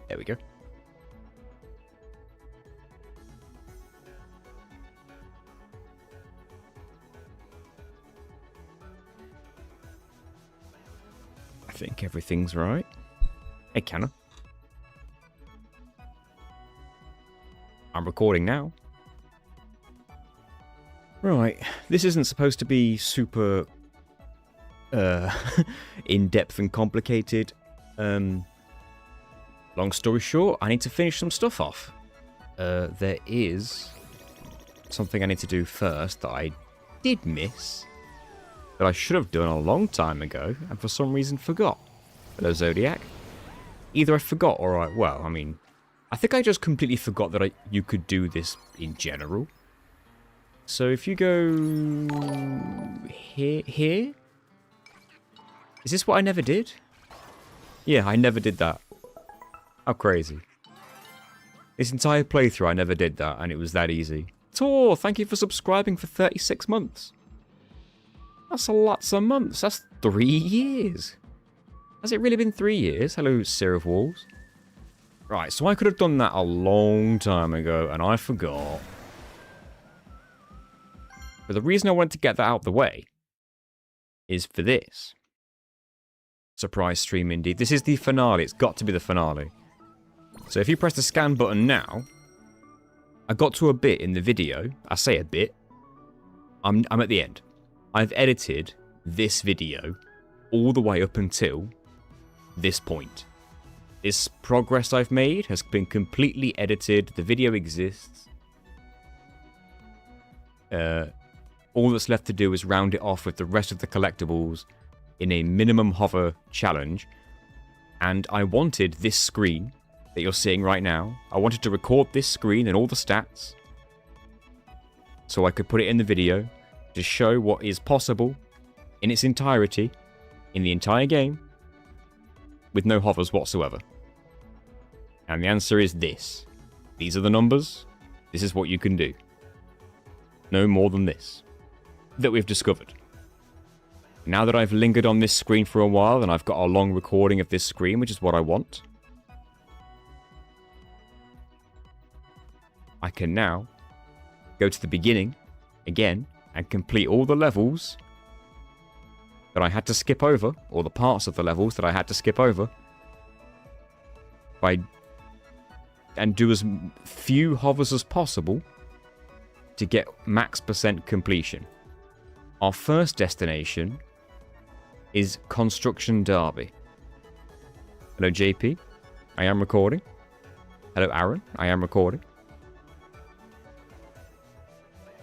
There we go. I think everything's right. Hey, Canna. I'm recording now. Right, this isn't supposed to be super in-depth and complicated. Long story short, I need to finish some stuff off. There is something I need to do first that I did miss, that I should have done a long time ago, and for some reason forgot. Hello, Zodiac. Either I forgot or I think I just completely forgot that you could do this in general. So if you go here? Is this what I never did? Yeah, I never did that. How crazy. This entire playthrough I never did that, and it was that easy. Tor, thank you for subscribing for 36 months. That's a lots of months. That's 3 years. Has it really been 3 years? Hello, Seer of Walls. Right, so I could have done that a long time ago, and I forgot. But the reason I wanted to get that out of the way is for this. Surprise stream indeed. This is the finale. It's got to be the finale. So if you press the scan button now, I got to a bit in the video. I say a bit. I'm at the end. I've edited this video all the way up until this point. This progress I've made has been completely edited. The video exists. All that's left to do is round it off with the rest of the collectibles in a minimum hover challenge. And I wanted this screen that you're seeing right now. I wanted to record this screen and all the stats so I could put it in the video to show what is possible in its entirety, in the entire game, with no hovers whatsoever. And the answer is this. These are the numbers. This is what you can do. No more than this. That we've discovered. Now that I've lingered on this screen for a while, and I've got a long recording of this screen, which is what I want, I can now go to the beginning again and complete all the levels that I had to skip over, or the parts of the levels that I had to skip over, and do as few hovers as possible to get max % completion. Our first destination is Construction Derby. Hello, JP. I am recording. Hello, Aaron. I am recording.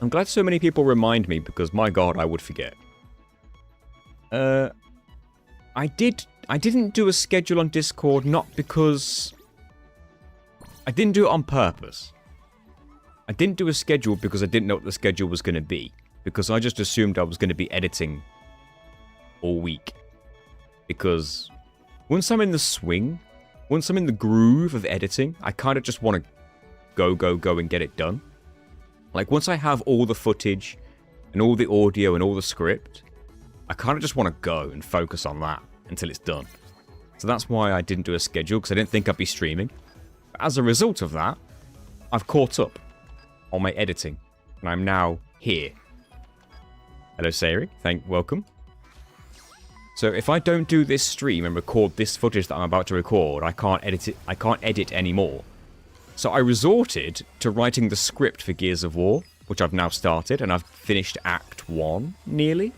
I'm glad so many people remind me, because my god, I would forget. I didn't do a schedule on Discord, not because... I didn't do it on purpose. I didn't do a schedule because I didn't know what the schedule was going to be. Because I just assumed I was going to be editing all week. Because once I'm in the swing, once I'm in the groove of editing, I kind of just want to go and get it done. Like, once I have all the footage and all the audio and all the script, I kind of just want to go and focus on that until it's done. So that's why I didn't do a schedule, because I didn't think I'd be streaming. But as a result of that, I've caught up on my editing, and I'm now here. Hello, Sari. Welcome. So if I don't do this stream and record this footage that I'm about to record, I can't edit it. I can't edit anymore. So I resorted to writing the script for Gears of War, which I've now started, and I've finished Act 1, nearly.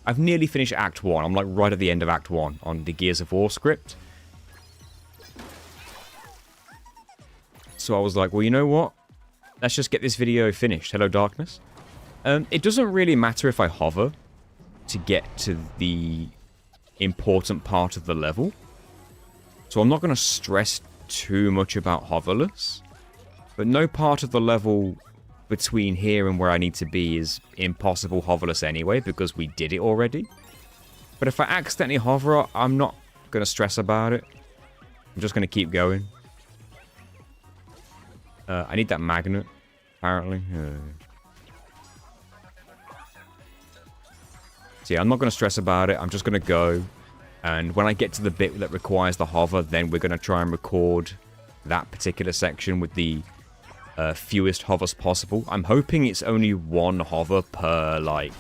I've nearly finished Act 1. I'm like right at the end of Act 1 on the Gears of War script. So I was like, well, you know what? Let's just get this video finished. Hello, Darkness. It doesn't really matter if I hover to get to the important part of the level. So I'm not going to stress too much about hoverless. But no part of the level between here and where I need to be is impossible hoverless anyway, because we did it already. But if I accidentally hover, I'm not going to stress about it. I'm just going to keep going. I need that magnet, apparently. So yeah, I'm not going to stress about it. I'm just going to go. And when I get to the bit that requires the hover, then we're going to try and record that particular section with the fewest hovers possible. I'm hoping it's only one hover per, like,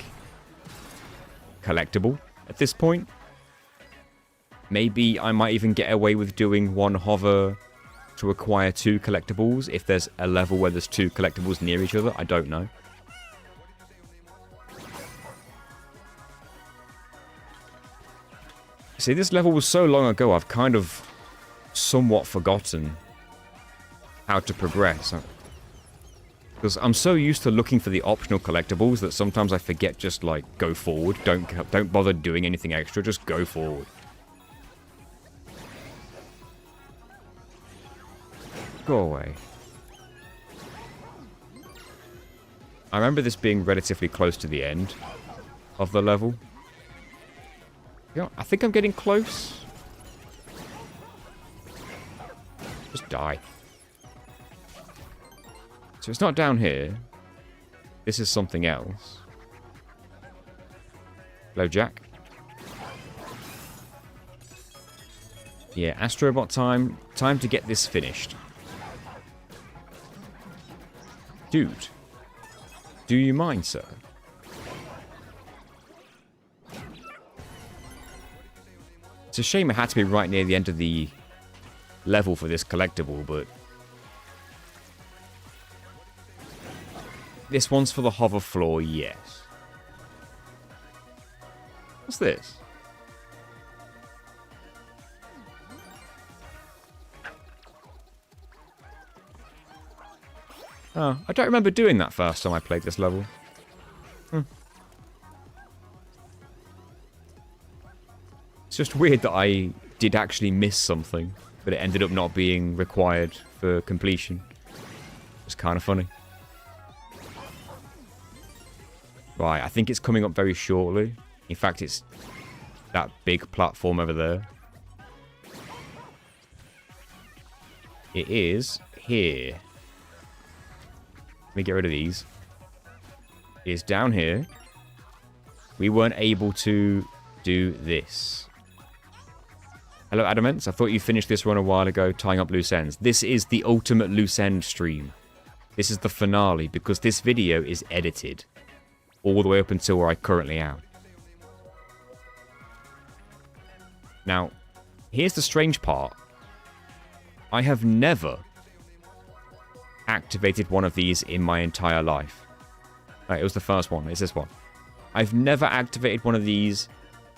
collectible at this point. Maybe I might even get away with doing one hover to acquire 2 collectibles if there's a level where there's 2 collectibles near each other. I don't know. See, this level was so long ago, I've kind of somewhat forgotten how to progress. Because I'm so used to looking for the optional collectibles that sometimes I forget just, like, go forward. Don't bother doing anything extra, just go forward. Go away. I remember this being relatively close to the end of the level. Yeah, I think I'm getting close. Just die. So it's not down here. This is something else. Hello, Jack. Yeah, Astrobot time. Time to get this finished. Dude. Do you mind, sir? It's a shame it had to be right near the end of the level for this collectible, but this one's for the hover floor, yes. What's this? Oh, I don't remember doing that first time I played this level. It's just weird that I did actually miss something, but it ended up not being required for completion. It's kind of funny. Right, I think it's coming up very shortly. In fact, it's that big platform over there. It is here. Let me get rid of these. It is down here. We weren't able to do this. Hello, Adamants. I thought you finished this run a while ago, tying up loose ends. This is the ultimate loose end stream. This is the finale, because this video is edited all the way up until where I currently am. Now, here's the strange part. I have never activated one of these in my entire life. Right, it was the first one. It's this one. I've never activated one of these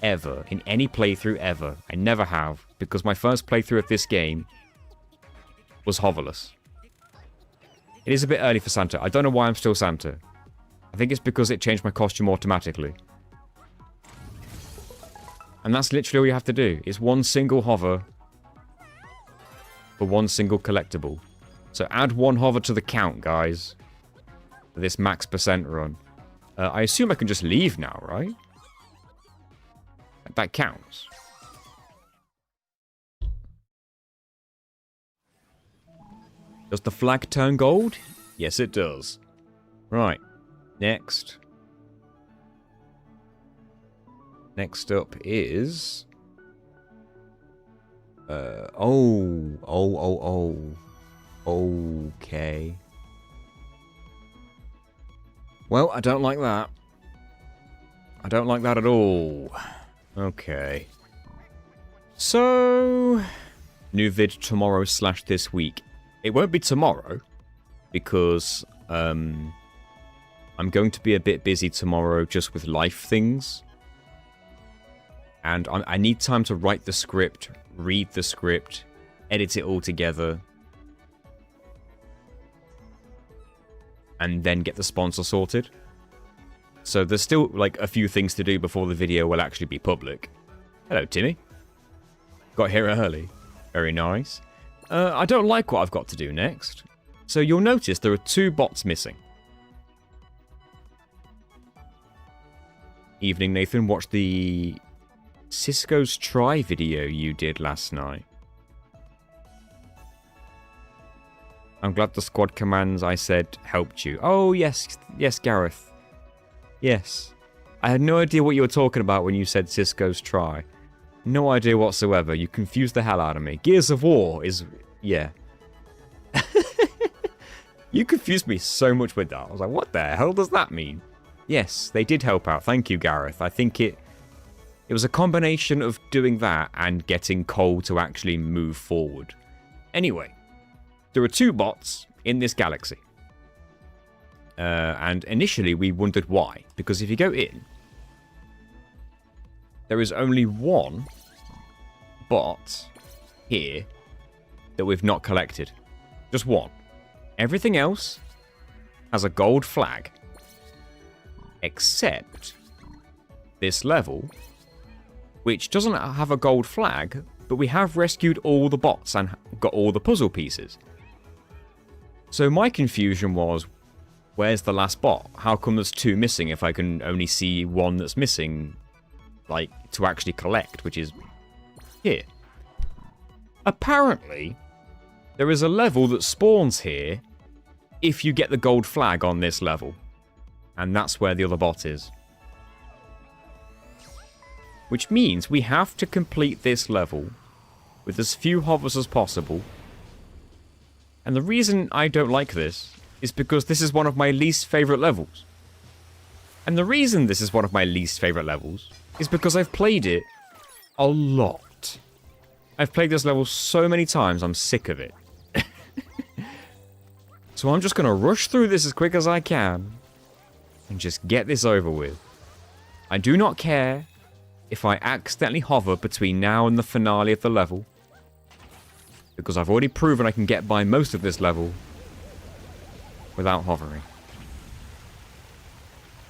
ever, in any playthrough ever. I never have, because my first playthrough of this game was hoverless. It is a bit early for Santa. I don't know why I'm still Santa. I think it's because it changed my costume automatically. And that's literally all you have to do. It's one single hover for one single collectible. So add one hover to the count, guys. For this max percent run. I assume I can just leave now, right? That counts. Does the flag turn gold? Yes, it does. Right. Next. Next up is... Okay. Well, I don't like that. I don't like that at all. Okay. So... New vid tomorrow / this week. It won't be tomorrow, because, I'm going to be a bit busy tomorrow just with life things. And I need time to write the script, read the script, edit it all together. And then get the sponsor sorted. So there's still, like, a few things to do before the video will actually be public. Hello, Timmy. Got here early. Very nice. I don't like what I've got to do next. So you'll notice there are 2 bots missing. Evening, Nathan. Watched the Cisco's Try video you did last night. I'm glad the squad commands I said helped you. Oh, yes. Yes, Gareth. Yes. I had no idea what you were talking about when you said Cisco's try. No idea whatsoever. You confused the hell out of me. Gears of War is... yeah. You confused me so much with that. I was like, what the hell does that mean? Yes, they did help out. Thank you, Gareth. I think it was a combination of doing that and getting Cole to actually move forward. Anyway, there are 2 bots in this galaxy. And initially we wondered why. Because if you go in, there is only 1 bot here that we've not collected. Just 1. Everything else has a gold flag. Except this level, which doesn't have a gold flag, but we have rescued all the bots and got all the puzzle pieces. So my confusion was, where's the last bot? How come there's 2 missing if I can only see 1 that's missing, like, to actually collect, which is here. Apparently, there is a level that spawns here if you get the gold flag on this level. And that's where the other bot is. Which means we have to complete this level with as few hovers as possible. And the reason I don't like this is because this is one of my least favourite levels. And the reason this is one of my least favourite levels is because I've played it a lot. I've played this level so many times, I'm sick of it. So I'm just going to rush through this as quick as I can and just get this over with. I do not care if I accidentally hover between now and the finale of the level, because I've already proven I can get by most of this level without hovering.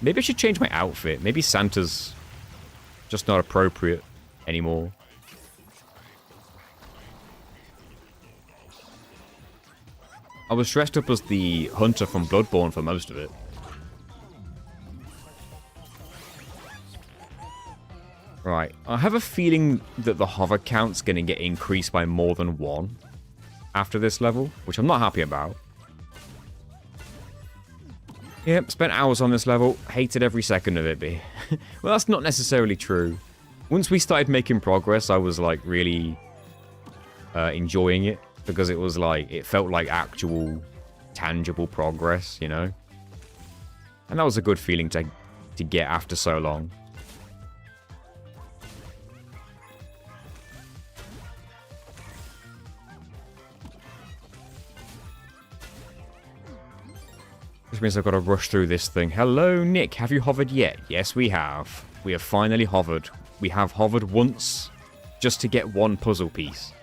Maybe I should change my outfit. Maybe Santa's just not appropriate anymore. I was dressed up as the hunter from Bloodborne for most of it. Right, I have a feeling that the hover count's going to get increased by more than 1 after this level, which I'm not happy about. Yep, spent hours on this level, hated every second of it. Well, that's not necessarily true. Once we started making progress, I was like really enjoying it, because it was like, it felt like actual tangible progress, you know? And that was a good feeling to get after so long. Which means I've got to rush through this thing. Hello, Nick. Have you hovered yet? Yes, we have. We have finally hovered. We have hovered once just to get 1 puzzle piece.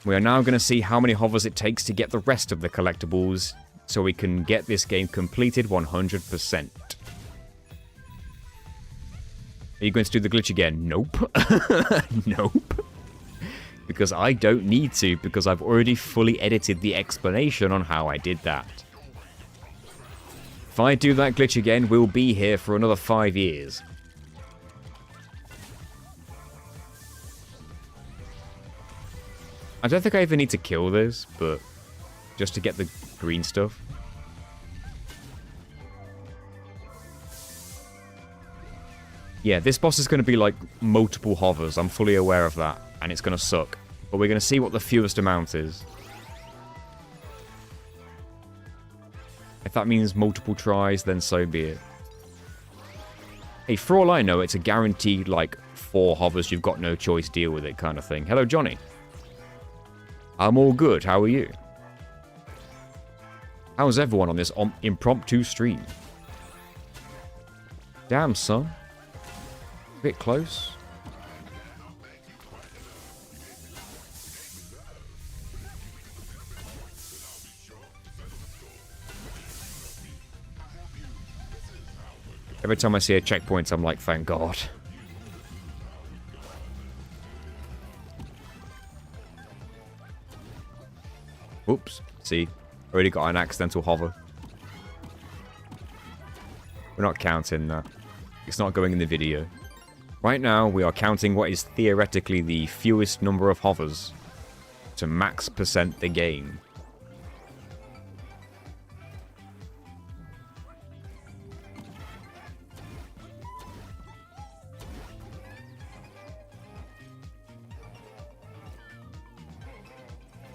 We are now going to see how many hovers it takes to get the rest of the collectibles so we can get this game completed 100%. Are you going to do the glitch again? Nope. Nope. Because I don't need to, because I've already fully edited the explanation on how I did that. If I do that glitch again, we'll be here for another 5 years. I don't think I even need to kill this, but just to get the green stuff. Yeah, this boss is going to be like multiple hovers. I'm fully aware of that, and it's going to suck. But we're going to see what the fewest amount is. If that means multiple tries, then so be it. Hey, for all I know, it's a guaranteed, like, 4 hovers, you've got no choice, deal with it kind of thing. Hello, Johnny. I'm all good. How are you? How's everyone on this impromptu stream? Damn, son. Bit close. Every time I see a checkpoint, I'm like, thank God. Oops. See? Already got an accidental hover. We're not counting that. It's not going in the video. Right now, we are counting what is theoretically the fewest number of hovers to max percent the game.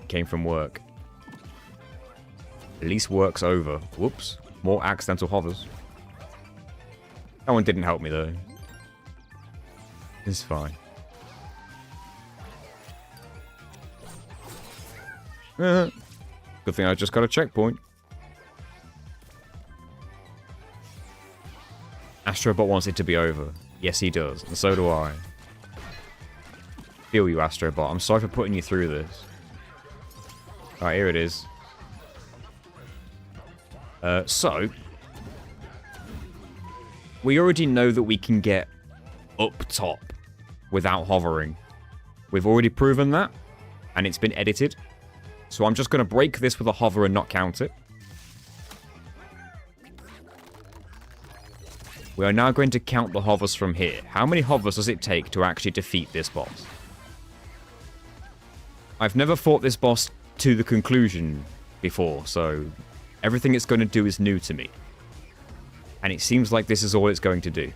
came from work. At least work's over. Whoops. More accidental hovers. That one didn't help me, though. It's fine. Good thing I just got a checkpoint. Astrobot wants it to be over. Yes, he does. And so do I. Feel you, Astrobot. I'm sorry for putting you through this. Alright, here it is. So... we already know that we can get up top without hovering. We've already proven that, and it's been edited. So I'm just going to break this with a hover and not count it. We are now going to count the hovers from here. How many hovers does it take to actually defeat this boss? I've never fought this boss to the conclusion before, so everything it's going to do is new to me. And it seems like this is all it's going to do. And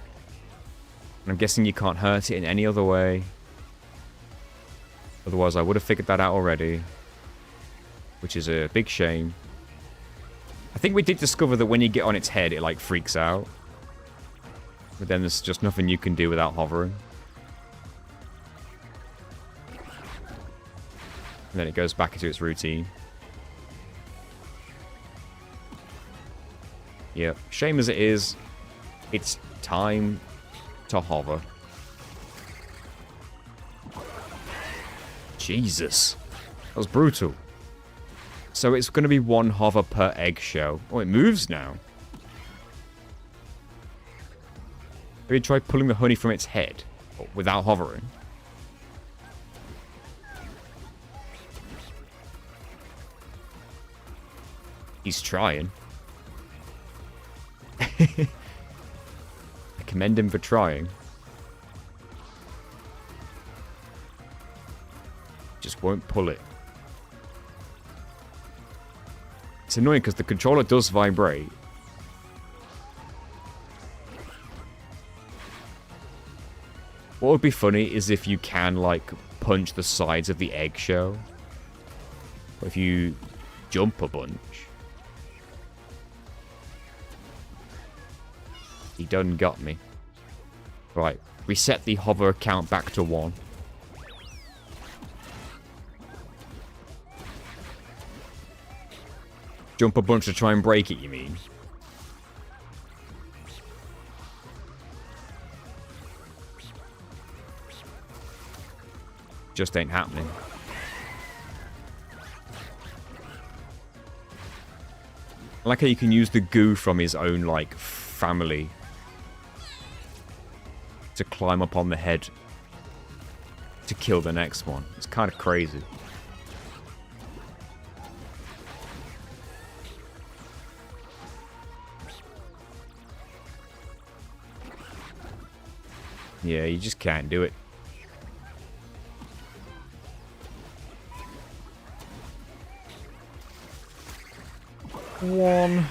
I'm guessing you can't hurt it in any other way. Otherwise, I would have figured that out already. Which is a big shame. I think we did discover that when you get on its head, it like freaks out. But then there's just nothing you can do without hovering. And then it goes back into its routine. Yep, shame as it is, it's time to hover. Jesus. That was brutal. So it's going to be one hover per eggshell. Oh, it moves now. Maybe try pulling the honey from its head without hovering. He's trying. I commend him for trying. Just won't pull it. It's annoying because the controller does vibrate. What would be funny is if you can, like, punch the sides of the eggshell. Or if you jump a bunch. He done got me. Right, reset the hover count back to 1. Jump a bunch to try and break it, you mean? Just ain't happening. I like how you can use the goo from his own, like, family to climb up on the head to kill the next one. It's kind of crazy. Yeah, you just can't do it. One.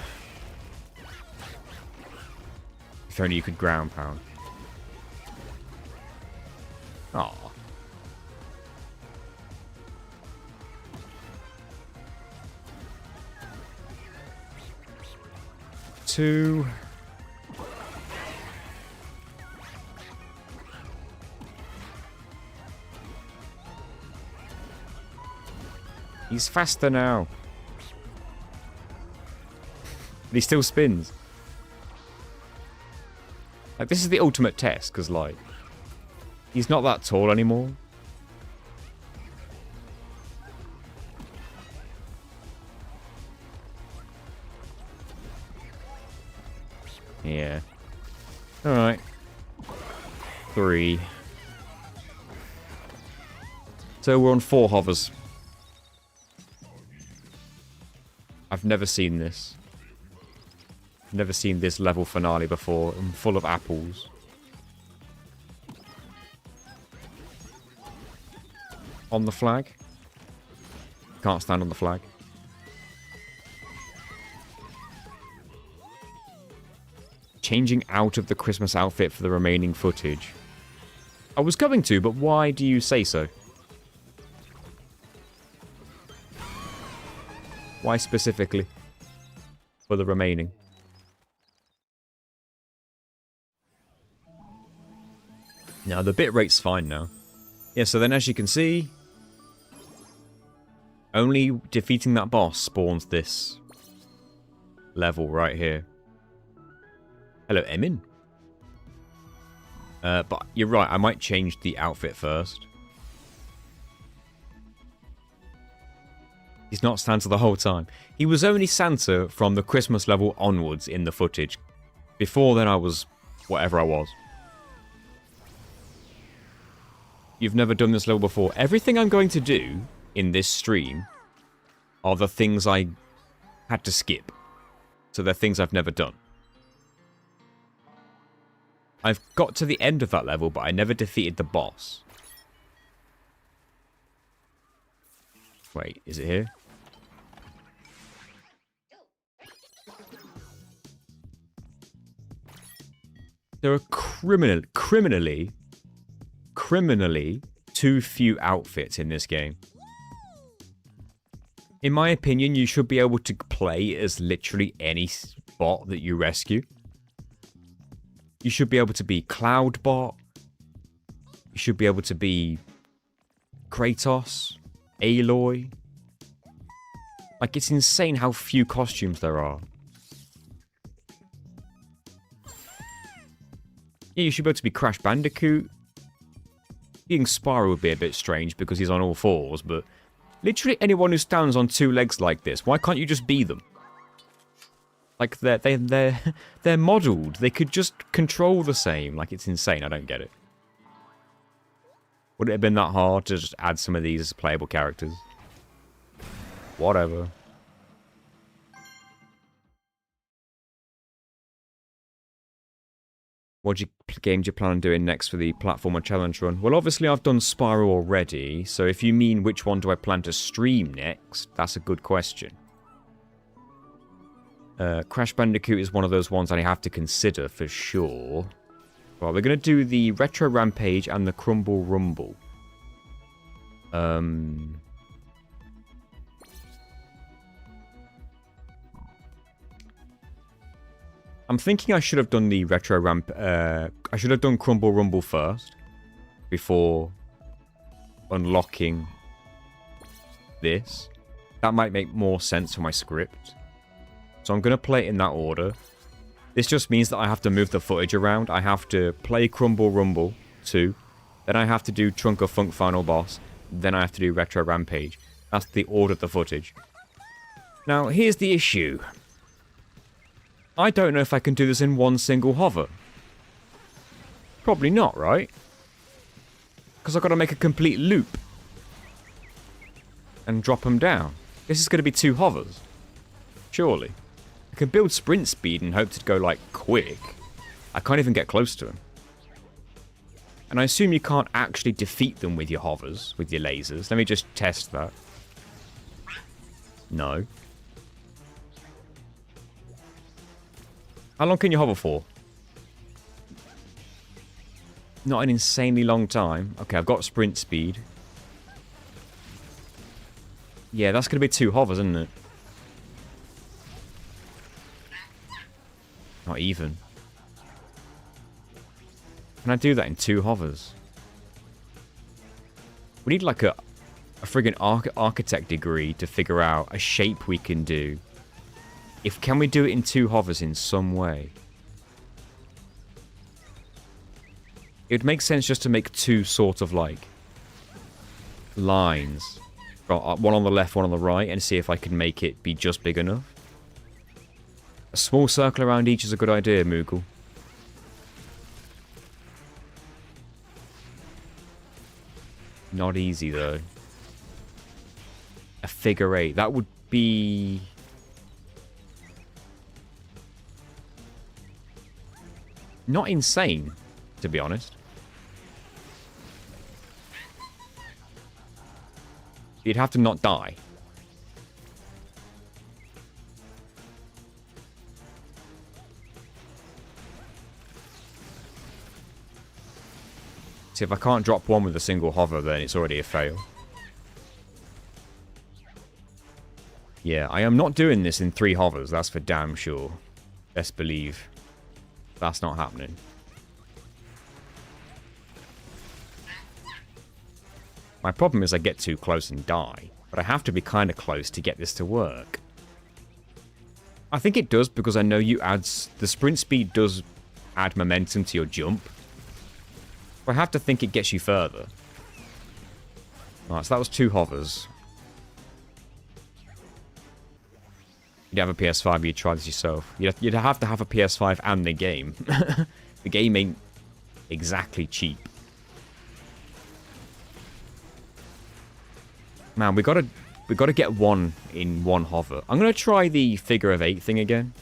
If only you could ground pound. Aw. Two. He's faster now. But he still spins. Like, this is the ultimate test, because, like, he's not that tall anymore. Yeah. Alright. 3. So we're on 4 hovers. I've never seen this. I've never seen this level finale before. I'm full of apples. On the flag. Can't stand on the flag. Changing out of the Christmas outfit for the remaining footage. I was going to, but why do you say so? Why specifically? For the remaining. Now, the bitrate's fine now. Yeah, so then as you can see, only defeating that boss spawns this level right here. Hello, Emin. But you're right, I might change the outfit first. He's not Santa the whole time. He was only Santa from the Christmas level onwards in the footage. Before then I was whatever I was. You've never done this level before. Everything I'm going to do in this stream are the things I had to skip. So they're things I've never done. I've got to the end of that level, but I never defeated the boss. Wait, is it here? There are criminally too few outfits in this game. In my opinion, you should be able to play as literally any bot that you rescue. You should be able to be Cloudbot. You should be able to be Kratos, Aloy. Like, it's insane how few costumes there are. Yeah, you should be able to be Crash Bandicoot. Being Spyro would be a bit strange because he's on all fours, but literally anyone who stands on two legs like this, why can't you just be them? Like, they're modelled. They could just control the same. Like, it's insane. I don't get it. Would it have been that hard to just add some of these as playable characters? Whatever. Games do you plan on doing next for the platformer challenge run? Well, obviously I've done Spyro already, so if you mean which one do I plan to stream next, that's a good question. Crash Bandicoot is one of those ones that I have to consider for sure. Well, we're going to do the Retro Rampage and the Crumble Rumble. I'm thinking I should have done the Retro Ramp... I should have done Crumble Rumble first. Before unlocking this. That might make more sense for my script. So I'm going to play it in that order. This just means that I have to move the footage around. I have to play Crumble Rumble 2. Then I have to do Trunk of Funk Final Boss. Then I have to do Retro Rampage. That's the order of the footage. Now, here's the issue. I don't know if I can do this in one single hover. Probably not, right? Because I've got to make a complete loop. And drop them down. This is going to be 2 hovers. Surely. I can build sprint speed and hope to go, like, quick. I can't even get close to them. And I assume you can't actually defeat them with your hovers, with your lasers. Let me just test that. No. How long can you hover for? Not an insanely long time. Okay, I've got sprint speed. Yeah, that's going to be 2 hovers, isn't it? Not even. Can I do that in 2 hovers? We need like a friggin' architect degree to figure out a shape we can do. Can we do it in 2 hovers in some way? It would make sense just to make 2 sort of like lines. One on the left, one on the right, and see if I can make it be just big enough. A small circle around each is a good idea, Moogle. Not easy, though. A figure 8. That would be... not insane, to be honest. You'd have to not die. See, if I can't drop one with a single hover, then it's already a fail. Yeah, I am not doing this in 3 hovers, that's for damn sure. Best believe. That's not happening. My problem is I get too close and die, but I have to be kind of close to get this to work. I think it does because I know the sprint speed does add momentum to your jump. But I have to think it gets you further. Alright, so that was 2 hovers. You'd have a PS5, you'd try this yourself. You'd have to have a PS5 and the game. The game ain't exactly cheap. Man, we gotta get one in 1 hover. I'm gonna try the figure of 8 thing again.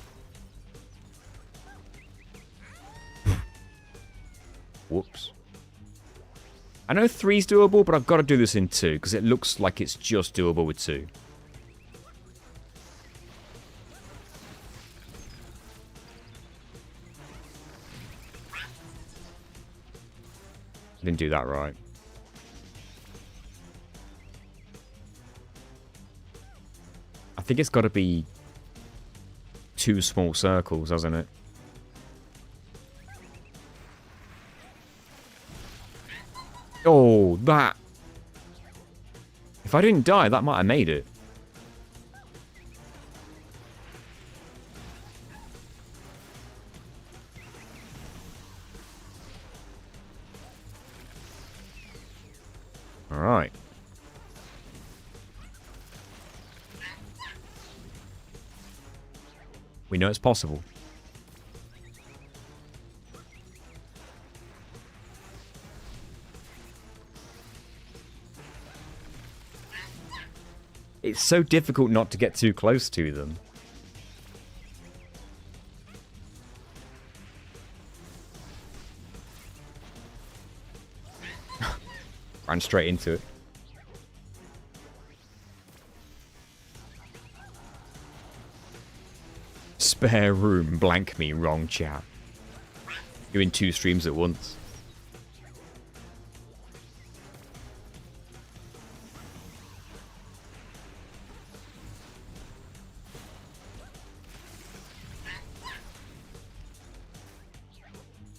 Whoops. I know 3's doable, but I've got to do this in 2 because it looks like it's just doable with 2. Didn't do that right. I think it's got to be 2 small circles, hasn't it? Oh, that... If I didn't die, that might have made it. Alright. We know it's possible. It's so difficult not to get too close to them. Ran straight into it. Spare room, blank me, wrong chat. You're in 2 streams at once.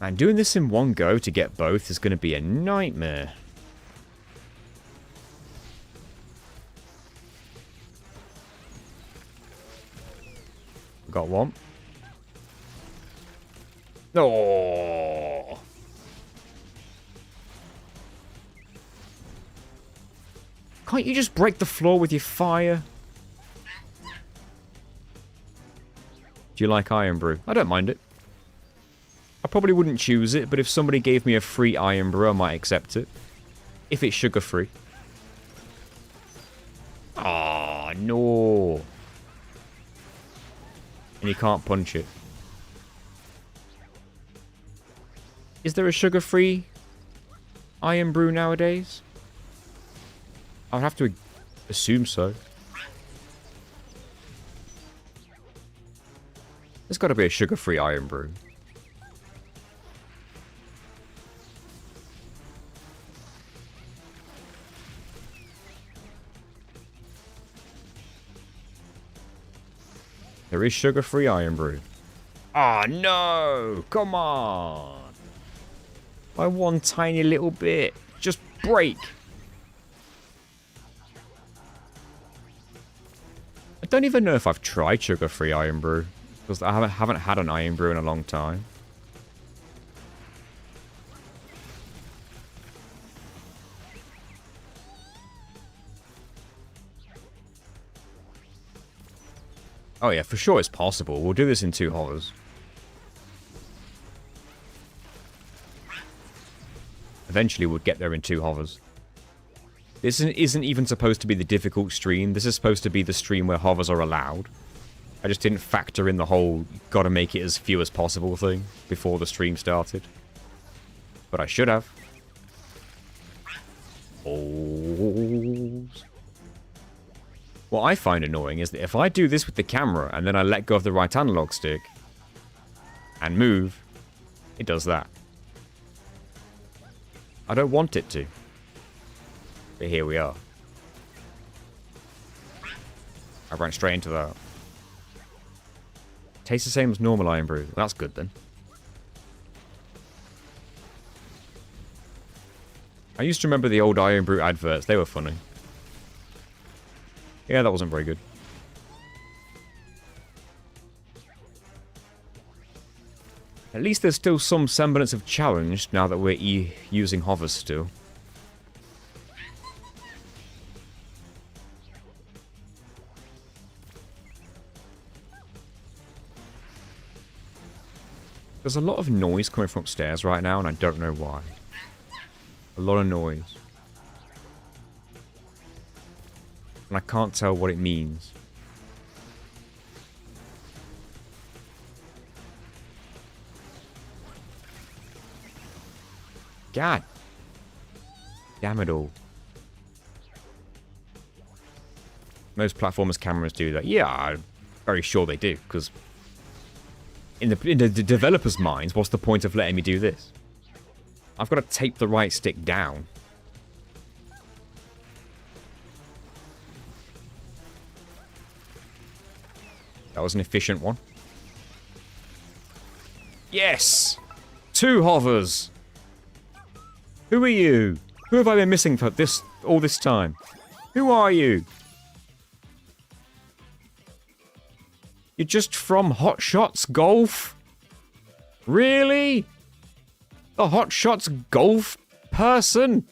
And doing this in one go to get both is going to be a nightmare. Got one. Oh. Can't you just break the floor with your fire? Do you like Iron Brew? I don't mind it. I probably wouldn't choose it, but if somebody gave me a free Iron Brew, I might accept it. If it's sugar-free. Ah, no. And you can't punch it. Is there a sugar-free Iron Brew nowadays? I would have to assume so. There's got to be a sugar-free Iron Brew. There is sugar-free Iron Brew. Ah, no! Come on! By one tiny little bit. Just break! I don't even know if I've tried sugar-free Iron Brew. Because I haven't had an Iron Brew in a long time. Oh yeah, for sure it's possible. We'll do this in 2 hovers. Eventually we'll get there in 2 hovers. This isn't even supposed to be the difficult stream. This is supposed to be the stream where hovers are allowed. I just didn't factor in the whole gotta make it as few as possible thing before the stream started. But I should have. Oh. What I find annoying is that if I do this with the camera and then I let go of the right analog stick and move, it does that. I don't want it to. But here we are. I ran straight into that. Tastes the same as normal Iron Brew. That's good then. I used to remember the old Iron Brew adverts. They were funny. Yeah, that wasn't very good. At least there's still some semblance of challenge now that we're using hovers still. There's a lot of noise coming from upstairs right now, and I don't know why. A lot of noise. And I can't tell what it means. God. Damn it all. Most platformers cameras do that. Yeah, I'm very sure they do, because in the developer's minds, what's the point of letting me do this? I've got to tape the right stick down. That was an efficient one. Yes! 2 hovers! Who are you? Who have I been missing for all this time? Who are you? You're just from Hot Shots Golf? Really? The Hot Shots Golf person?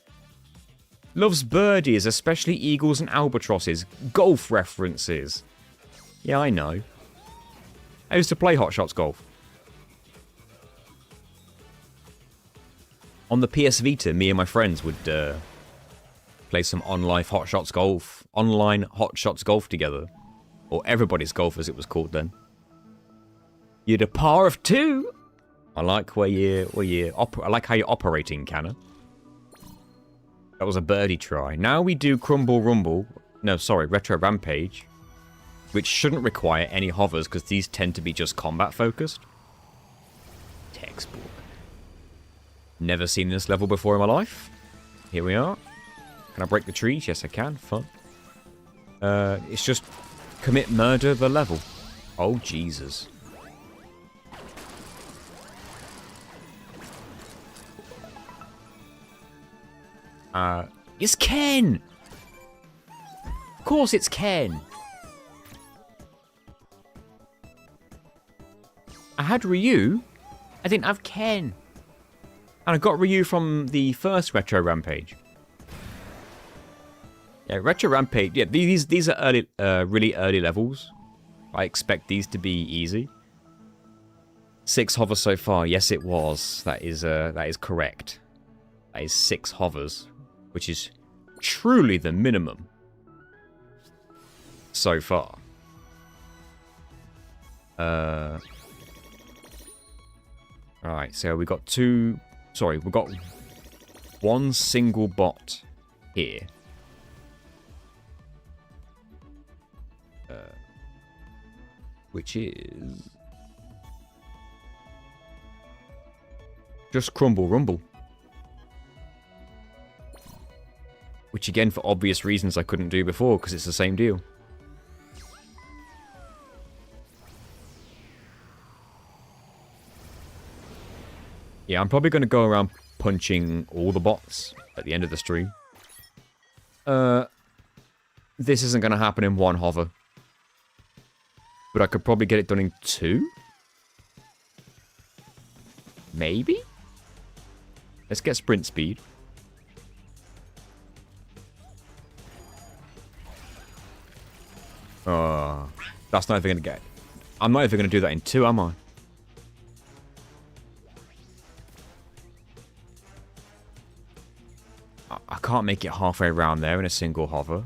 Loves birdies, especially eagles and albatrosses. Golf references. Yeah, I know. I used to play Hot Shots Golf. On the PS Vita, me and my friends would play some online Hot Shots Golf together. Or Everybody's Golf, as it was called then. You had a par of 2. I like I like how you're operating, Canna. That was a birdie try. Now we do Crumble Rumble. No, sorry, Retro Rampage. Which shouldn't require any hovers, because these tend to be just combat focused. Textbook. Never seen this level before in my life. Here we are. Can I break the trees? Yes, I can. Fun. It's just commit murder the level. Oh, Jesus. It's Ken! Of course it's Ken! I had Ryu. I didn't have Ken. And I got Ryu from the first Retro Rampage. Yeah, Retro Rampage. Yeah, these are early, really early levels. I expect these to be easy. 6 hovers so far. Yes, it was. That is correct. That is 6 hovers, which is truly the minimum so far. Alright, so we got 2... Sorry, we've got 1 single bot here. Which is... just Crumble Rumble. Which again, for obvious reasons, I couldn't do before, because it's the same deal. Yeah, I'm probably going to go around punching all the bots at the end of the stream. This isn't going to happen in 1 hover. But I could probably get it done in 2? Maybe? Let's get sprint speed. That's not even going to get... I'm not even going to do that in 2, am I? I can't make it halfway around there in a single hover.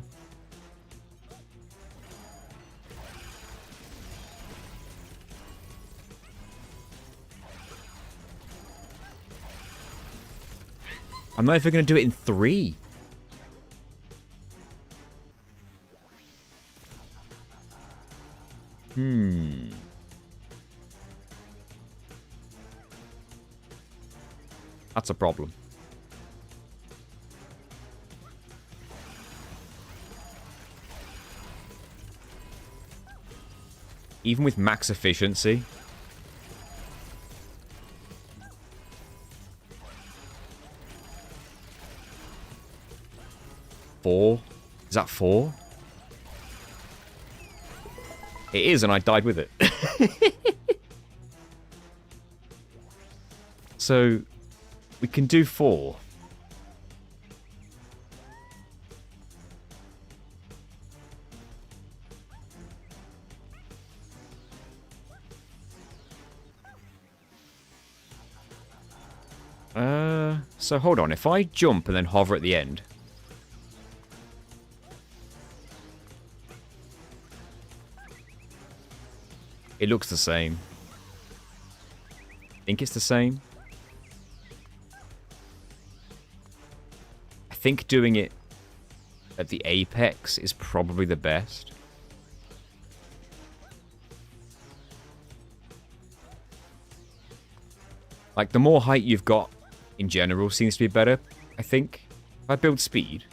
I'm not even going to do it in 3. That's a problem. Even with max efficiency. Four? Is that 4? It is, and I died with it. So, we can do 4. So hold on. If I jump and then hover at the end. It looks the same. I think it's the same. I think doing it at the apex is probably the best. Like, the more height you've got in general seems to be better, I think. If I build speed.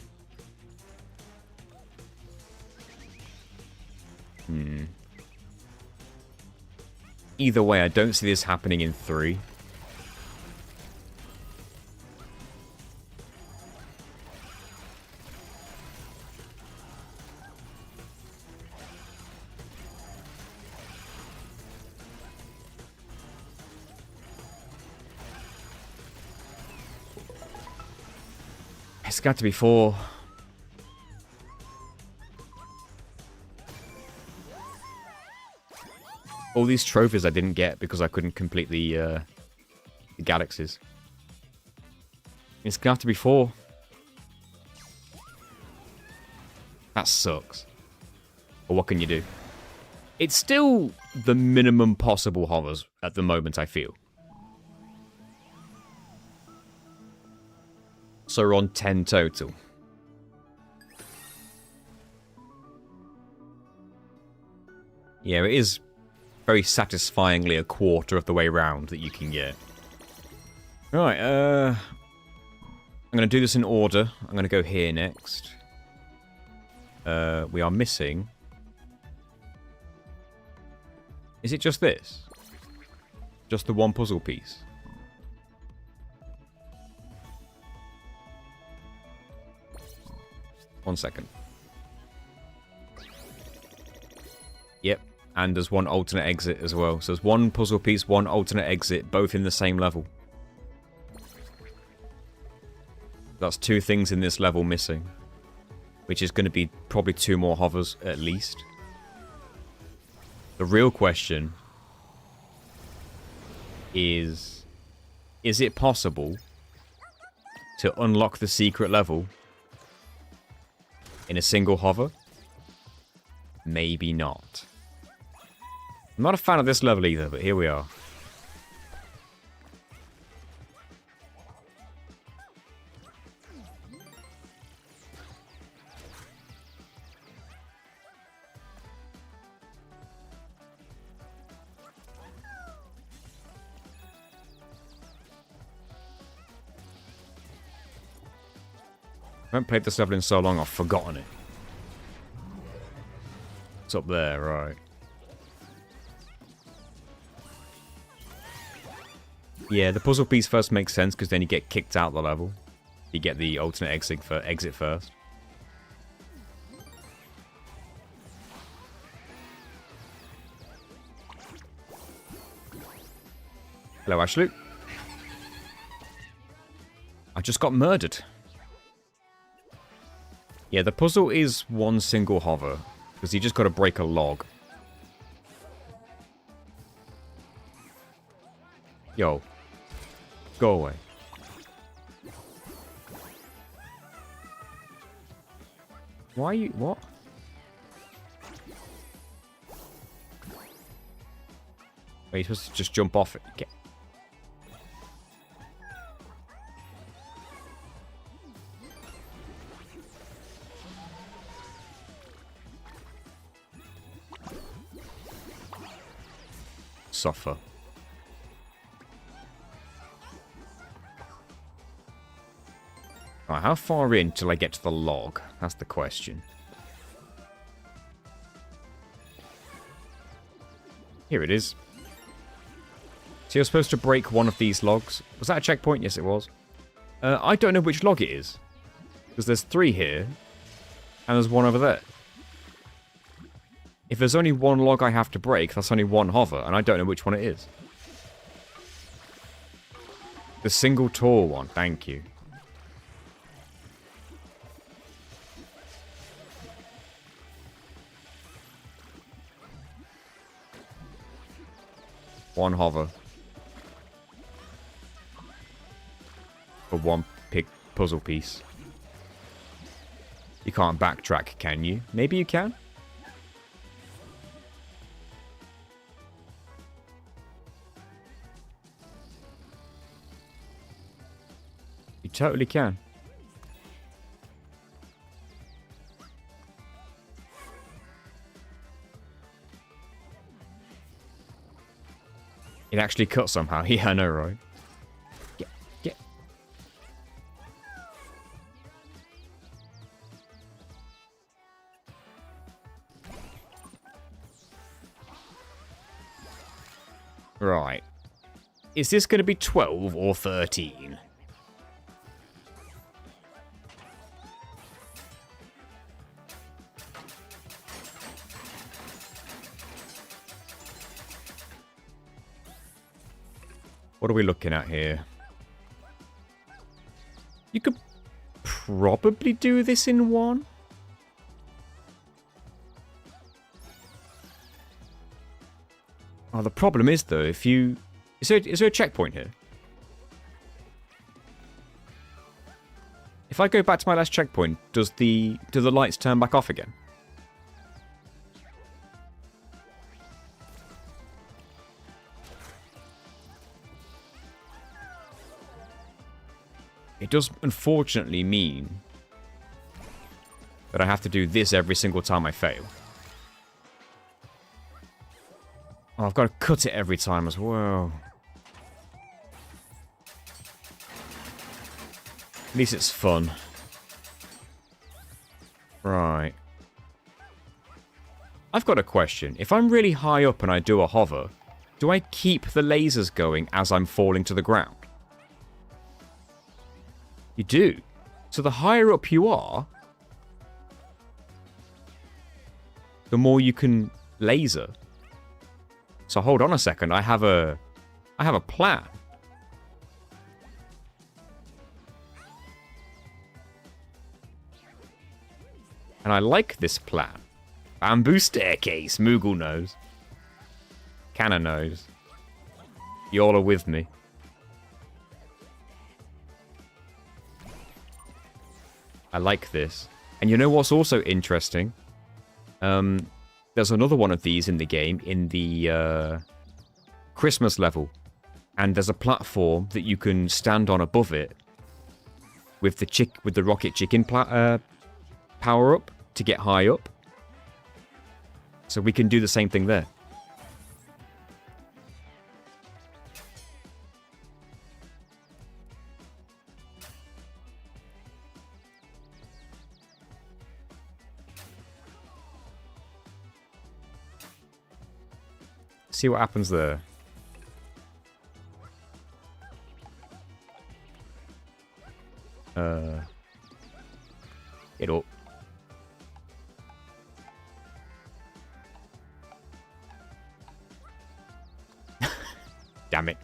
Either way, I don't see this happening in 3. It's got to be 4. All these trophies I didn't get because I couldn't complete the galaxies. It's gonna have to be 4. That sucks. But what can you do? It's still the minimum possible hovers at the moment, I feel. So we're on 10 total. Yeah, it is very satisfyingly a quarter of the way round that you can get. Right, I'm going to do this in order. I'm going to go here next. We are missing... Is it just this? Just the one puzzle piece? One second. Yep. And there's one alternate exit as well. So there's one puzzle piece, one alternate exit, both in the same level. That's 2 things in this level missing. Which is going to be probably 2 more hovers at least. The real question is it possible to unlock the secret level in a single hover? Maybe not. I'm not a fan of this level either, but here we are. I haven't played this level in so long, I've forgotten it. It's up there, right. Yeah, the puzzle piece first makes sense because then you get kicked out the level. You get the alternate exit first. Hello, Ashley. I just got murdered. Yeah, the puzzle is one single hover, because you just got to break a log. Yo. Go away. Why are you... What? Are you supposed to just jump off it? Okay. Suffer. Right, how far in till I get to the log? That's the question. Here it is. So you're supposed to break one of these logs. Was that a checkpoint? Yes, it was. I don't know which log it is. Because there's 3 here. And there's 1 over there. If there's only 1 log I have to break, that's only 1 hover. And I don't know which one it is. The single tall one. Thank you. One hover. For 1 puzzle piece. You can't backtrack, can you? Maybe you can? You totally can. It actually cut somehow. Yeah, I know, right? Get. Right. Is this going to be 12 or 13? What are we looking at here? You could probably do this in 1. Oh, the problem is, though, if you... Is there a checkpoint here? If I go back to my last checkpoint, do the lights turn back off again? It does unfortunately mean that I have to do this every single time I fail. Oh, I've got to cut it every time as well. At least it's fun. Right. I've got a question. If I'm really high up and I do a hover, do I keep the lasers going as I'm falling to the ground? You do. So the higher up you are, the more you can laser. So hold on a second. I have a plan. And I like this plan. Bamboo staircase, Moogle knows. Canna knows. Y'all are with me. I like this. And you know what's also interesting? There's another one of these in the game, in the Christmas level. And there's a platform that you can stand on above it with the rocket chicken power up to get high up. So we can do the same thing there. See what happens there. Get up. Damn it.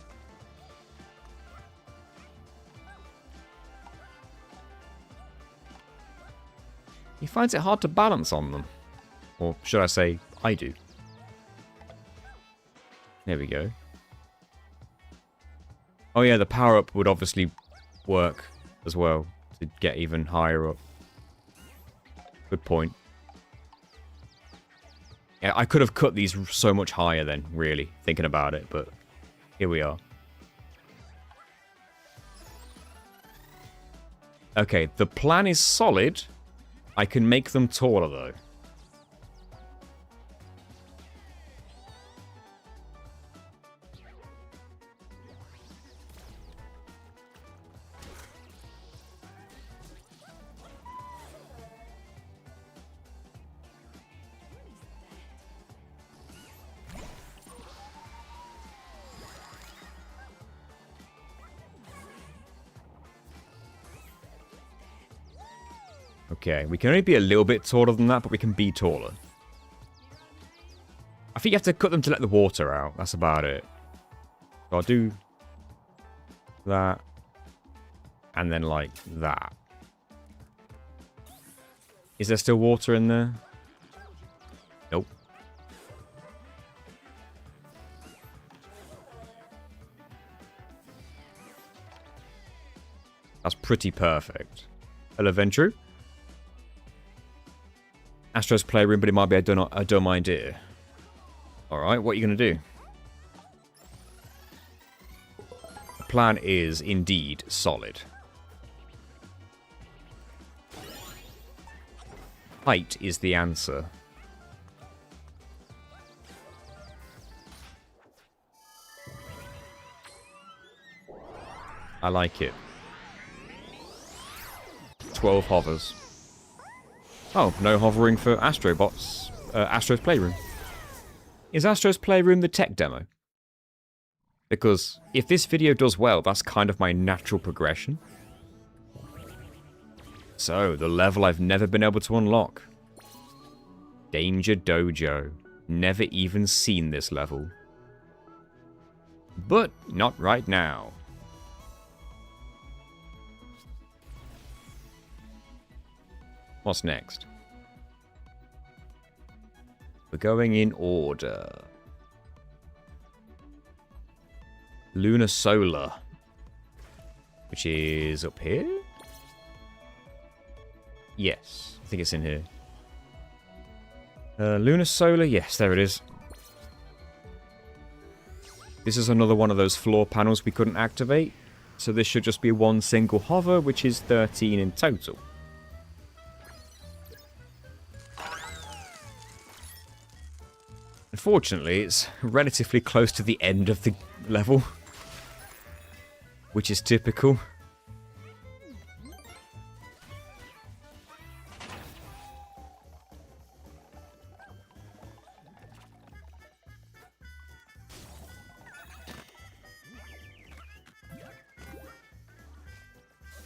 He finds it hard to balance on them. Or should I say, I do. There we go. Oh yeah, the power-up would obviously work as well to get even higher up. Good point. Yeah, I could have cut these so much higher then, really, thinking about it, but here we are. Okay, the plan is solid. I can make them taller, though. Okay, we can only be a little bit taller than that, but we can be taller. I think you have to cut them to let the water out. That's about it. So I'll do that. And then like that. Is there still water in there? Nope. That's pretty perfect. Hello, Ventru. Astro's playroom, but it might be a dumb idea. Alright, what are you going to do? The plan is indeed solid. Height is the answer. I like it. 12 hovers. Oh, no hovering for Astrobots. Astro's Playroom. Is Astro's Playroom the tech demo? Because if this video does well, that's kind of my natural progression. So, the level I've never been able to unlock. Danger Dojo. Never even seen this level. But not right now. What's next? We're going in order. Lunar Solar. Which is up here? Yes, I think it's in here. Lunar Solar, yes, there it is. This is another one of those floor panels we couldn't activate. So this should just be one single hover, which is 13 in total. Unfortunately, it's relatively close to the end of the level. Which is typical.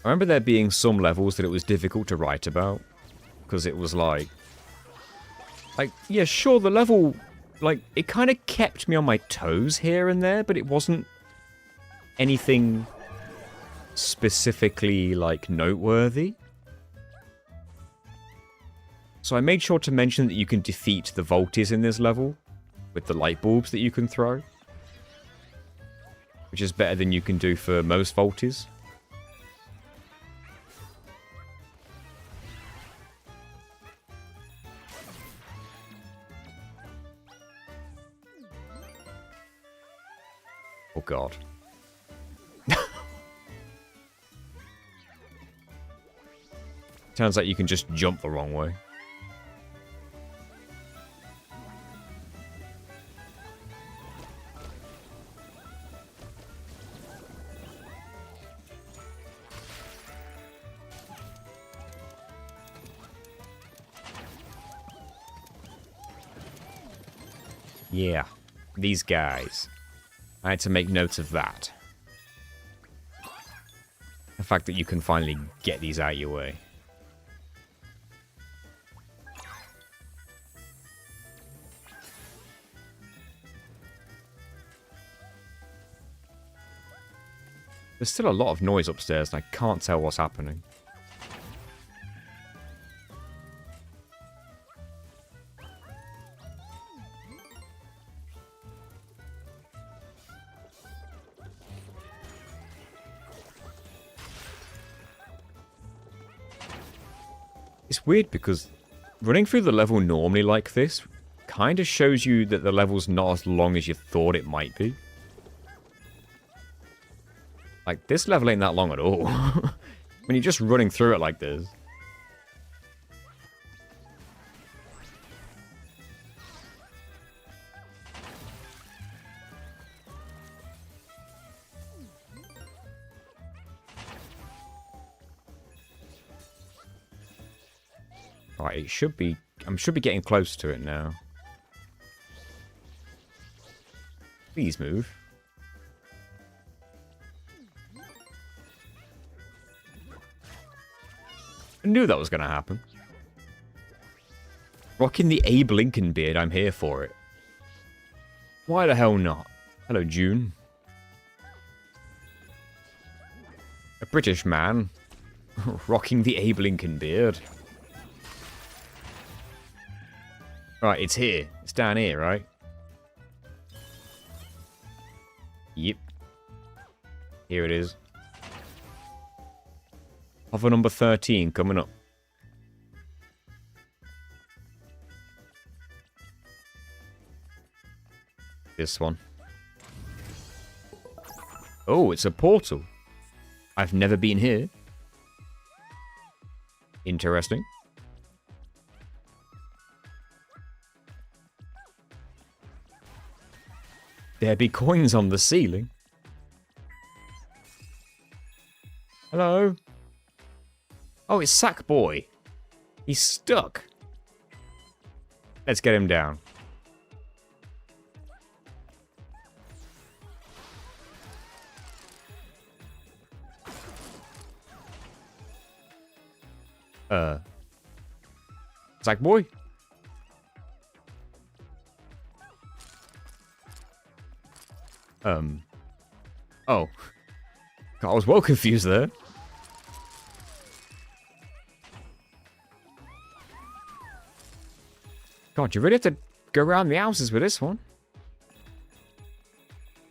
I remember there being some levels that it was difficult to write about. Because it was like, yeah, sure, the level, like, it kind of kept me on my toes here and there, but it wasn't anything specifically, like, noteworthy. So I made sure to mention that you can defeat the Volties in this level with the light bulbs that you can throw. Which is better than you can do for most Volties. Oh god. Turns out you can just jump the wrong way. Yeah, these guys. I had to make note of that. The fact that you can finally get these out of your way. There's still a lot of noise upstairs and I can't tell what's happening. It's weird because running through the level normally like this kind of shows you that the level's not as long as you thought it might be. Like, this level ain't that long at all. When you're just running through it like this. Right, it should be... I should be getting close to it now. Please move. I knew that was going to happen. Rocking the Abe Lincoln beard, I'm here for it. Why the hell not? Hello, June. A British man rocking the Abe Lincoln beard. Right, it's here. It's down here, right? Yep. Here it is. Hover number 13 coming up. This one. Oh, it's a portal. I've never been here. Interesting. There be coins on the ceiling. Hello? Oh, it's Sackboy. He's stuck. Let's get him down. Sackboy? Oh. I was well confused there. God, you really have to go around the houses with this one.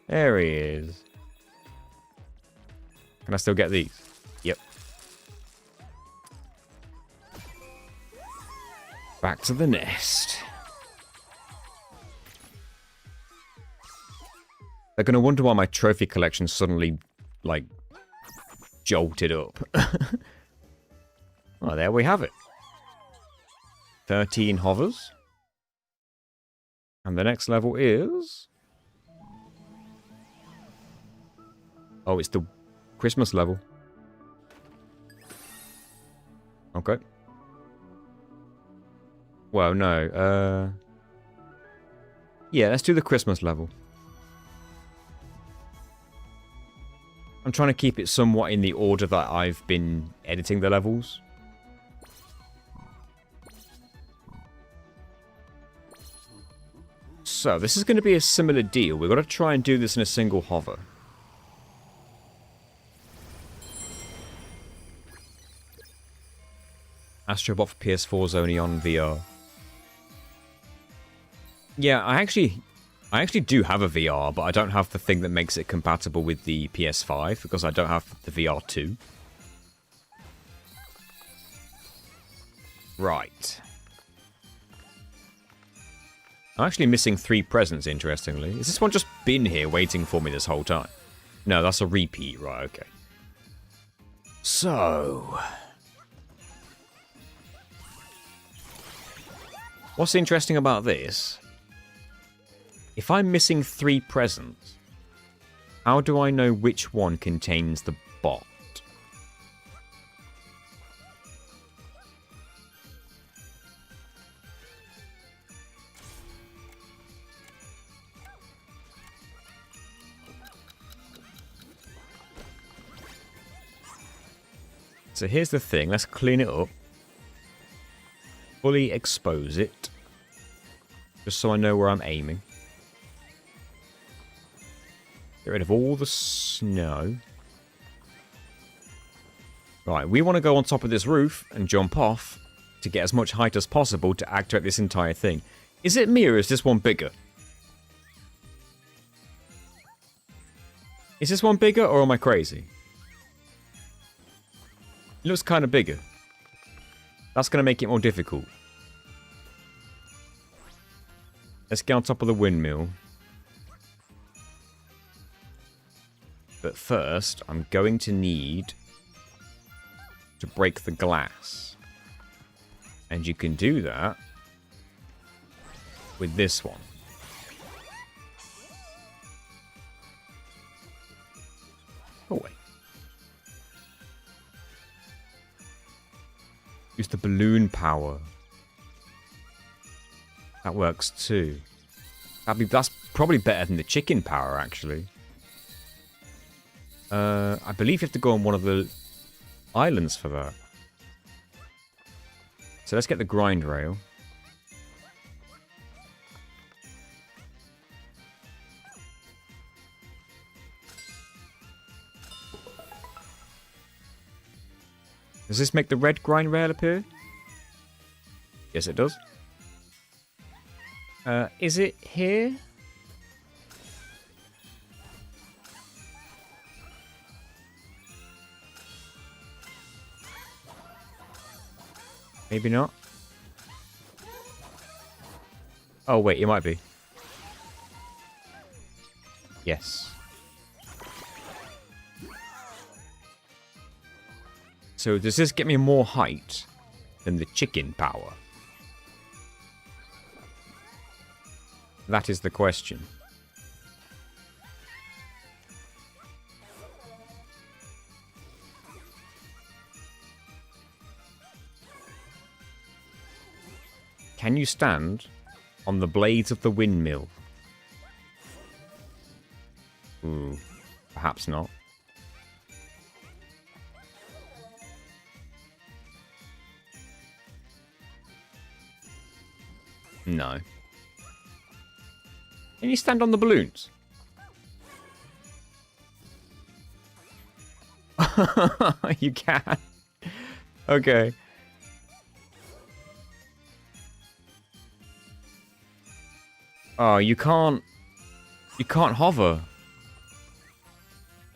There he is. Can I still get these? Yep. Back to the nest. They're going to wonder why my trophy collection suddenly, like, jolted up. Well, there we have it. 13 hovers. And the next level is... Oh, it's the Christmas level. Okay. Well, no. Yeah, let's do the Christmas level. I'm trying to keep it somewhat in the order that I've been editing the levels. So, this is going to be a similar deal. We've got to try and do this in a single hover. Astro Bot for PS4 is only on VR. Yeah, I actually do have a VR, but I don't have the thing that makes it compatible with the PS5 because I don't have the VR2. Right. I'm actually missing 3 presents, interestingly. Has this one just been here waiting for me this whole time? No, that's a repeat. Right, okay. So... what's interesting about this? If I'm missing 3 presents, how do I know which one contains the bot? So here's the thing, let's clean it up. Fully expose it. Just so I know where I'm aiming. Get rid of all the snow. Right, we want to go on top of this roof and jump off to get as much height as possible to activate this entire thing. Is it me or is this one bigger? Is this one bigger or am I crazy? It looks kind of bigger. That's going to make it more difficult. Let's get on top of the windmill. But first, I'm going to need to break the glass. And you can do that with this one. Oh, wait. Use the balloon power. That works too. That's probably better than the chicken power, actually. I believe you have to go on one of the islands for that. So let's get the grind rail. Does this make the red grind rail appear? Yes, it does. Is it here? Maybe not. Oh, wait, it might be. Yes. So does this get me more height than the chicken power? That is the question. Can you stand on the blades of the windmill? Ooh, perhaps not. No. Can you stand on the balloons? You can. Okay. Oh, you can't hover.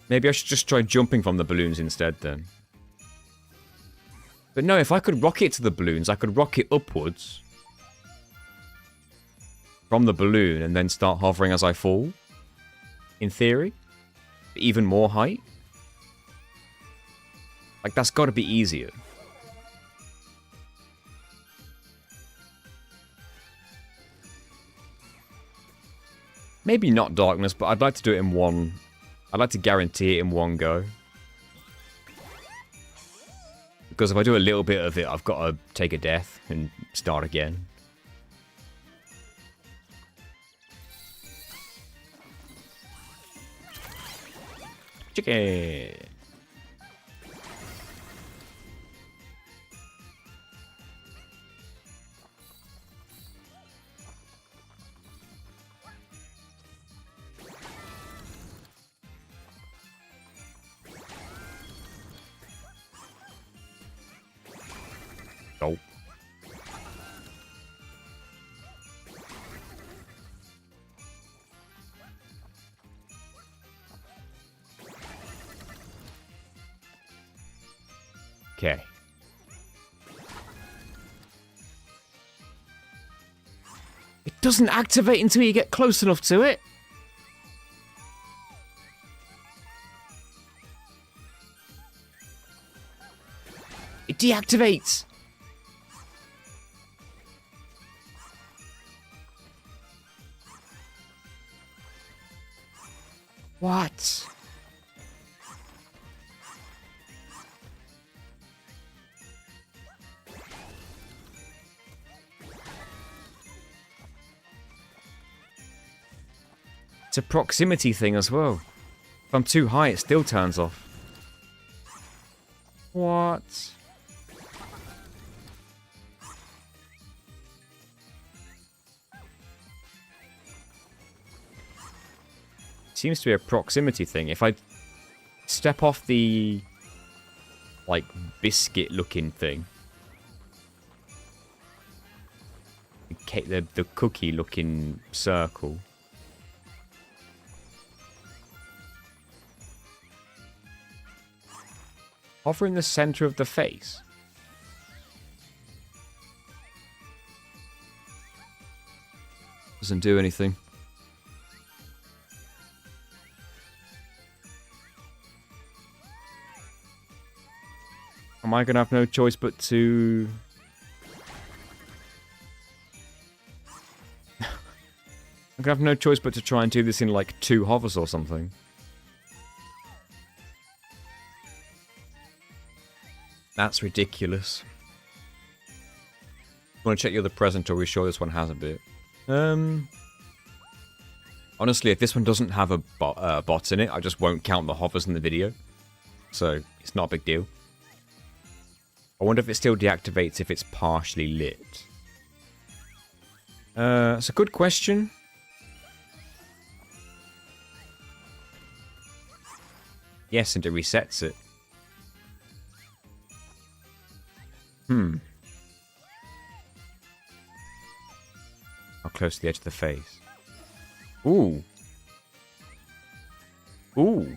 Maybe I should just try jumping from the balloons instead then. But no, if I could rocket to the balloons, I could rocket upwards from the balloon and then start hovering as I fall. In theory. Even more height. Like, that's got to be easier. Maybe not darkness, but I'd like to do it in one... I'd like to guarantee it in one go. Because if I do a little bit of it, I've got to take a death and start again. Chicken! Oh. Okay. It doesn't activate until you get close enough to it. It deactivates. What? It's a proximity thing as well. If I'm too high, it still turns off. What? Seems to be a proximity thing. If I step off the, like, biscuit-looking thing, the cookie-looking circle, hover in the center of the face. Doesn't do anything. Am I going to have no choice but to... I'm going to have no choice but to try and do this in like 2 hovers or something. That's ridiculous. Want to check the other present, or are we sure this one has a bit? Honestly, if this one doesn't have a bot in it, I just won't count the hovers in the video. So, it's not a big deal. I wonder if it still deactivates if it's partially lit. It's a good question. Yes, and it resets it. How close to the edge of the face? Ooh. Ooh.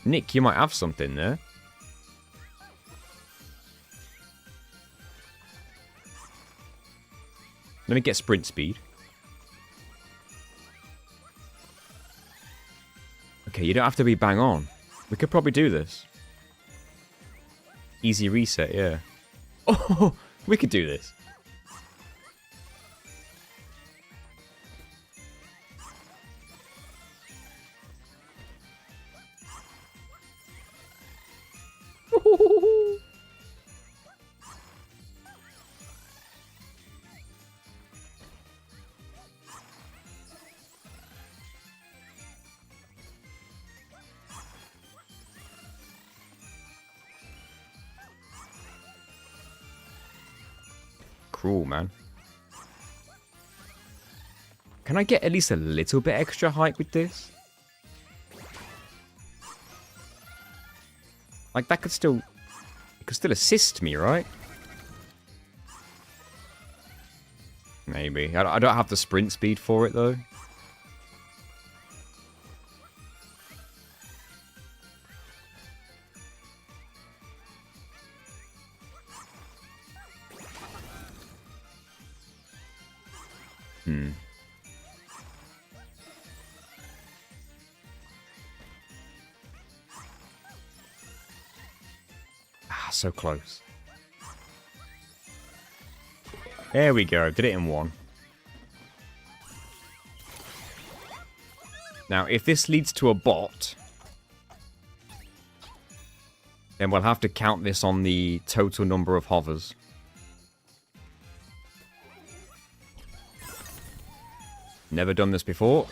Nick, you might have something there. Let me get sprint speed. Okay, you don't have to be bang on. We could probably do this. Easy reset, yeah. Oh, we could do this. Cruel, man. Can I get at least a little bit extra height with this? Like, that could still... It could still assist me, right? Maybe. I don't have the sprint speed for it, though. So close. There we go. Did it in one. Now, if this leads to a bot, then we'll have to count this on the total number of hovers. Never done this before.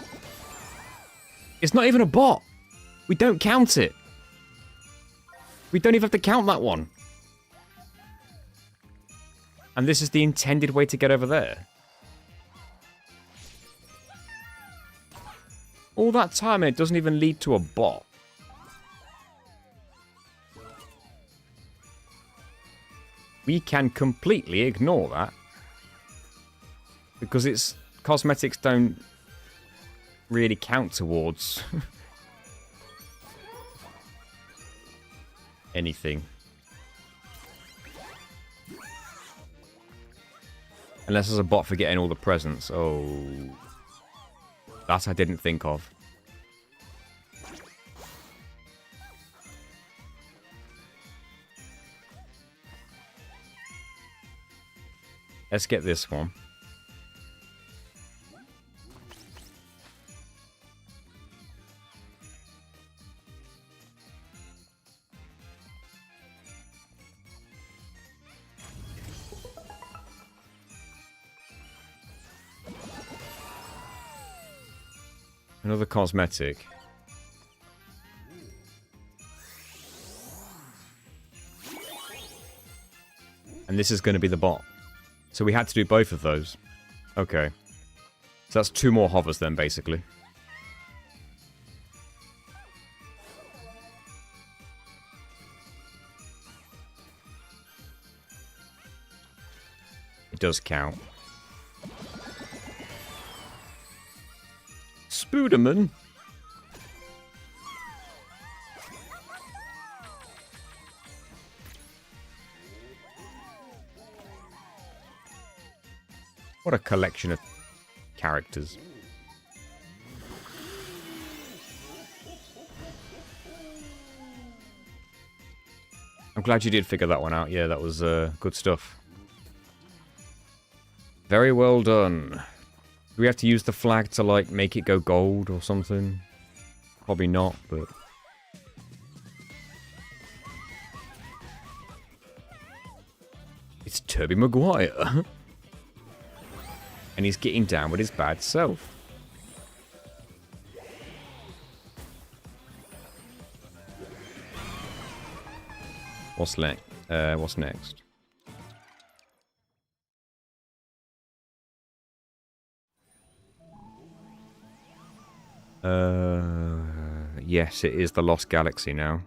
It's not even a bot. We don't count it. We don't even have to count that one. And this is the intended way to get over there. All that time and it doesn't even lead to a bot. We can completely ignore that. Because its cosmetics don't really count towards anything. Unless there's a bot for getting all the presents. Oh. That I didn't think of. Let's get this one. Another cosmetic. And this is going to be the bot. So we had to do both of those. Okay. So that's 2 more hovers then, basically. It does count. Spooderman. What a collection of characters. I'm glad you did figure that one out. Yeah, that was good stuff. Very well done. Do we have to use the flag to, like, make it go gold or something? Probably not, but... It's Tobey Maguire. And he's getting down with his bad self. What's next? What's next? Yes, it is the Lost Galaxy now.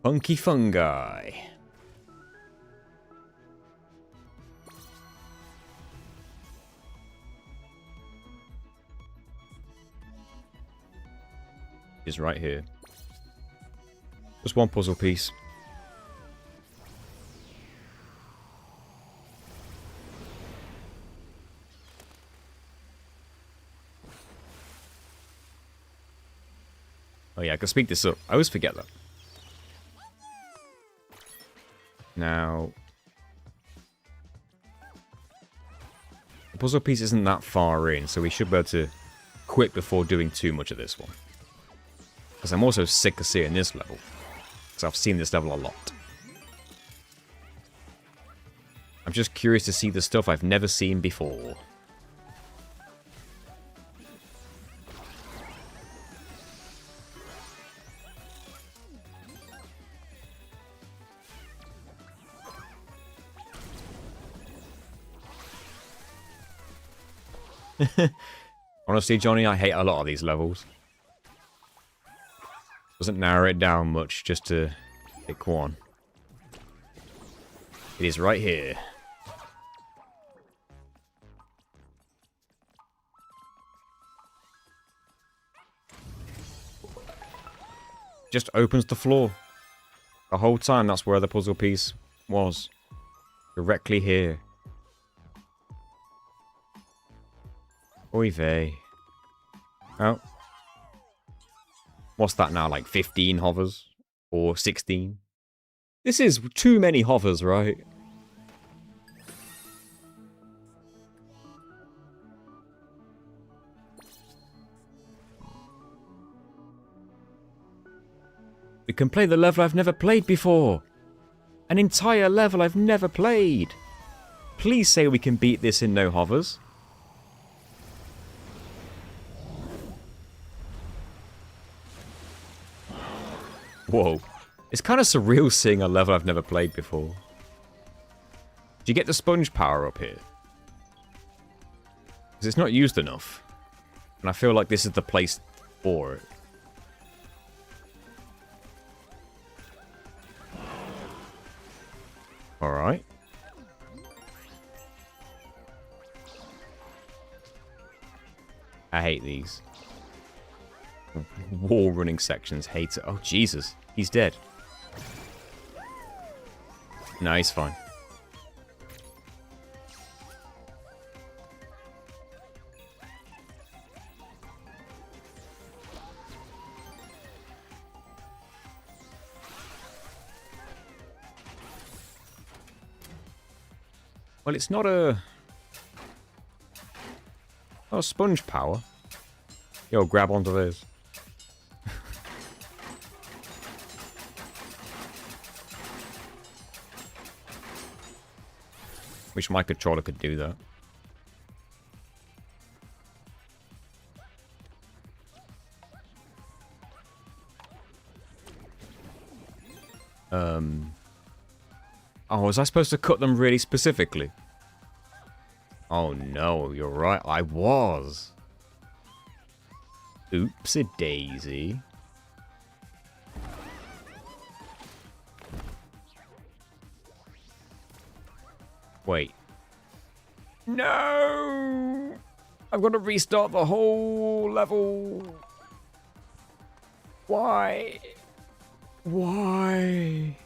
Funky Fungi. Is right here. Just one puzzle piece. Oh yeah, I can speed this up. I always forget that. Now, the puzzle piece isn't that far in, so we should be able to quit before doing too much of this one. Because I'm also sick of seeing this level. Because I've seen this level a lot. I'm just curious to see the stuff I've never seen before. Honestly, Johnny, I hate a lot of these levels. Doesn't narrow it down much just to pick one. It is right here. Just opens the floor. The whole time that's where the puzzle piece was. Directly here. Oy vey. Oh. What's that now, like 15 hovers? Or 16? This is too many hovers, right? We can play the level I've never played before. An entire level I've never played. Please say we can beat this in no hovers. Whoa. It's kind of surreal seeing a level I've never played before. Do you get the sponge power up here? Because it's not used enough. And I feel like this is the place for it. Alright. I hate these. Wall running sections, hate it. Oh, Jesus. He's dead. No, he's fine. Well, it's not a... not a sponge power. Yo, grab onto this. Wish my controller could do that. Oh, was I supposed to cut them really specifically? Oh no, you're right, I was. Oopsie daisy. Wait. No! I've got to restart the whole level. Why? Why?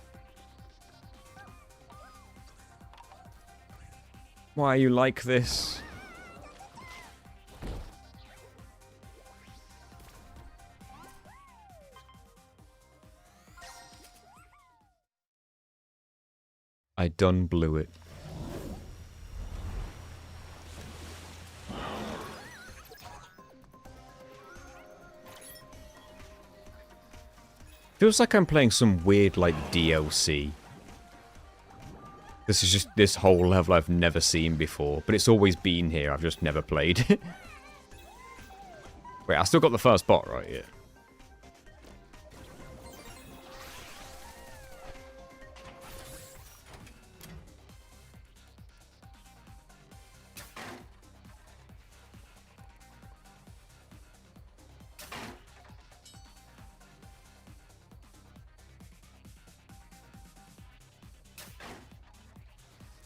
Why are you like this? I done blew it. Feels like I'm playing some weird, like, DLC. This is just this whole level I've never seen before, but it's always been here, I've just never played it. Wait, I still got the first bot right here.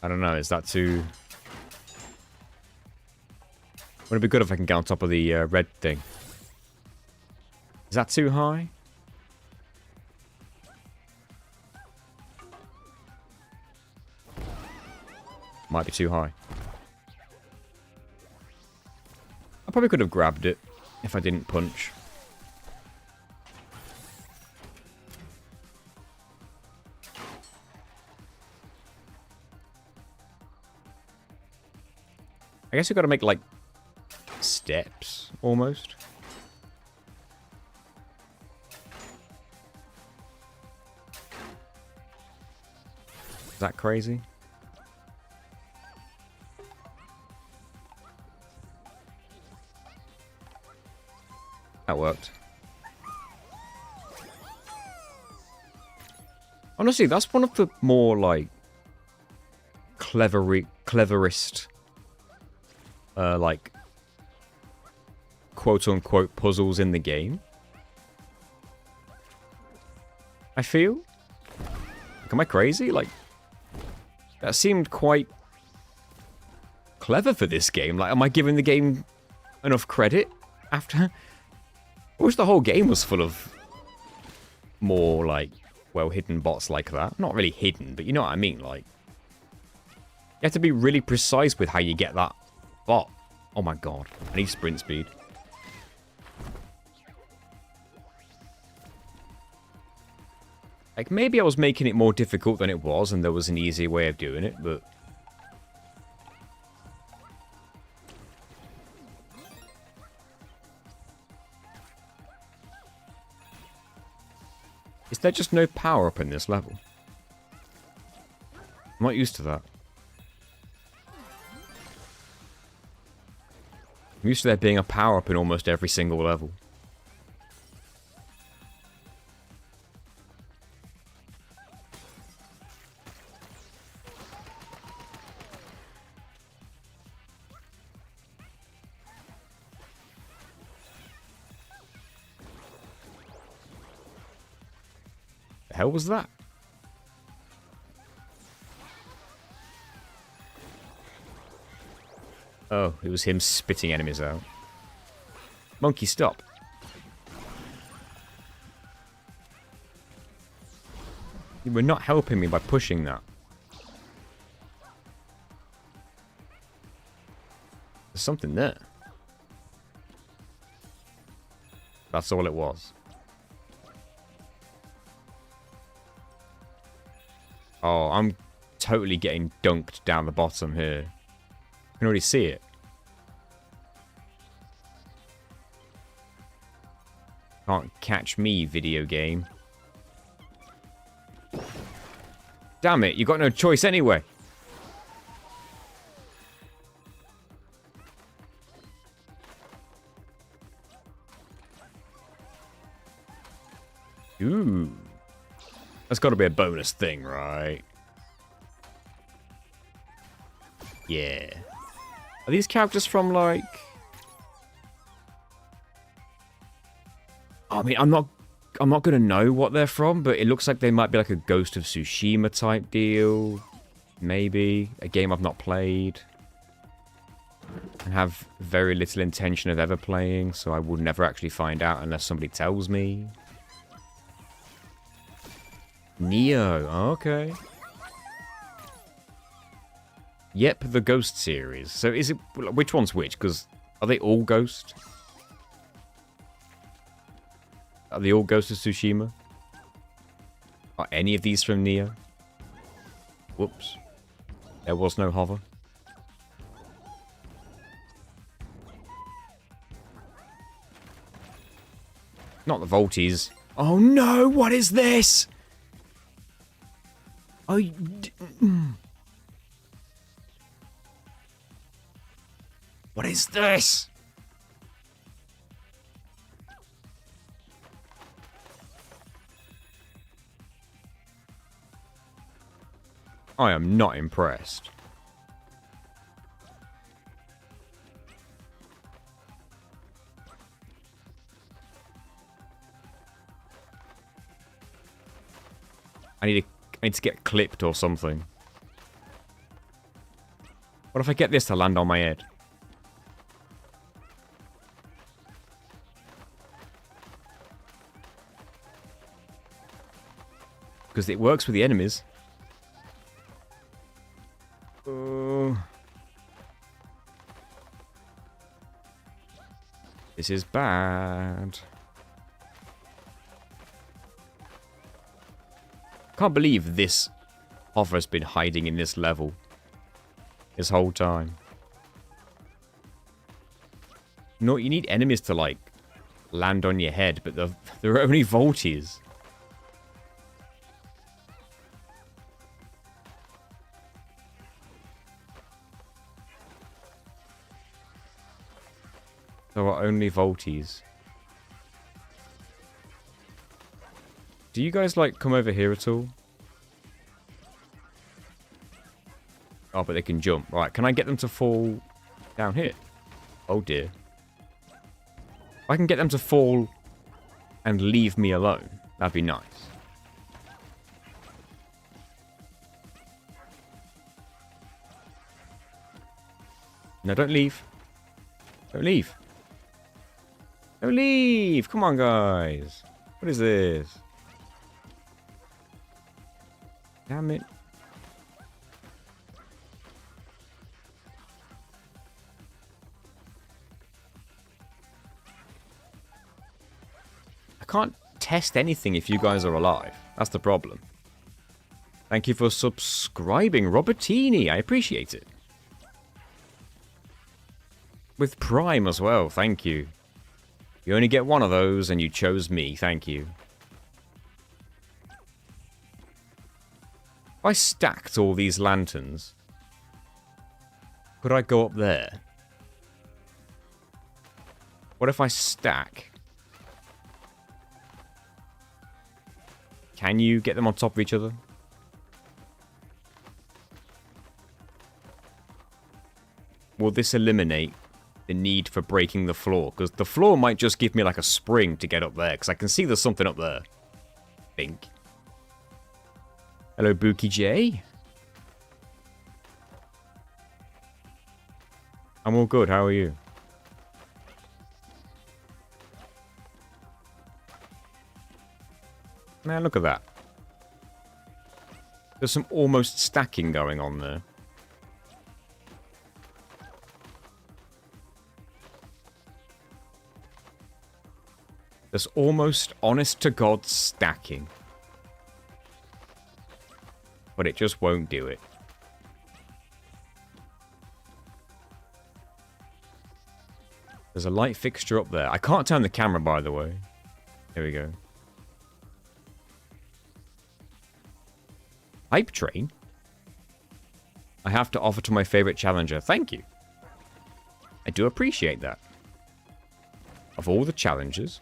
I don't know, is that too... Would it be good if I can get on top of the red thing? Is that too high? Might be too high. I probably could have grabbed it if I didn't punch. I guess we've got to make, like, steps, almost. Is that crazy? That worked. Honestly, that's one of the more, like, cleverest, like, quote-unquote puzzles in the game. I feel. Like, am I crazy? Like, that seemed quite clever for this game. Like, am I giving the game enough credit after? I wish the whole game was full of more, like, well-hidden bots like that. Not really hidden, but you know what I mean, like... You have to be really precise with how you get that bot. Oh my god. I need sprint speed. Like, maybe I was making it more difficult than it was, and there was an easier way of doing it, but... Is there just no power-up in this level? I'm not used to that. I'm used to there being a power-up in almost every single level. The hell was that? Oh, it was him spitting enemies out. Monkey, stop. You were not helping me by pushing that. There's something there. That's all it was. Oh, I'm totally getting dunked down the bottom here. I can already see it. Can't catch me, video game. Damn it, you got no choice anyway. Ooh. That's got to be a bonus thing, right? Yeah. Are these characters from, like... I mean, I'm not gonna know what they're from, but it looks like they might be like a Ghost of Tsushima type deal. Maybe. A game I've not played. And have very little intention of ever playing, so I would never actually find out unless somebody tells me. Neo, okay. Yep, the Ghost series. So is it... Which one's which? Because are they all Ghost? Are they all Ghost of Tsushima? Are any of these from Neo? Whoops. There was no hover. Not the Volties. Oh no, what is this? Oh, what is this? I am not impressed. I need to get clipped or something. What if I get this to land on my head? Because it works with the enemies. This is bad. Can't believe this hover's been hiding in this level this whole time. No, you need enemies to, like, land on your head, but they're only volties. There are only volties. Do you guys, like, come over here at all? Oh, but they can jump. Right, can I get them to fall down here? Oh, dear. If I can get them to fall and leave me alone, that'd be nice. No, don't leave. Don't leave. Don't leave! Come on, guys. What is this? Damn it. I can't test anything if you guys are alive. That's the problem. Thank you for subscribing, Robertini. I appreciate it. With Prime as well. Thank you. You only get one of those, and you chose me. Thank you. If I stacked all these lanterns, could I go up there? What if I stack? Can you get them on top of each other? Will this eliminate the need for breaking the floor? Because the floor might just give me like a spring to get up there. Because I can see there's something up there. I think. Hello, Buki J. I'm all good. How are you? Man, look at that. There's some almost stacking going on there. There's almost honest-to-God stacking. But it just won't do it. There's a light fixture up there. I can't turn the camera, by the way. Here we go. Hype train? I have to offer to my favorite challenger. Thank you. I do appreciate that. Of all the challengers,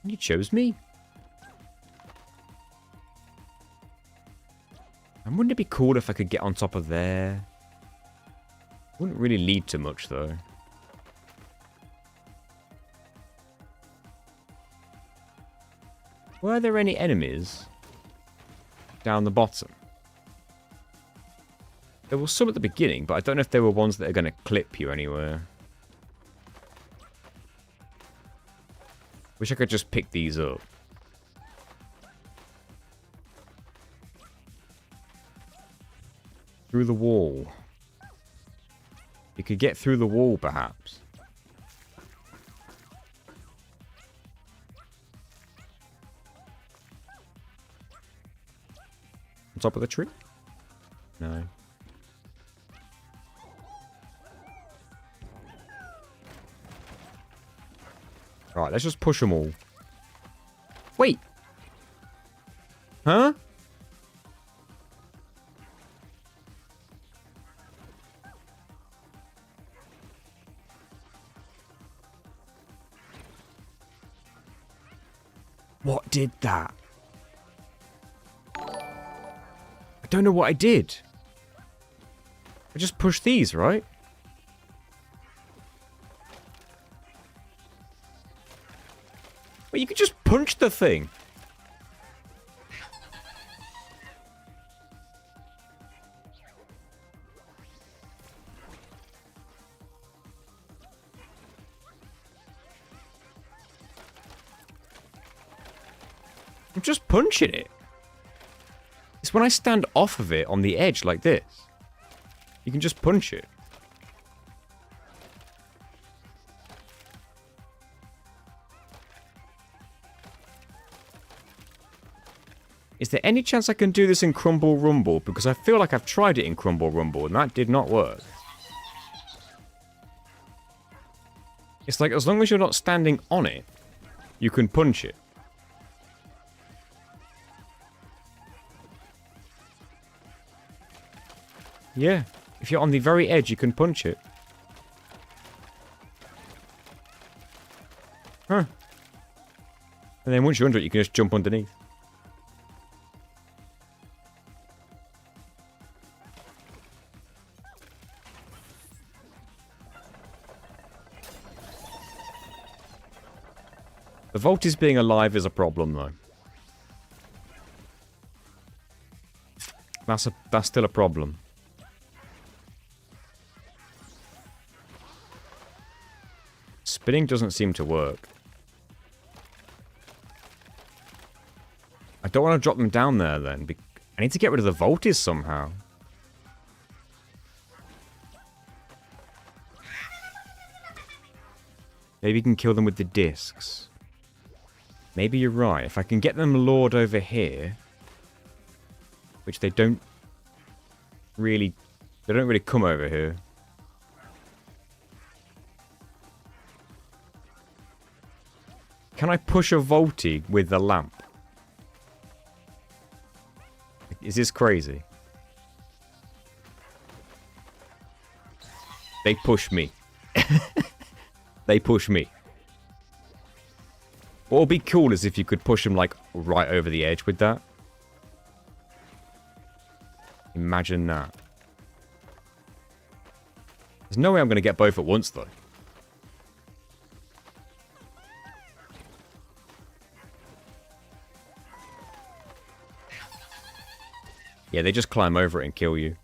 you chose me. And wouldn't it be cool if I could get on top of there? Wouldn't really lead to much, though. Were there any enemies down the bottom? There was some at the beginning, but I don't know if there were ones that are going to clip you anywhere. Wish I could just pick these up. Through the wall. You could get through the wall, perhaps. On top of the tree? No. Alright, let's just push them all. Wait! Huh? What did that? I don't know what I did. I just pushed these, right? Well, you could just punch the thing. I'm just punching it. It's when I stand off of it on the edge like this. You can just punch it. Is there any chance I can do this in Crumble Rumble? Because I feel like I've tried it in Crumble Rumble and that did not work. It's like as long as you're not standing on it, you can punch it. Yeah, if you're on the very edge, you can punch it. Huh. And then once you're under it, you can just jump underneath. The Volties being alive is a problem, though. That's still a problem. Spinning doesn't seem to work. I don't want to drop them down there, then. I need to get rid of the Volties somehow. Maybe you can kill them with the discs. Maybe you're right. If I can get them lured over here, which they don't really come over here. Can I push a Volty with the lamp? Is this crazy? They push me. They push me. What would be cool is if you could push them, like, right over the edge with that. Imagine that. There's no way I'm going to get both at once, though. Yeah, they just climb over it and kill you.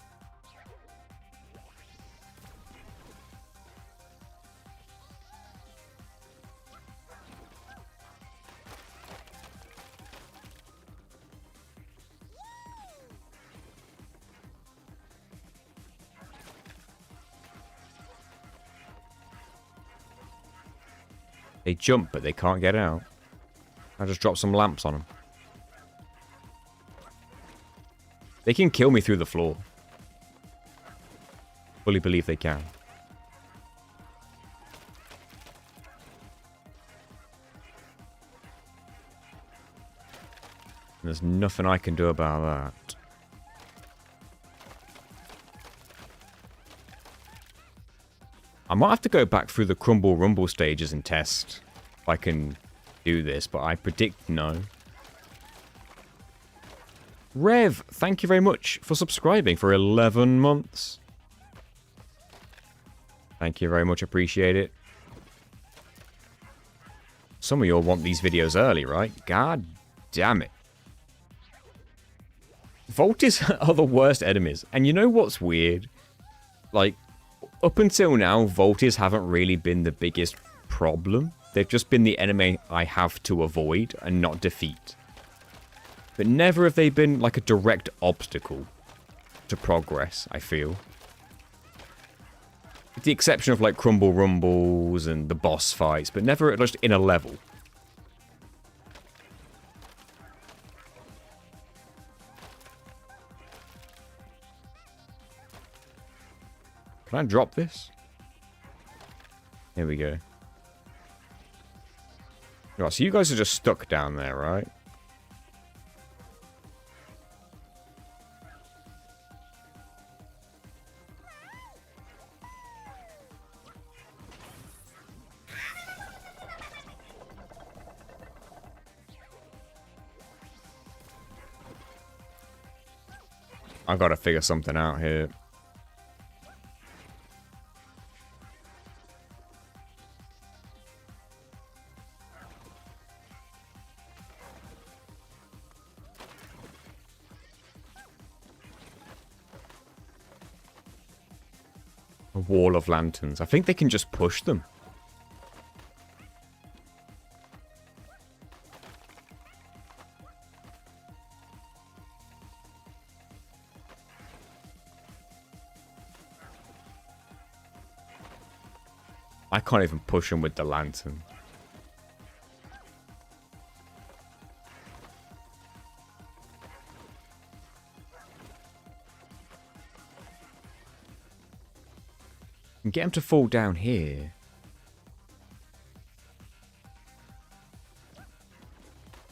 They jump, but they can't get out. I just drop some lamps on them. They can kill me through the floor. Fully believe they can. There's nothing I can do about that. I might have to go back through the Crumble Rumble stages and test if I can do this, but I predict no. Rev, thank you very much for subscribing for 11 months. Thank you very much, appreciate it. Some of you all want these videos early, right? God damn it. Volties are the worst enemies. And you know what's weird? Like, up until now, Volties haven't really been the biggest problem. They've just been the enemy I have to avoid and not defeat. But never have they been like a direct obstacle to progress, I feel. With the exception of like Crumble Rumbles and the boss fights, but never just in a level. Can I drop this? Here we go. Right, so you guys are just stuck down there, right? I've got to figure something out here. A wall of lanterns. I think they can just push them. I can't even push him with the lantern. And get him to fall down here.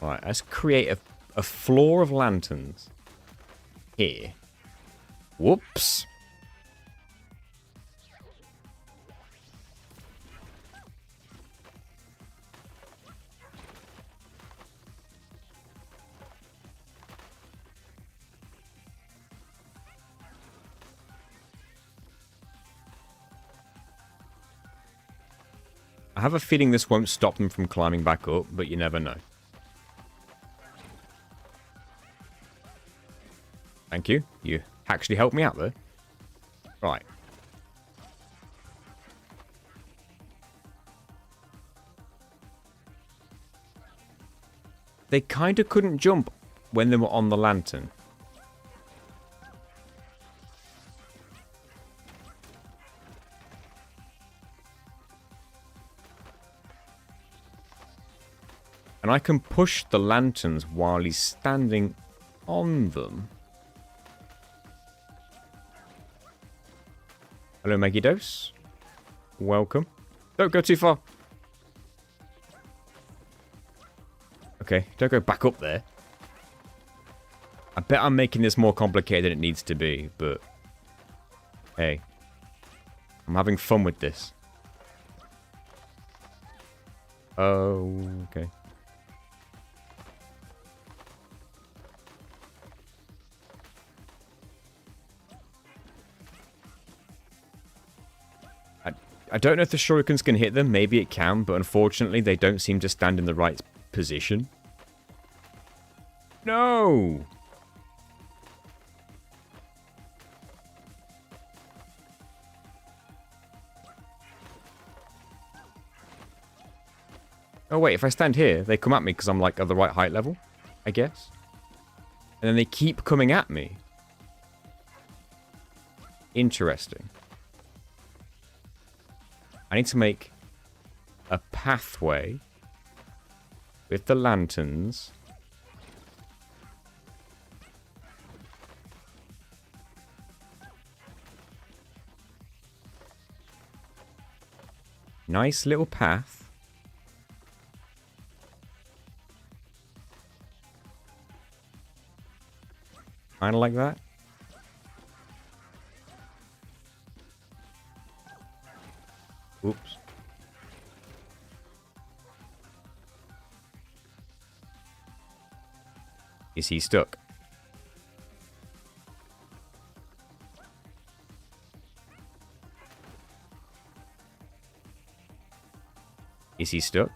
Alright, let's create a floor of lanterns. Here. Whoops. I have a feeling this won't stop them from climbing back up, but you never know. Thank you. You actually helped me out there. Right. They kind of couldn't jump when they were on the lantern. And I can push the lanterns while he's standing on them. Hello, Megidos. Welcome. Don't go too far. Okay, don't go back up there. I bet I'm making this more complicated than it needs to be, but... Hey. I'm having fun with this. Oh, okay. I don't know if the shurikens can hit them. Maybe it can, but unfortunately they don't seem to stand in the right position. No! Oh wait, if I stand here, they come at me because I'm like at the right height level, I guess. And then they keep coming at me. Interesting. I need to make a pathway with the lanterns. Nice little path. Kind of like that. Oops. Is he stuck? Is he stuck?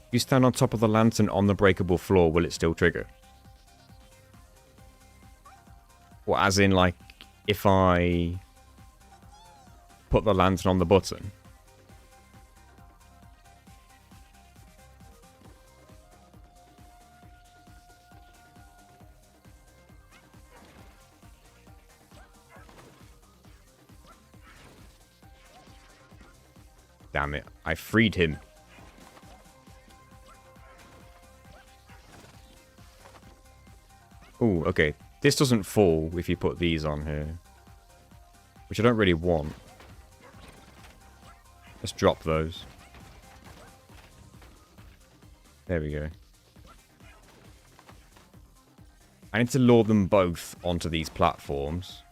If you stand on top of the lantern on the breakable floor, will it still trigger? Or as in, like, if I put the lantern on the button? Damn it, I freed him. Ooh, okay. This doesn't fall if you put these on here. Which I don't really want. Let's drop those. There we go. I need to lure them both onto these platforms.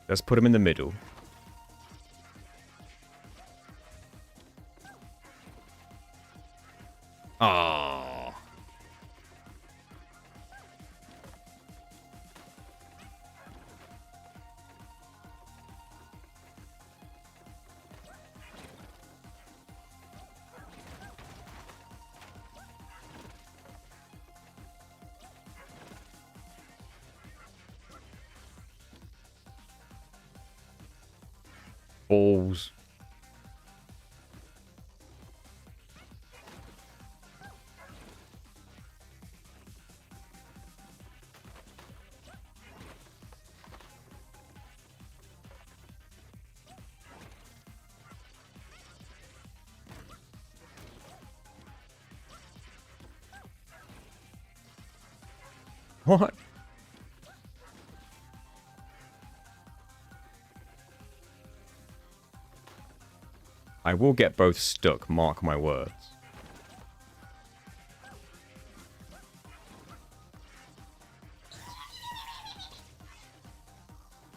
Let's put them in the middle. Ah. Balls. What? I will get both stuck, mark my words.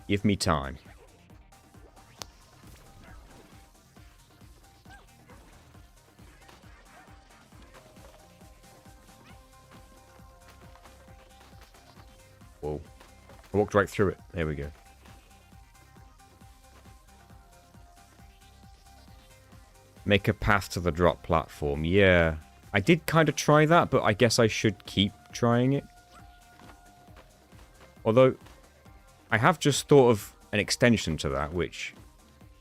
Give me time. Whoa. I walked right through it. There we go. Make a path to the drop platform. Yeah. I did kind of try that, but I guess I should keep trying it. Although, I have just thought of an extension to that, which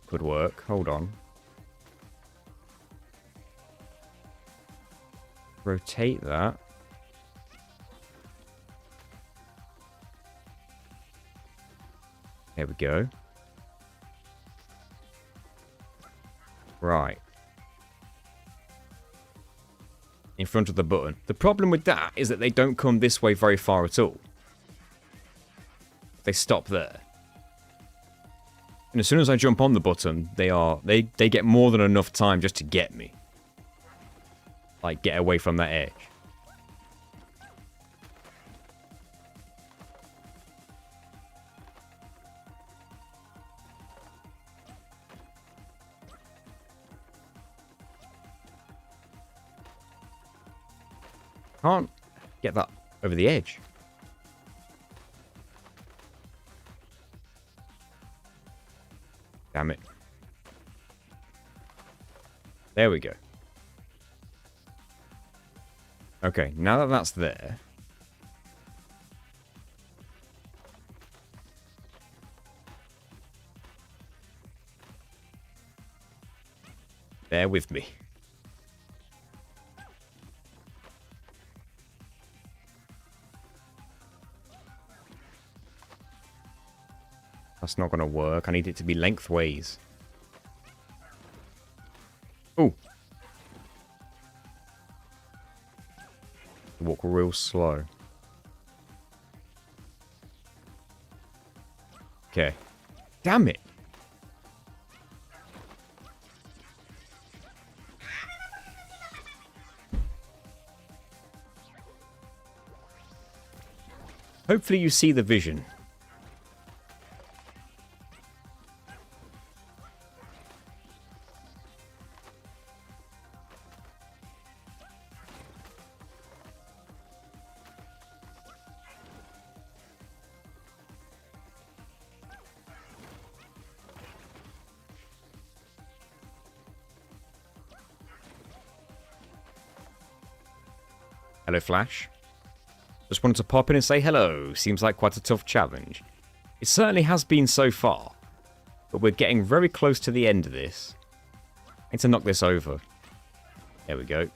could work. Hold on. Rotate that. There we go. Right. In front of the button. The problem with that is that they don't come this way very far at all. They stop there. And as soon as I jump on the button, they get more than enough time just to get me. Like, get away from that edge. Can't get that over the edge. Damn it. There we go. Okay, now that that's there. Bear with me. That's not going to work. I need it to be lengthways. Ooh. Walk real slow. Okay. Damn it. Hopefully you see the vision. Hello, Flash. Just wanted to pop in and say hello. Seems like quite a tough challenge. It certainly has been so far. But we're getting very close to the end of this. I need to knock this over. There we go.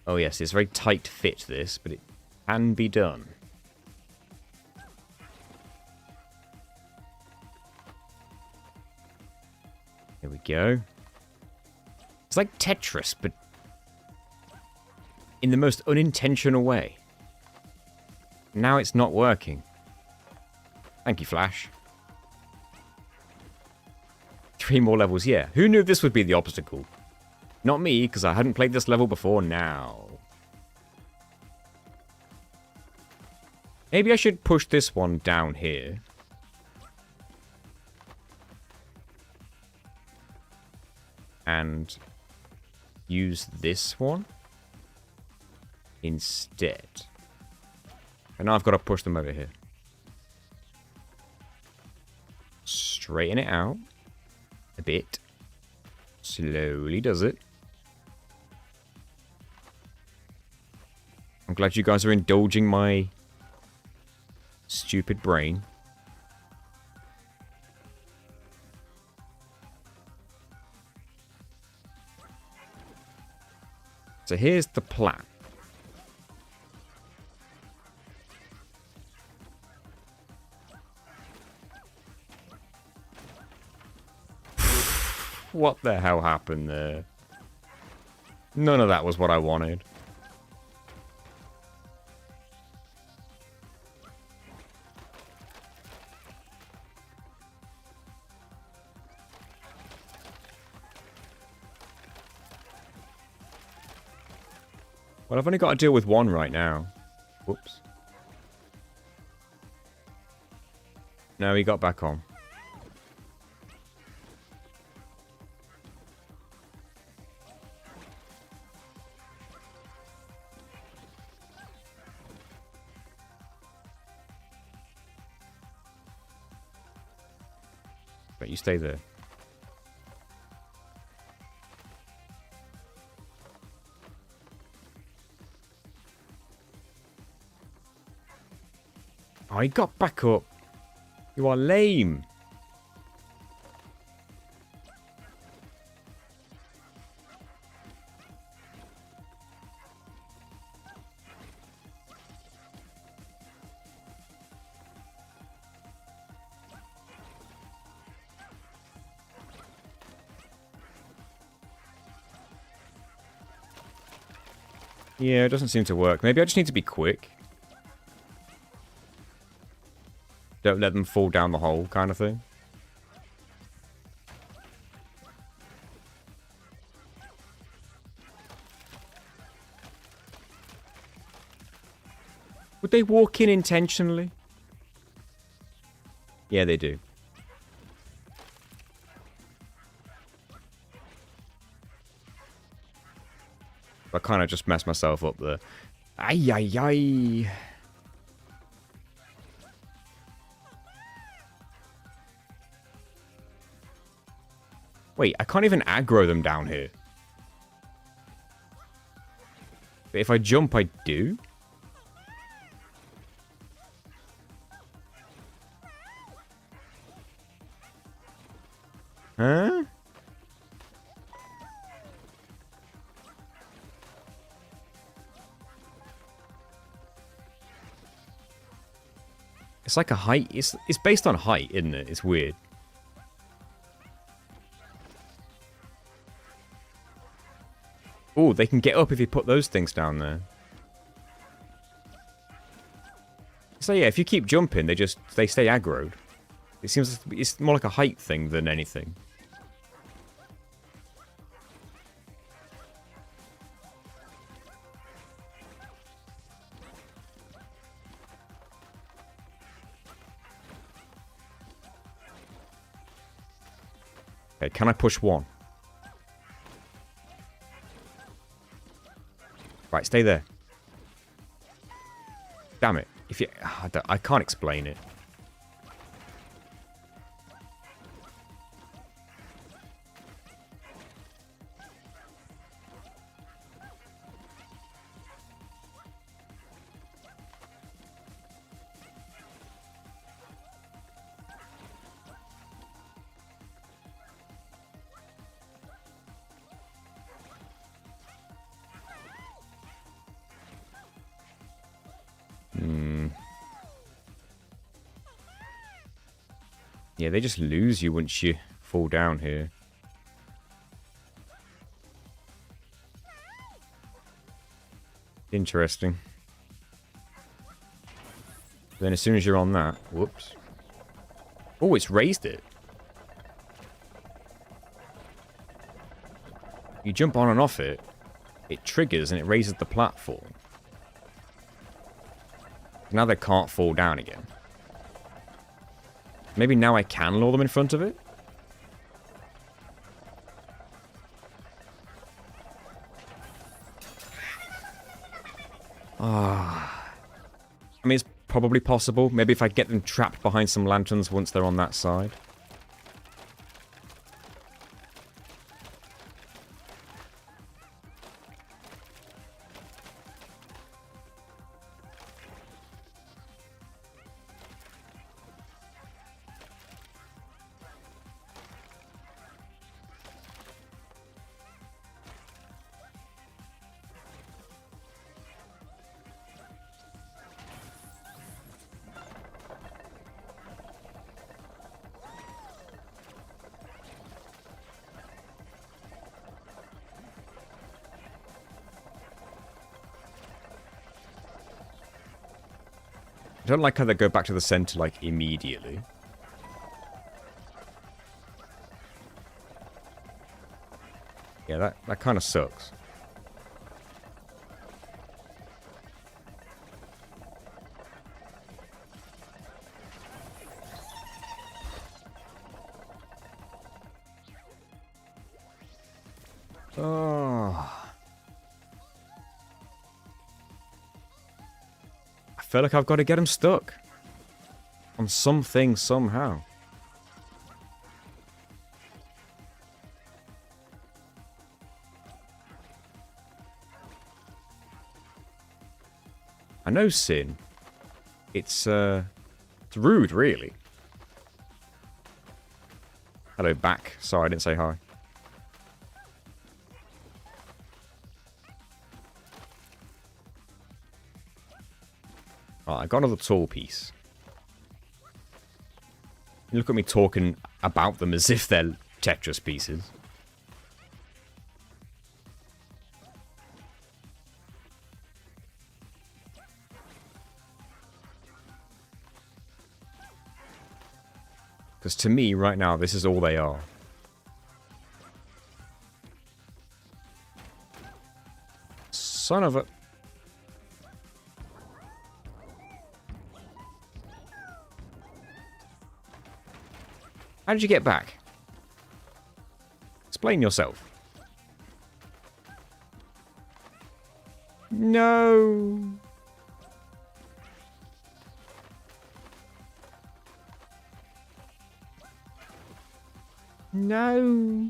Oh yes, it's a very tight fit, this, but it can be done. Here we go. It's like Tetris, but in the most unintentional way. Now it's not working. Thank you, Flash. 3 more levels, yeah. Who knew this would be the obstacle? Not me, because I hadn't played this level before now. Maybe I should push this one down here. And use this one instead. And now I've got to push them over here. Straighten it out a bit. Slowly does it. I'm glad you guys are indulging my stupid brain. So here's the plan. What the hell happened there? None of that was what I wanted. Well, I've only got to deal with one right now. Whoops. No, he got back on. But you stay there. Oh, he got back up. You are lame. Yeah, it doesn't seem to work. Maybe I just need to be quick. Don't let them fall down the hole, kind of thing. Would they walk in intentionally? Yeah, they do. I kind of just messed myself up there. Ay, ay, ay. Wait, I can't even aggro them down here. But if I jump, I do? Huh? It's like a height. It's based on height, isn't it? It's weird. Oh, they can get up if you put those things down there. So yeah, if you keep jumping, they stay aggroed. It seems it's more like a height thing than anything. Okay, can I push one? Right, stay there. Damn it. If you... I can't explain it. Yeah, they just lose you once you fall down here. Interesting. Then as soon as you're on that... Whoops. Oh, it's raised it. You jump on and off it, it triggers and it raises the platform. Now they can't fall down again. Maybe now I can lure them in front of it? Ah. I mean, it's probably possible. Maybe if I get them trapped behind some lanterns once they're on that side. I don't like how they go back to the center, like, immediately. Yeah, that kind of sucks. Oh. I feel like I've got to get him stuck. On something, somehow. I know, Sin. It's rude, really. Hello, back. Sorry, I didn't say hi. Right, I got another tall piece. You look at me talking about them as if they're Tetris pieces. Because to me, right now, this is all they are. Son of a... How did you get back? Explain yourself. No. No.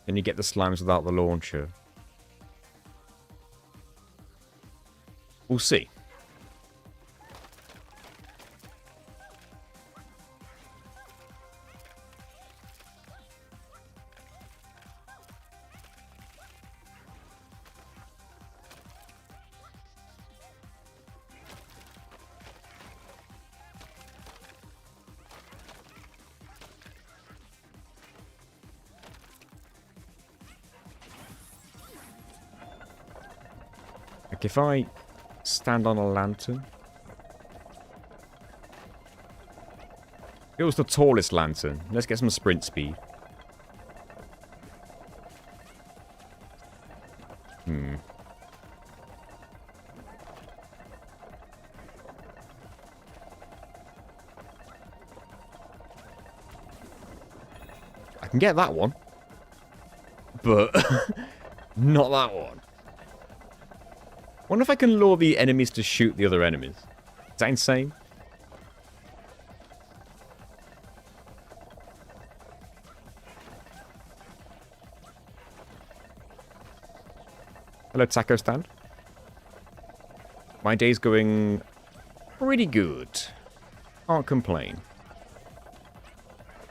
Can you get the slimes without the launcher? We'll see. Like if I stand on a lantern. It was the tallest lantern. Let's get some sprint speed. I can get that one. But not that one. Wonder if I can lure the enemies to shoot the other enemies. Is that insane? Hello, taco stand. My day's going pretty good. Can't complain.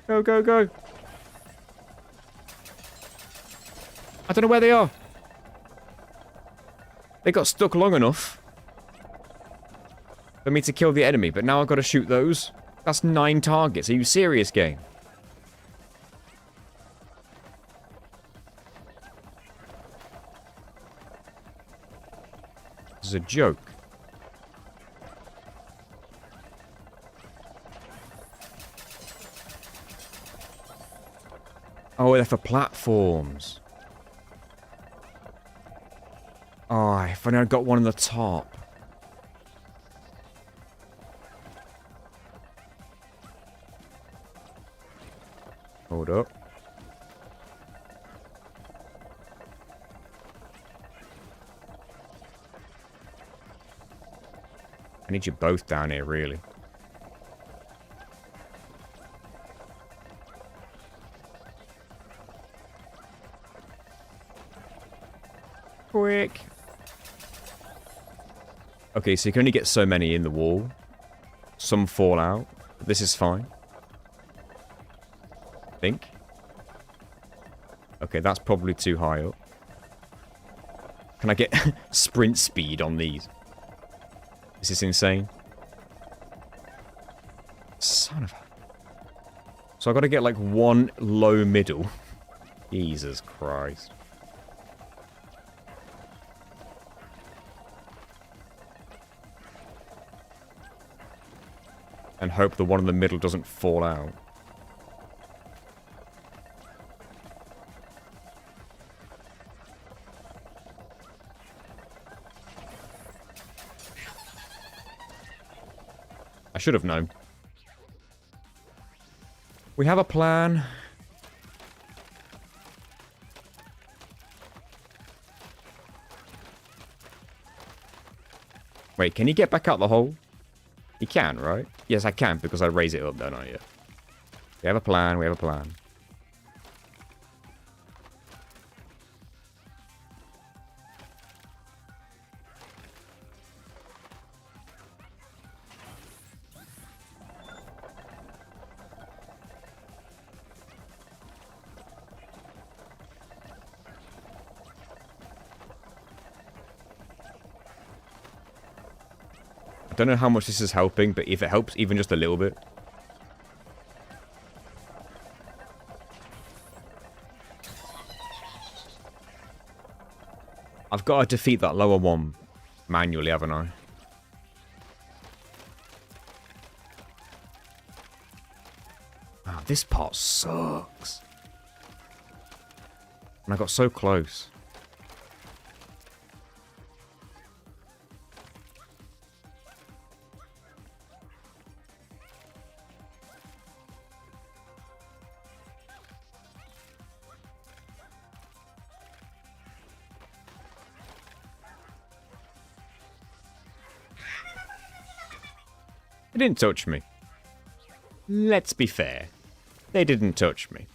Go, go, go. I don't know where they are. They got stuck long enough for me to kill the enemy, but now I've got to shoot those. That's 9 targets. Are you serious, game? This is a joke. Oh, they're for platforms. Oh, if I only got one on the top. Hold up. I need you both down here, really. Quick. Okay, so you can only get so many in the wall. Some fall out. This is fine. I think. Okay, that's probably too high up. Can I get sprint speed on these? This is insane. Son of a... So I've got to get like one low middle. Jesus Christ. And hope the one in the middle doesn't fall out. I should have known. We have a plan. Wait, can he get back out the hole? He can, right? Yes, I can, because I raise it up, don't I? Yeah. We have a plan, we have a plan. I don't know how much this is helping, but if it helps even just a little bit. I've got to defeat that lower one manually, haven't I? Oh, this part sucks. And I got so close. They didn't touch me. Let's be fair. They didn't touch me.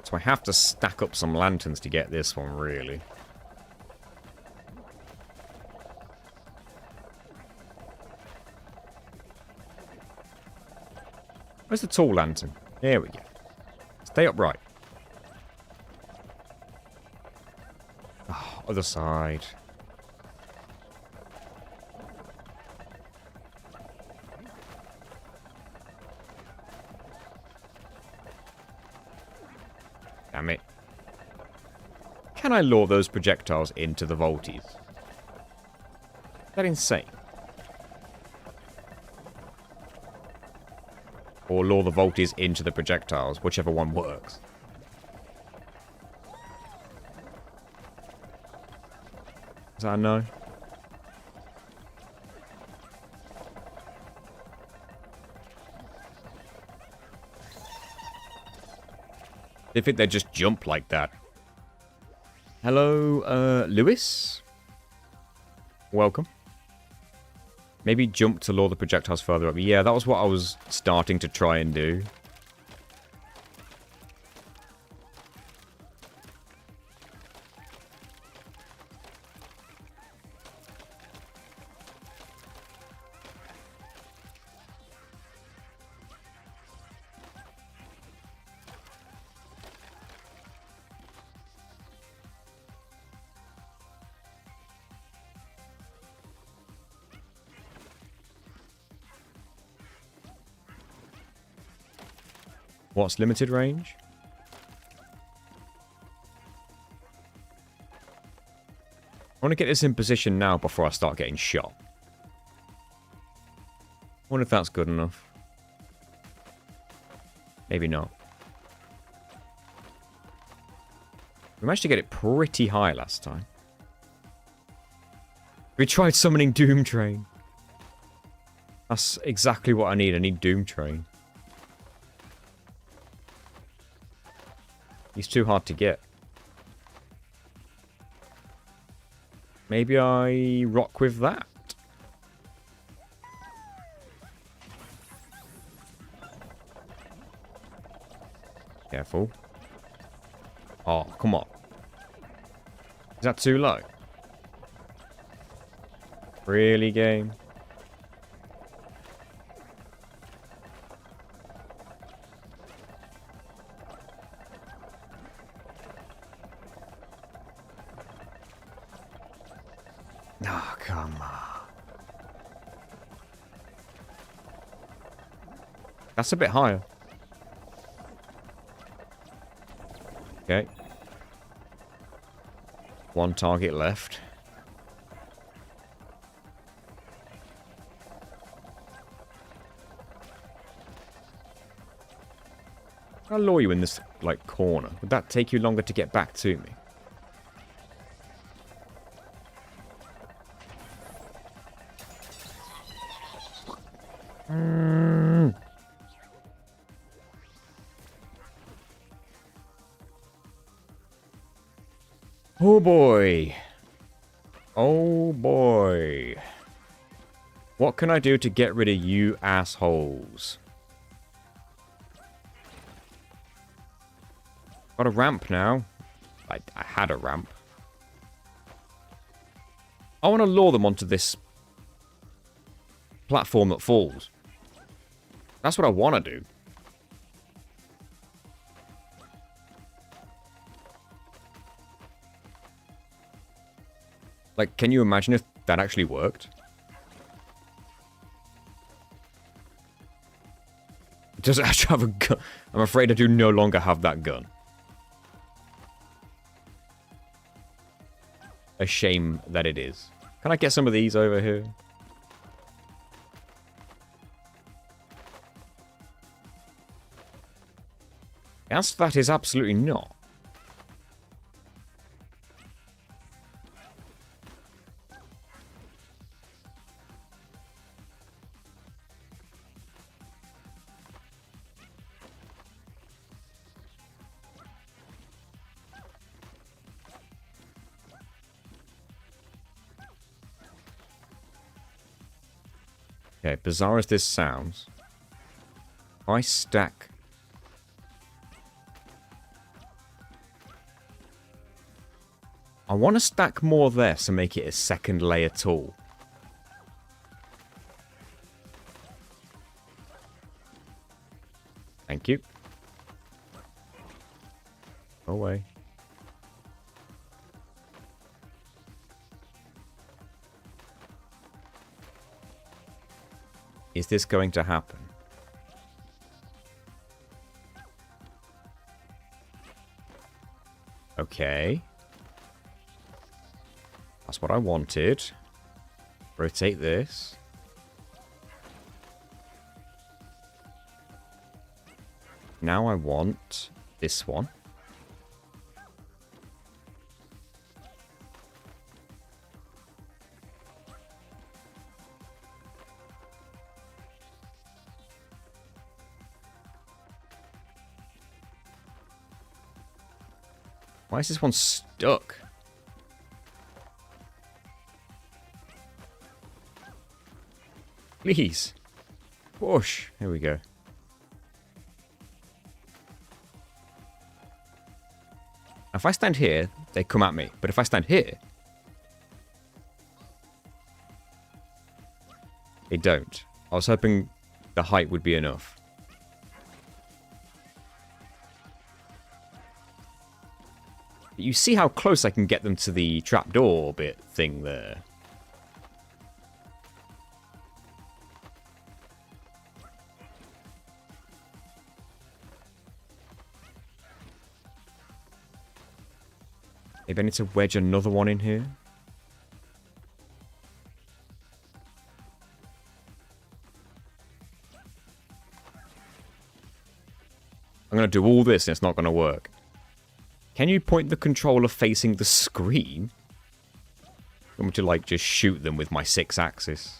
So I have to stack up some lanterns to get this one, really. Where's the tall lantern? There we go. Stay upright. Oh, other side. Damn it. Can I lure those projectiles into the Volties? Is that insane? Or lure the Volties into the projectiles, whichever one works. Is that a no? They think they just jump like that. Hello, Lewis? Welcome. Maybe jump to lure the projectiles further up. Yeah, that was what I was starting to try and do. What's limited range? I want to get this in position now before I start getting shot. I wonder if that's good enough. Maybe not. We managed to get it pretty high last time. We tried summoning Doom Train. That's exactly what I need. I need Doom Train. He's too hard to get. Maybe I rock with that. Careful. Oh, come on. Is that too low? Really, game? Oh, come on. That's a bit higher. Okay. One target left. I'll lure you in this, like, corner. Would that take you longer to get back to me? Oh boy. Oh boy. What can I do to get rid of you assholes? Got a ramp now. I had a ramp. I want to lure them onto this platform that falls. That's what I want to do. Like, can you imagine if that actually worked? Does it actually have a gun? I'm afraid I do no longer have that gun. A shame that it is. Can I get some of these over here? The answer to that is absolutely not. Okay, bizarre as this sounds, if I stack... I want to stack more there to make it a second layer tool. Thank you. Go away. Is this going to happen? Okay. That's what I wanted. Rotate this. Now I want this one. Why is this one stuck? Please. Push. Here we go. If I stand here, they come at me. But if I stand here, they don't. I was hoping the height would be enough. You see how close I can get them to the trapdoor bit thing there. Maybe I need to wedge another one in here. I'm going to do all this and it's not going to work. Can you point the controller facing the screen? I'm going to, like, just shoot them with my 6-axis.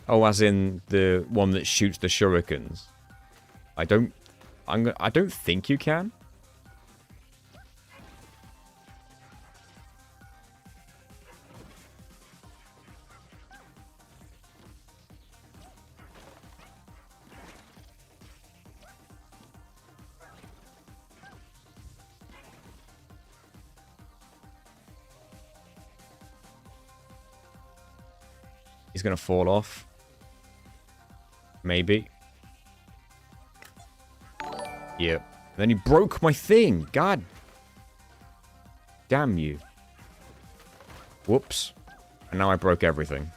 Oh, as in the one that shoots the shurikens. I don't think you can. He's gonna fall off. Maybe. Yep. Then he broke my thing. God Damn you. Whoops. And now I broke everything.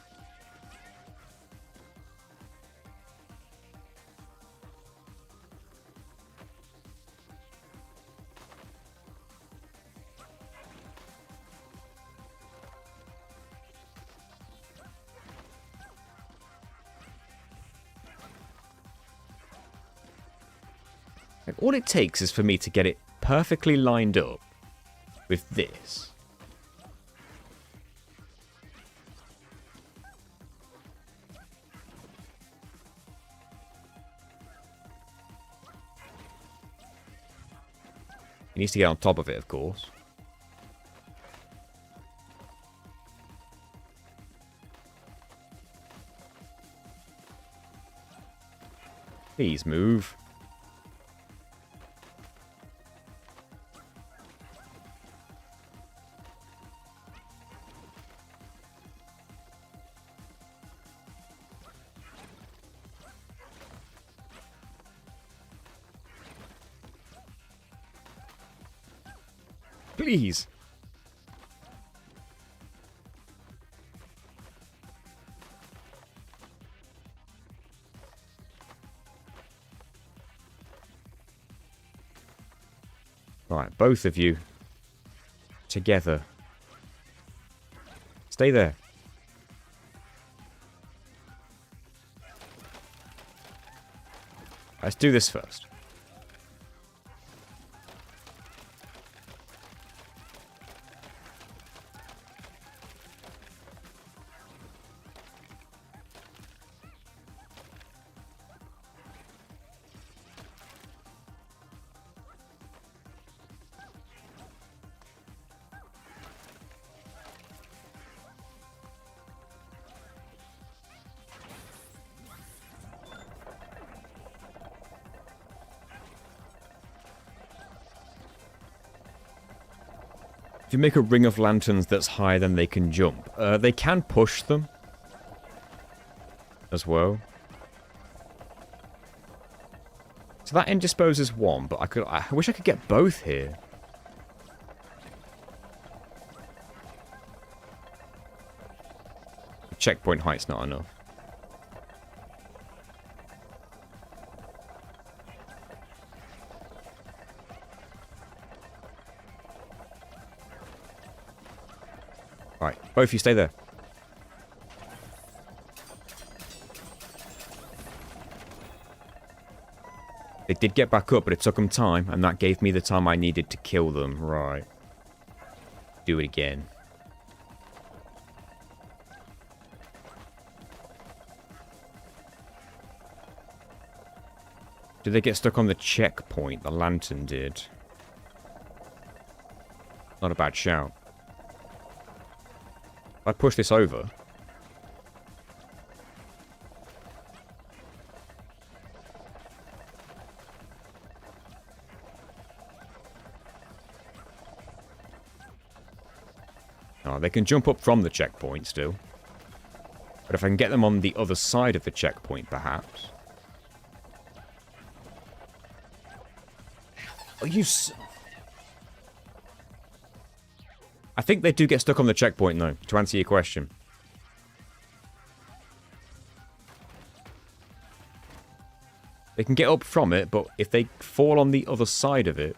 Like, all it takes is for me to get it perfectly lined up with this. He needs to get on top of it, of course. Please move. Please. Right, both of you. Together. Stay there. Let's do this first. If you make a ring of lanterns that's higher than they can jump, they can push them as well. So that indisposes one, but I wish I could get both here. The checkpoint height's not enough. Right, both of you stay there. They did get back up, but it took them time, and that gave me the time I needed to kill them. Right. Do it again. Did they get stuck on the checkpoint? The lantern did. Not a bad shout. If I push this over... Oh, they can jump up from the checkpoint still. But if I can get them on the other side of the checkpoint, perhaps... Oh, you... I think they do get stuck on the checkpoint, though, to answer your question. They can get up from it, but if they fall on the other side of it...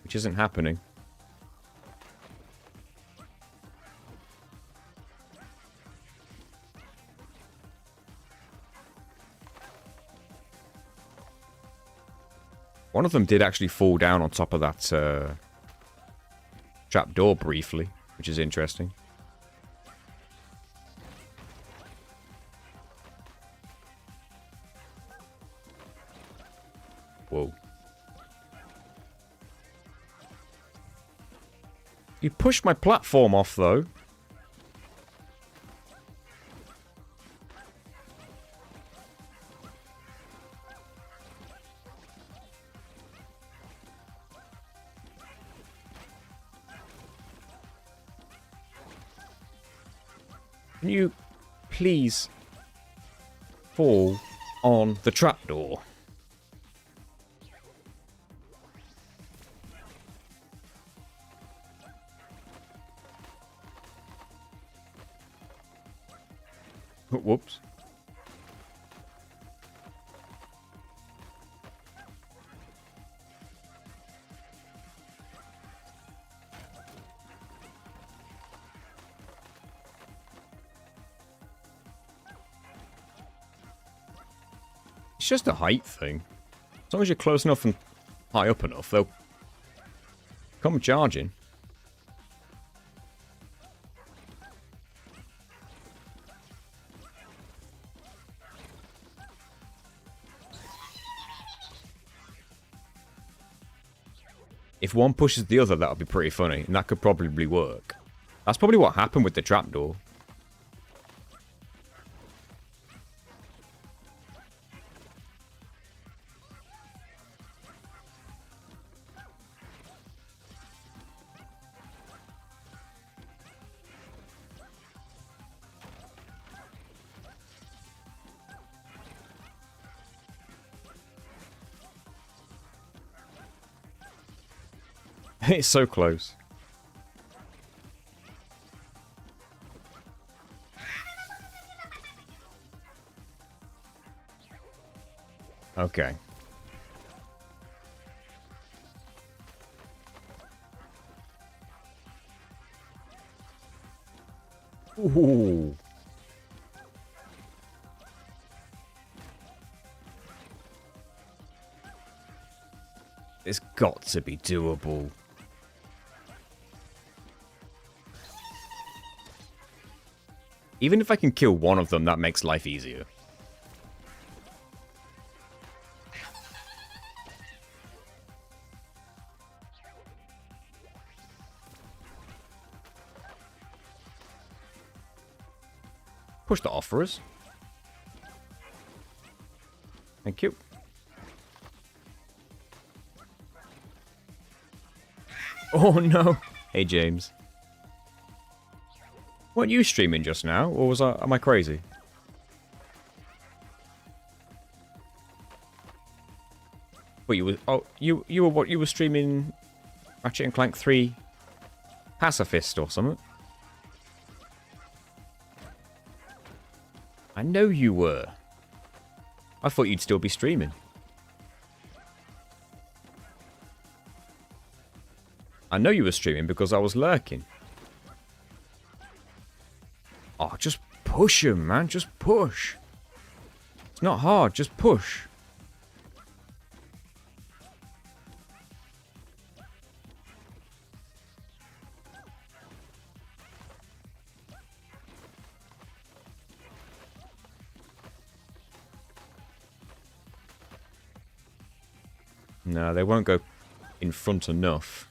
Which isn't happening. One of them did actually fall down on top of that trapdoor briefly, which is interesting. Whoa. You pushed my platform off, though. Can you please fall on the trapdoor. Whoops. It's just a height thing. As long as you're close enough and high up enough, they'll come charging. If one pushes the other, that would be pretty funny, and that could probably work. That's probably what happened with the trapdoor. It's so close. Okay. Ooh. It's got to be doable. Even if I can kill one of them, that makes life easier. Push that off for us. Thank you. Oh no. Hey James. Weren't you streaming just now, or am I crazy? What you were? Oh, you were what? You were streaming Ratchet and Clank 3 Pacifist or something? I know you were. I thought you'd still be streaming. I know you were streaming because I was lurking. Oh, just push him, man. Just push. It's not hard. Just push. No, they won't go in front enough.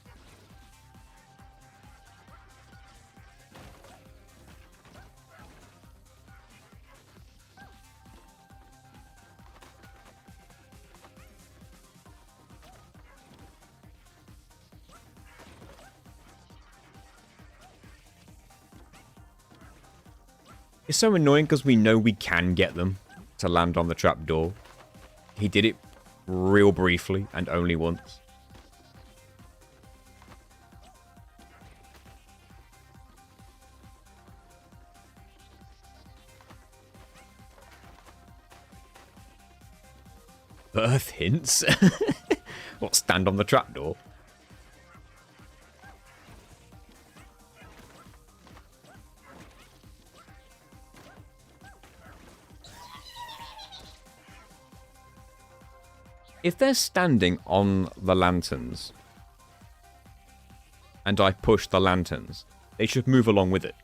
It's so annoying because we know we can get them to land on the trapdoor. He did it real briefly and only once. Birth hints? What, stand on the trapdoor? If they're standing on the lanterns, and I push the lanterns, they should move along with it.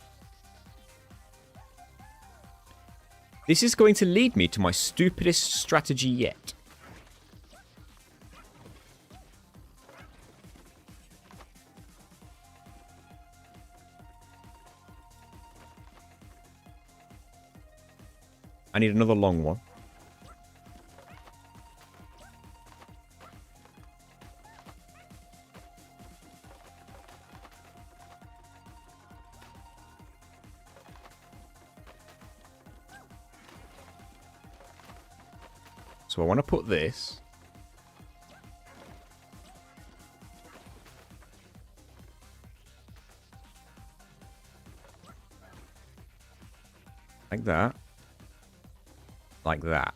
This is going to lead me to my stupidest strategy yet. I need another long one. So I want to put this. Like that. Like that.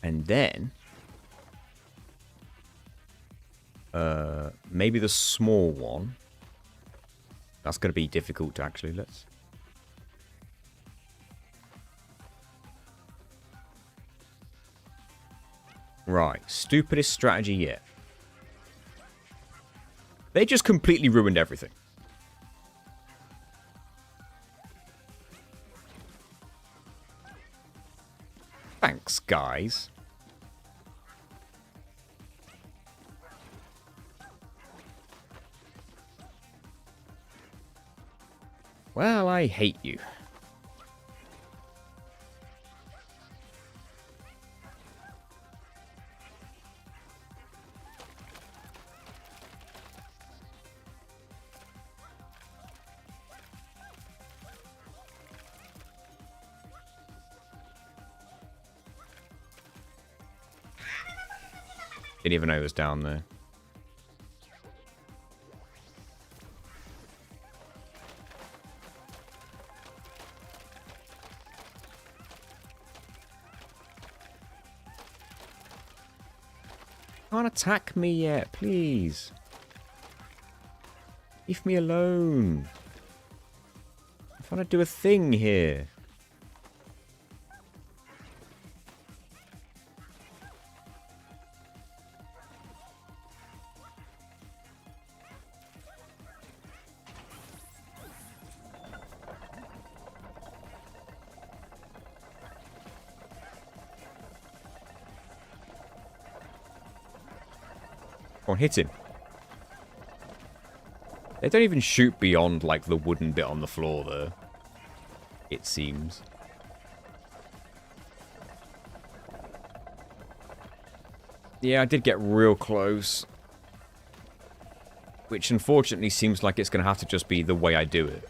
And then... maybe the small one. That's going to be difficult, actually. Let's... Right. Stupidest strategy yet. They just completely ruined everything. Thanks, guys. Well, I hate you. Didn't even know it was down there. Can't attack me yet, please. Leave me alone. I'm trying to do a thing here. Come on, hit him. They don't even shoot beyond, like, the wooden bit on the floor, though. It seems. Yeah, I did get real close. Which, unfortunately, seems like it's going to have to just be the way I do it.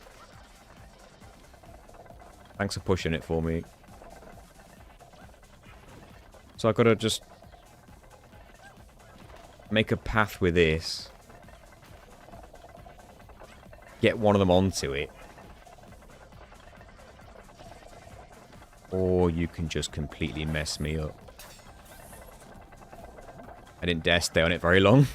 Thanks for pushing it for me. So I've got to just... make a path with this. Get one of them onto it. Or you can just completely mess me up. I didn't dare stay on it very long.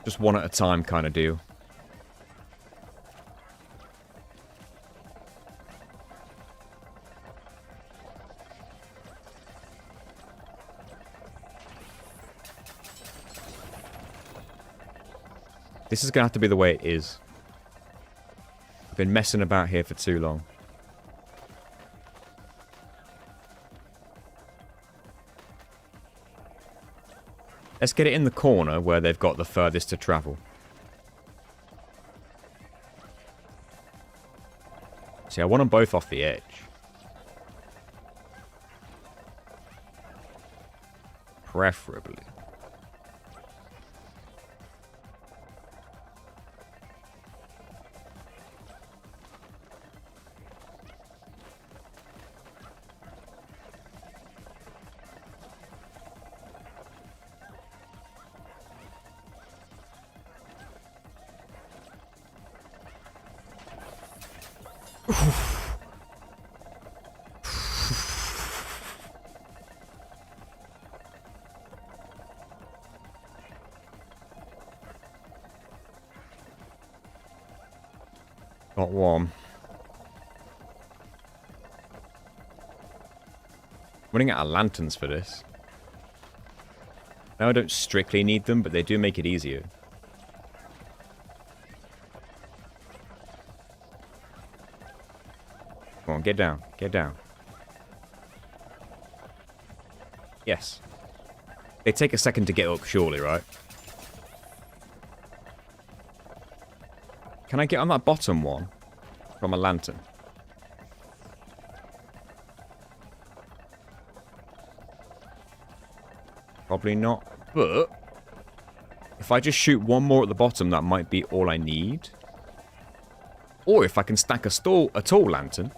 Just one at a time kind of deal. This is going to have to be the way it is. I've been messing about here for too long. Let's get it in the corner where they've got the furthest to travel. See, I want them both off the edge. Preferably. Got one. Running out of lanterns for this. Now I don't strictly need them, but they do make it easier. Come on, get down. Get down. Yes. They take a second to get up, surely, right? Can I get on that bottom one? from a lantern. Probably not, but if I just shoot one more at the bottom, that might be all I need. Or if I can stack a tall lantern.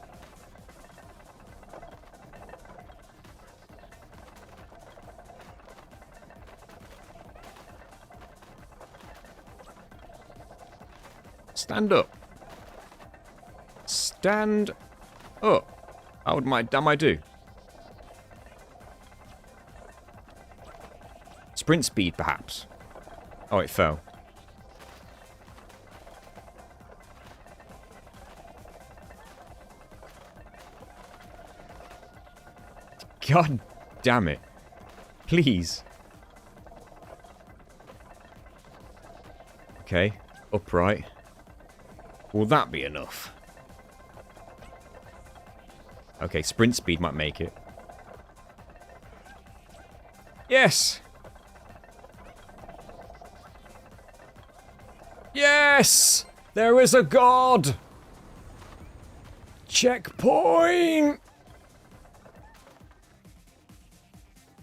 Stand up. Stand up. How might I do? Sprint speed, perhaps. Oh, it fell. God damn it. Please. Okay, upright. Will that be enough? Okay, sprint speed might make it. Yes! Yes! There is a god! Checkpoint!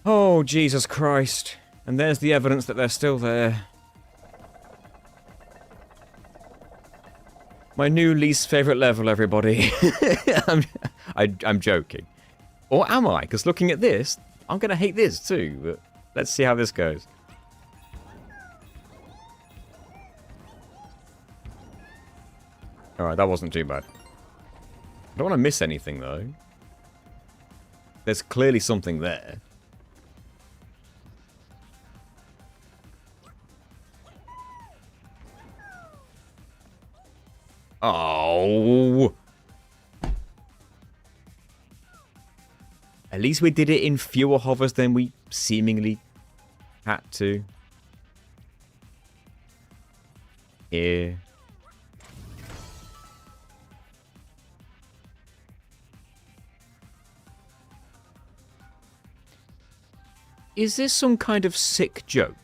Oh, Jesus Christ. And there's the evidence that they're still there. My new least favourite level, everybody. I'm joking. Or am I? Because looking at this, I'm going to hate this too. But let's see how this goes. Alright, that wasn't too bad. I don't want to miss anything, though. There's clearly something there. Oh. At least we did it in fewer hovers than we seemingly had to. Here. Is this some kind of sick joke?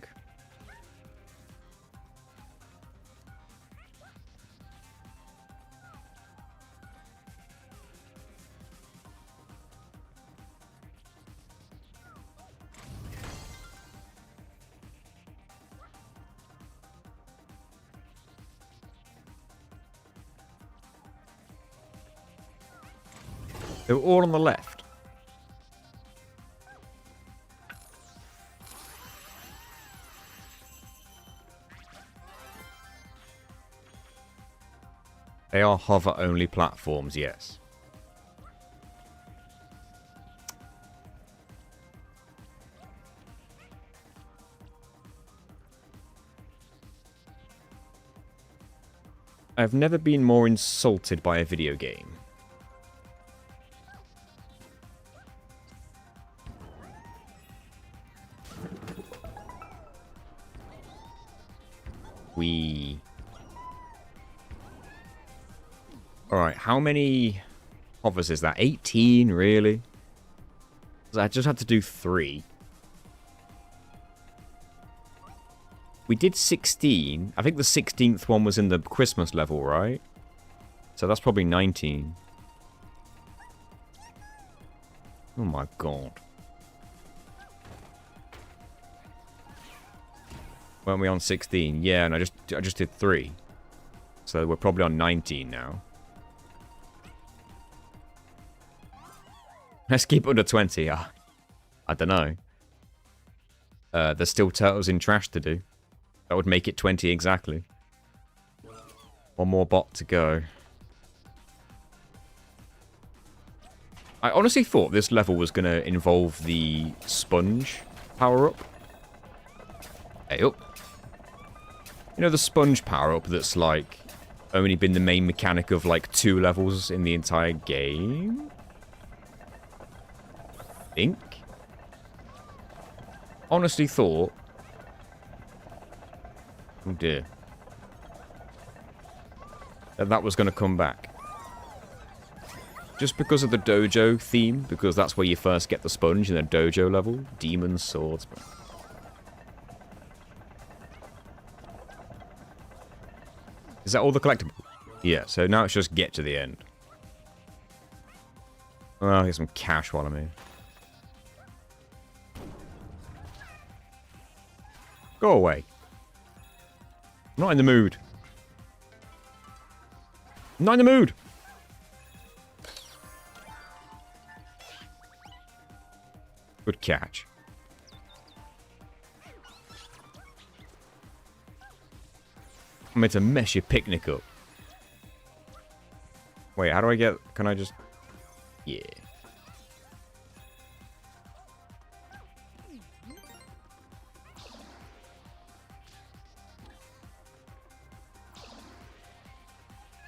They were all on the left. They are hover-only platforms, yes. I've never been more insulted by a video game. Alright, how many hovers is that? 18, really? I just had to do 3. We did 16. I think the 16th one was in the Christmas level, right? So that's probably 19. Oh my god. Weren't we on 16? Yeah, and I just did 3. So we're probably on 19 now. Let's keep it under 20. I don't know. There's still turtles in trash to do. That would make it 20 exactly. One more bot to go. I honestly thought this level was going to involve the sponge power-up. Hey, up. You know the sponge power-up that's like only been the main mechanic of like 2 levels in the entire game? Think. Honestly thought. Oh dear. That was going to come back. Just because of the dojo theme, because that's where you first get the sponge in a dojo level. Demon swords. Is that all the collectibles? Yeah, so now it's just get to the end. Well, I'll get some cash while I'm here. Go away. I'm not in the mood. I'm not in the mood. Good catch. I'm meant to mess your picnic up. Wait, how do I get... Can I just... Yeah.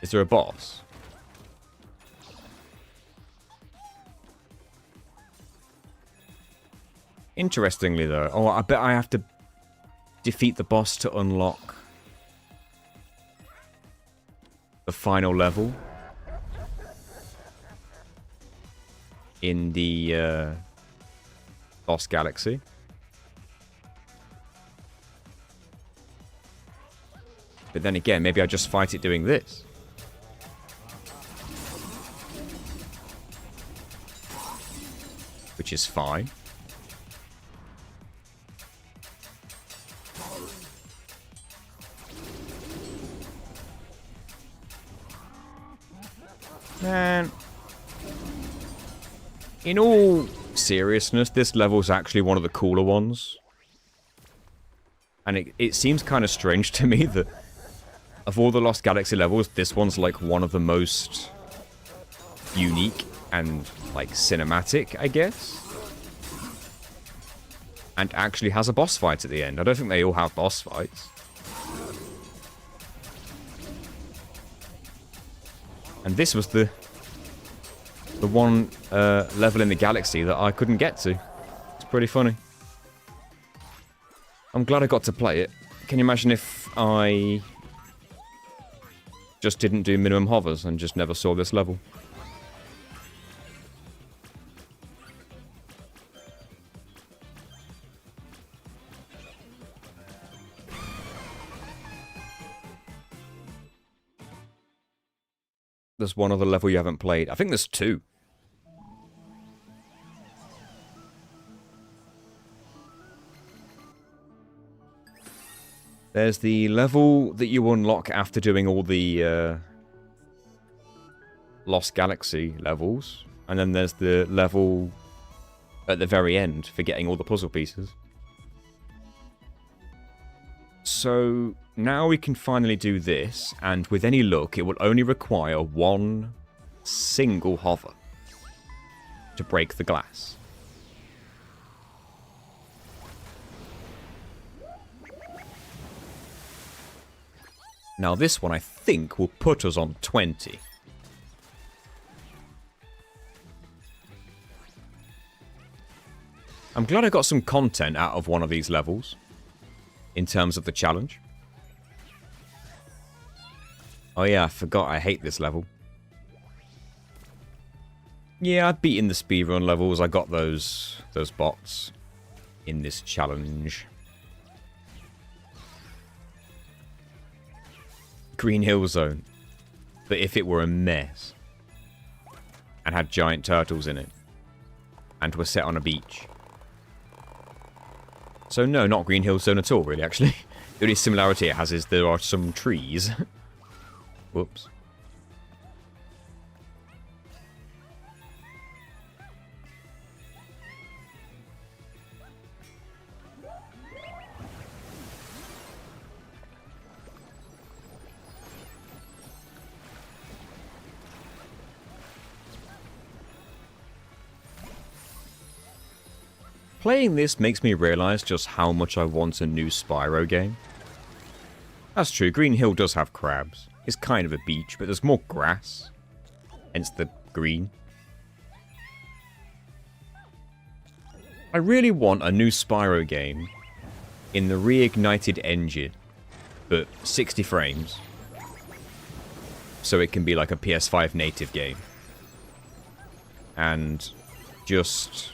Is there a boss? Interestingly, though... Oh, I bet I have to defeat the boss to unlock the final level in the Lost Galaxy. But then again, maybe I just fight it doing this. Which is fine. Man. In all seriousness, this level's actually one of the cooler ones. And it seems kind of strange to me that of all the Lost Galaxy levels, this one's like one of the most unique and like cinematic, I guess. And actually has a boss fight at the end. I don't think they all have boss fights. And this was the one level in the galaxy that I couldn't get to. It's pretty funny. I'm glad I got to play it. Can you imagine if I just didn't do minimum hovers and just never saw this level? There's one other level you haven't played. I think there's two. There's the level that you unlock after doing all the Lost Galaxy levels. And then there's the level at the very end for getting all the puzzle pieces. So now we can finally do this, and with any luck, it will only require one single hover to break the glass. Now this one, I think, will put us on 20. I'm glad I got some content out of one of these levels, in terms of the challenge. Oh yeah, I forgot I hate this level. Yeah, I've beaten the speedrun levels. I got those bots in this challenge. Green Hill Zone. But if it were a mess and had giant turtles in it and were set on a beach. So no, not Green Hill Zone at all, really, actually. The only similarity it has is there are some trees. Whoops. Playing this makes me realise just how much I want a new Spyro game. That's true, Green Hill does have crabs. It's kind of a beach, but there's more grass. Hence the green. I really want a new Spyro game in the reignited engine, but 60 frames. So it can be like a PS5 native game. And just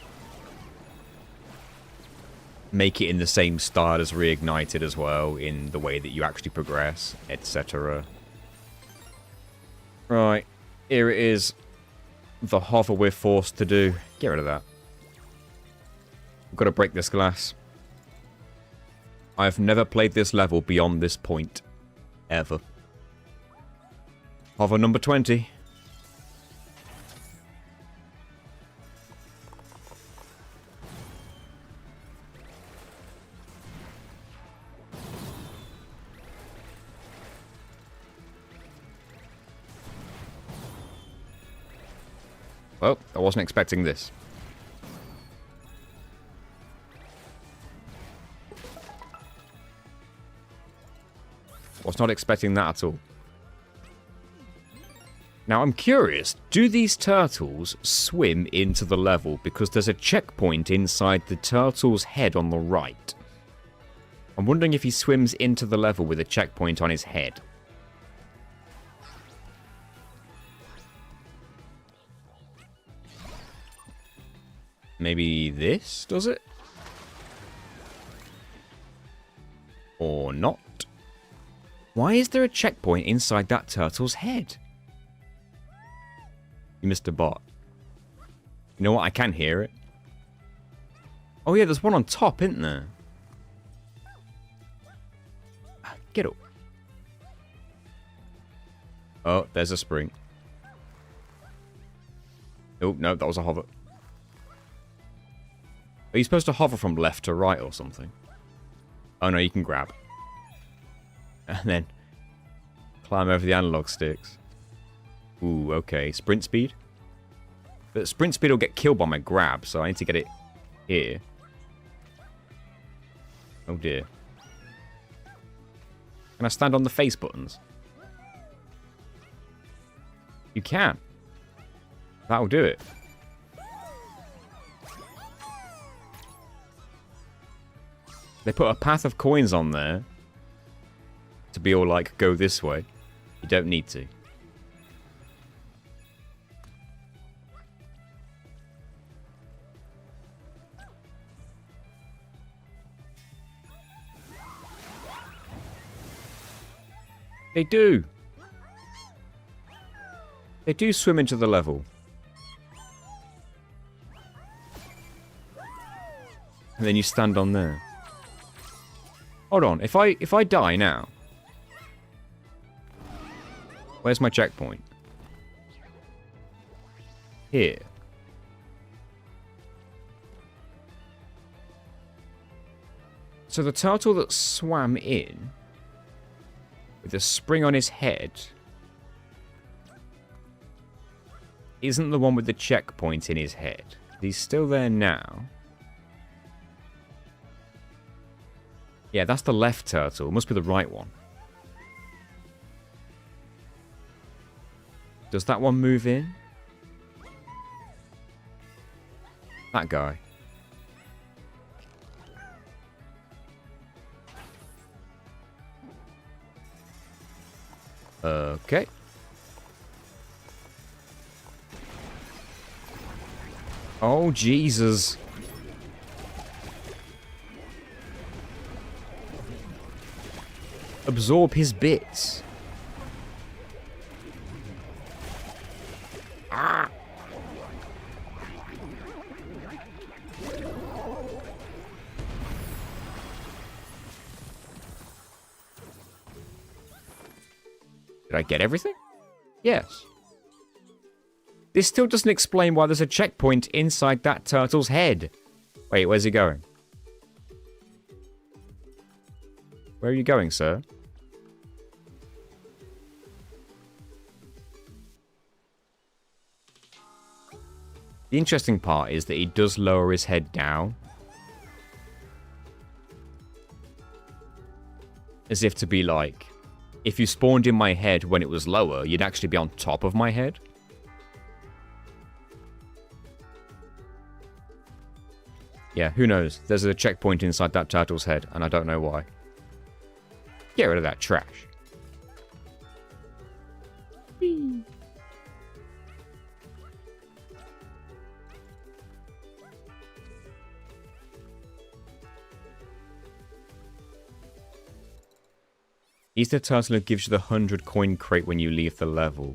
make it in the same style as Reignited as well, in the way that you actually progress, etc. Right. Here it is. The hover we're forced to do. Get rid of that. We've got to break this glass. I've never played this level beyond this point. Ever. Hover number 20. Well, I wasn't expecting this. Was not expecting that at all. Now I'm curious, do these turtles swim into the level? Because there's a checkpoint inside the turtle's head on the right. I'm wondering if he swims into the level with a checkpoint on his head. Maybe this does it? Or not? Why is there a checkpoint inside that turtle's head? You missed a bot. You know what? I can hear it. Oh yeah, there's one on top, isn't there? Get up. Oh, there's a spring. Oh, no, that was a hover. Are you supposed to hover from left to right or something? Oh no, you can grab. And then climb over the analog sticks. Ooh, okay. Sprint speed? But sprint speed will get killed by my grab, so I need to get it here. Oh dear. Can I stand on the face buttons? You can. That'll do it. They put a path of coins on there to be all like, go this way. You don't need to. They do. They do swim into the level. And then you stand on there. Hold on, if I die now, where's my checkpoint? Here. So the turtle that swam in with a spring on his head isn't the one with the checkpoint in his head. He's still there now. Yeah, that's the left turtle. It must be the right one. Does that one move in? That guy. Okay. Oh, Jesus. Absorb his bits. Ah. Did I get everything? Yes. This still doesn't explain why there's a checkpoint inside that turtle's head. Wait, where's he going? Where are you going, sir? The interesting part is that he does lower his head down. As if to be like, if you spawned in my head when it was lower, you'd actually be on top of my head. Yeah, who knows? There's a checkpoint inside that turtle's head, and I don't know why. Get rid of that trash. Whee. He's the turtle who gives you the 100 coin crate when you leave the level.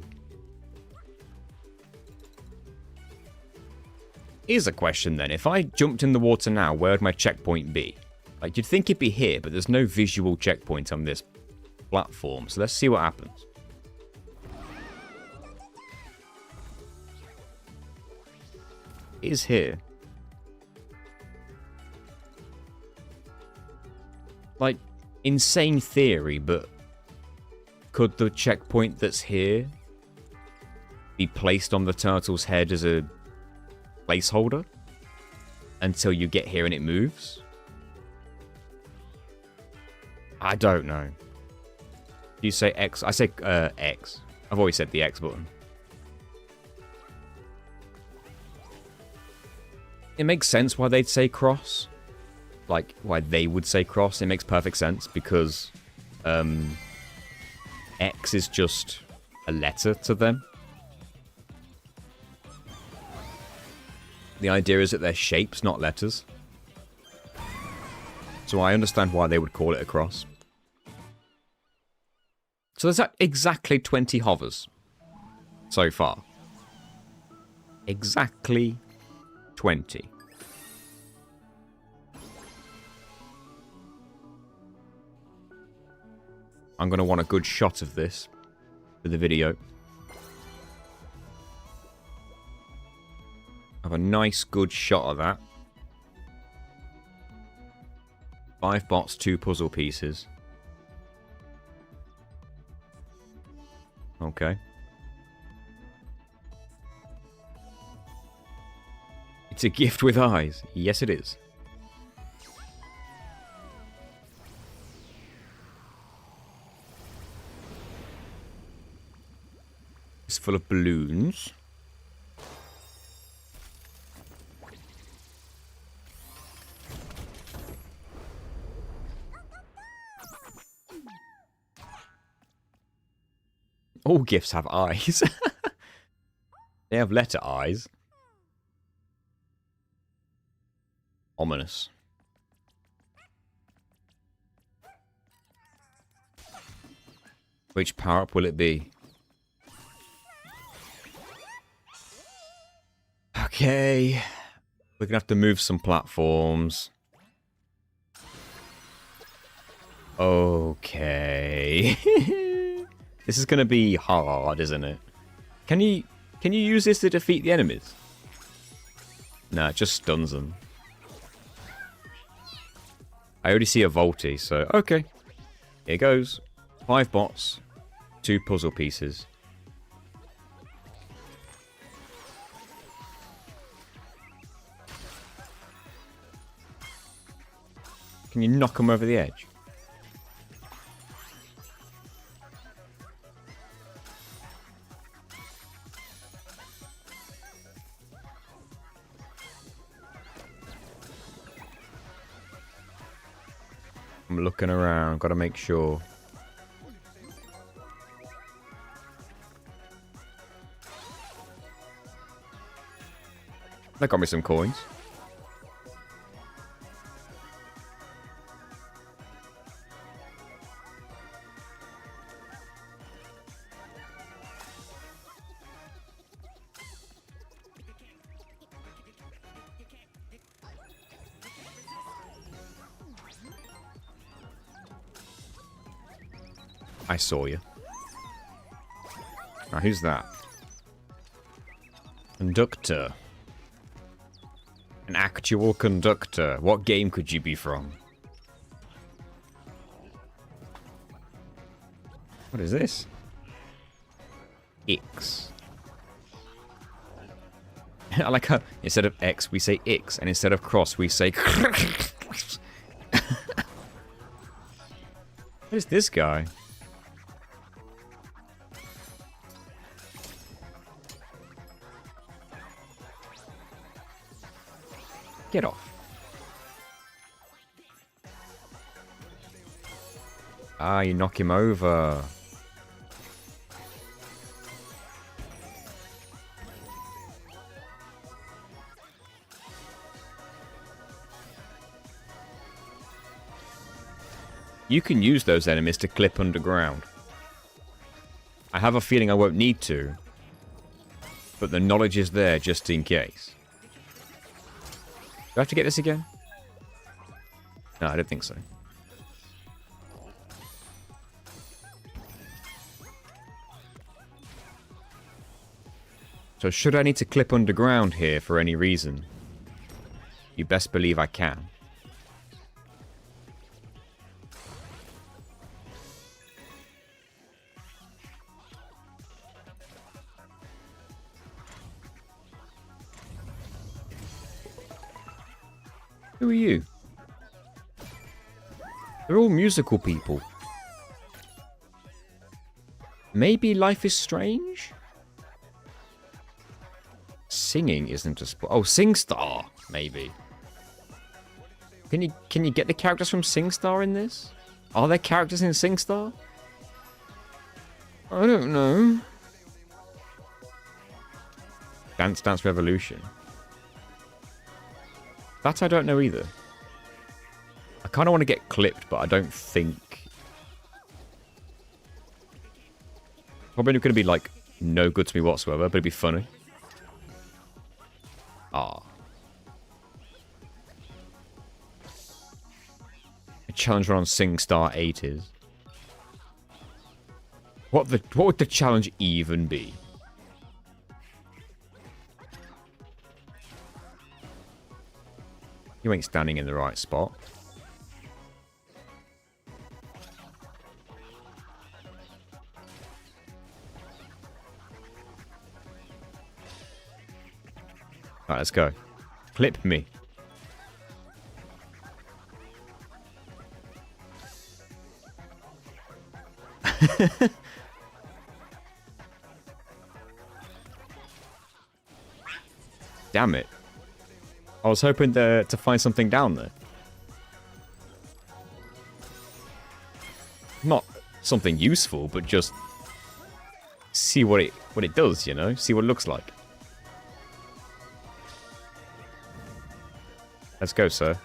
Here's a question then. If I jumped in the water now, where would my checkpoint be? Like, you'd think it'd be here, but there's no visual checkpoint on this platform. So let's see what happens. It is here. Like, insane theory, but could the checkpoint that's here be placed on the turtle's head as a placeholder until you get here and it moves? I don't know. You say X? I say X. I've always said the X button. It makes sense why they'd say cross. Like, why they would say cross. It makes perfect sense because X is just a letter to them. The idea is that they're shapes, not letters. So I understand why they would call it a cross. So there's exactly 20 hovers so far. Exactly 20. I'm going to want a good shot of this for the video. Have a nice good shot of that. 5 bots, 2 puzzle pieces. Okay. It's a gift with eyes. Yes, it is. It's full of balloons. All gifts have eyes. They have letter eyes. Ominous. Which power-up will it be? Okay. We're gonna have to move some platforms. Okay. This is gonna be hard, isn't it? Can you use this to defeat the enemies? Nah, it just stuns them. I already see a Volti, so okay. Here goes. 5 bots, 2 puzzle pieces. Can you knock them over the edge? I'm looking around, gotta make sure. That got me some coins. I saw you. Now, who's that? Conductor. An actual conductor. What game could you be from? What is this? X. I like how instead of X we say X, and instead of cross we say What is this guy? Get off. Ah, you knock him over. You can use those enemies to clip underground. I have a feeling I won't need to, but the knowledge is there just in case. I have to get this again? No, I don't think so. So should I need to clip underground here for any reason? You best believe I can. Who are you? They're all musical people. Maybe life is strange? Singing isn't a sport. Oh, SingStar, maybe. Can you get the characters from SingStar in this? Are there characters in SingStar? I don't know. Dance Dance Revolution. That I don't know either. I kind of want to get clipped, but I don't think... Probably going to be, like, no good to me whatsoever, but it'd be funny. Ah. A challenge run on SingStar 8 is. What would the challenge even be? You ain't standing in the right spot. Alright, let's go. Clip me. Damn it. I was hoping to find something down there. Not something useful, but just see what it does, you know? See what it looks like. Let's go, sir.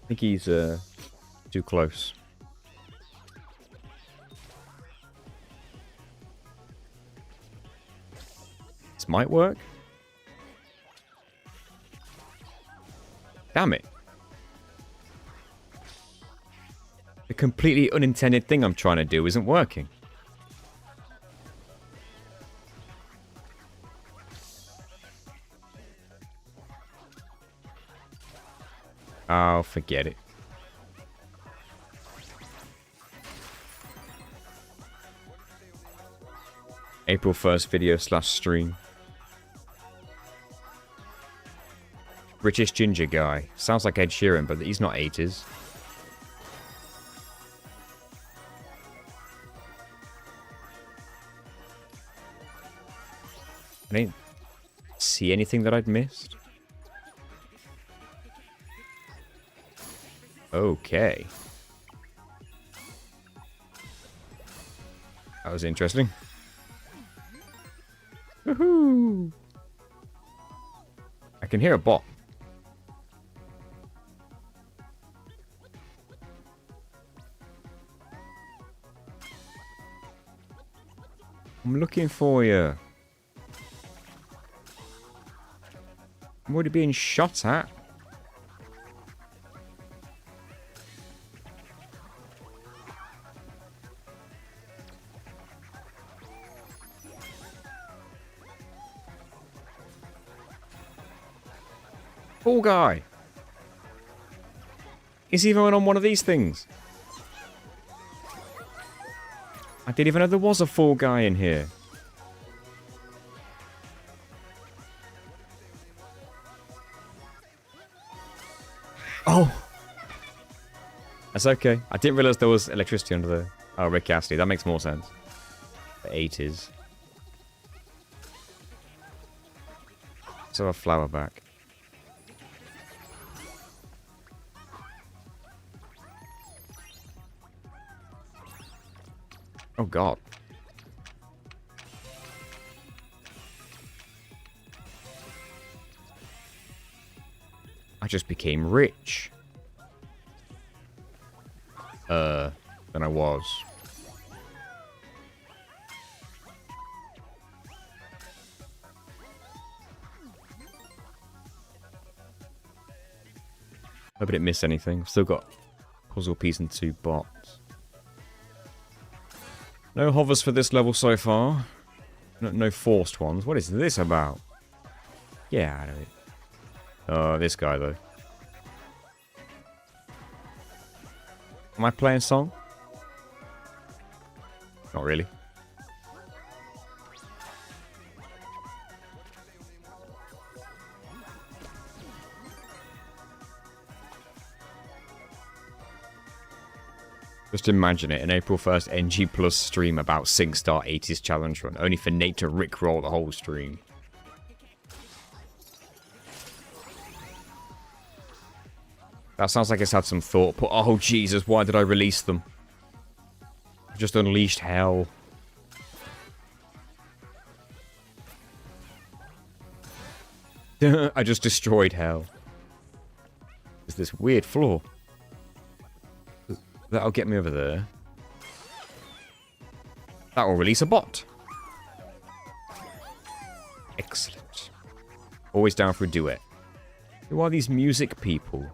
I think he's too close. This might work. Damn it. The completely unintended thing I'm trying to do isn't working. Oh, forget it. April 1st video / stream. British ginger guy. Sounds like Ed Sheeran, but he's not 80s. I didn't see anything that I'd missed. Okay. That was interesting. Woohoo! I can hear a bot. I'm looking for you. I'm already being shot at. Poor guy. Is he even on one of these things? I didn't even know there was a Fall Guy in here. Oh! That's okay. I didn't realize there was electricity under the... Oh, Rick Astley. That makes more sense. The 80s. So a flower back. Oh, God. I just became rich. Than I was. Hope I didn't miss anything. I've still got puzzle piece and 2 bots. No hovers for this level so far. No forced ones. What is this about? Yeah, I know it. Oh, this guy though. Am I playing a song? Not really. Just imagine it, an April 1st NG Plus stream about SingStar 80s Challenge Run, only for Nate to rickroll the whole stream. That sounds like it's had some thought, but oh Jesus, why did I release them? I just unleashed hell. I just destroyed hell. There's this weird floor. That'll get me over there. That will release a bot. Excellent. Always down for a duet. Who are these music people?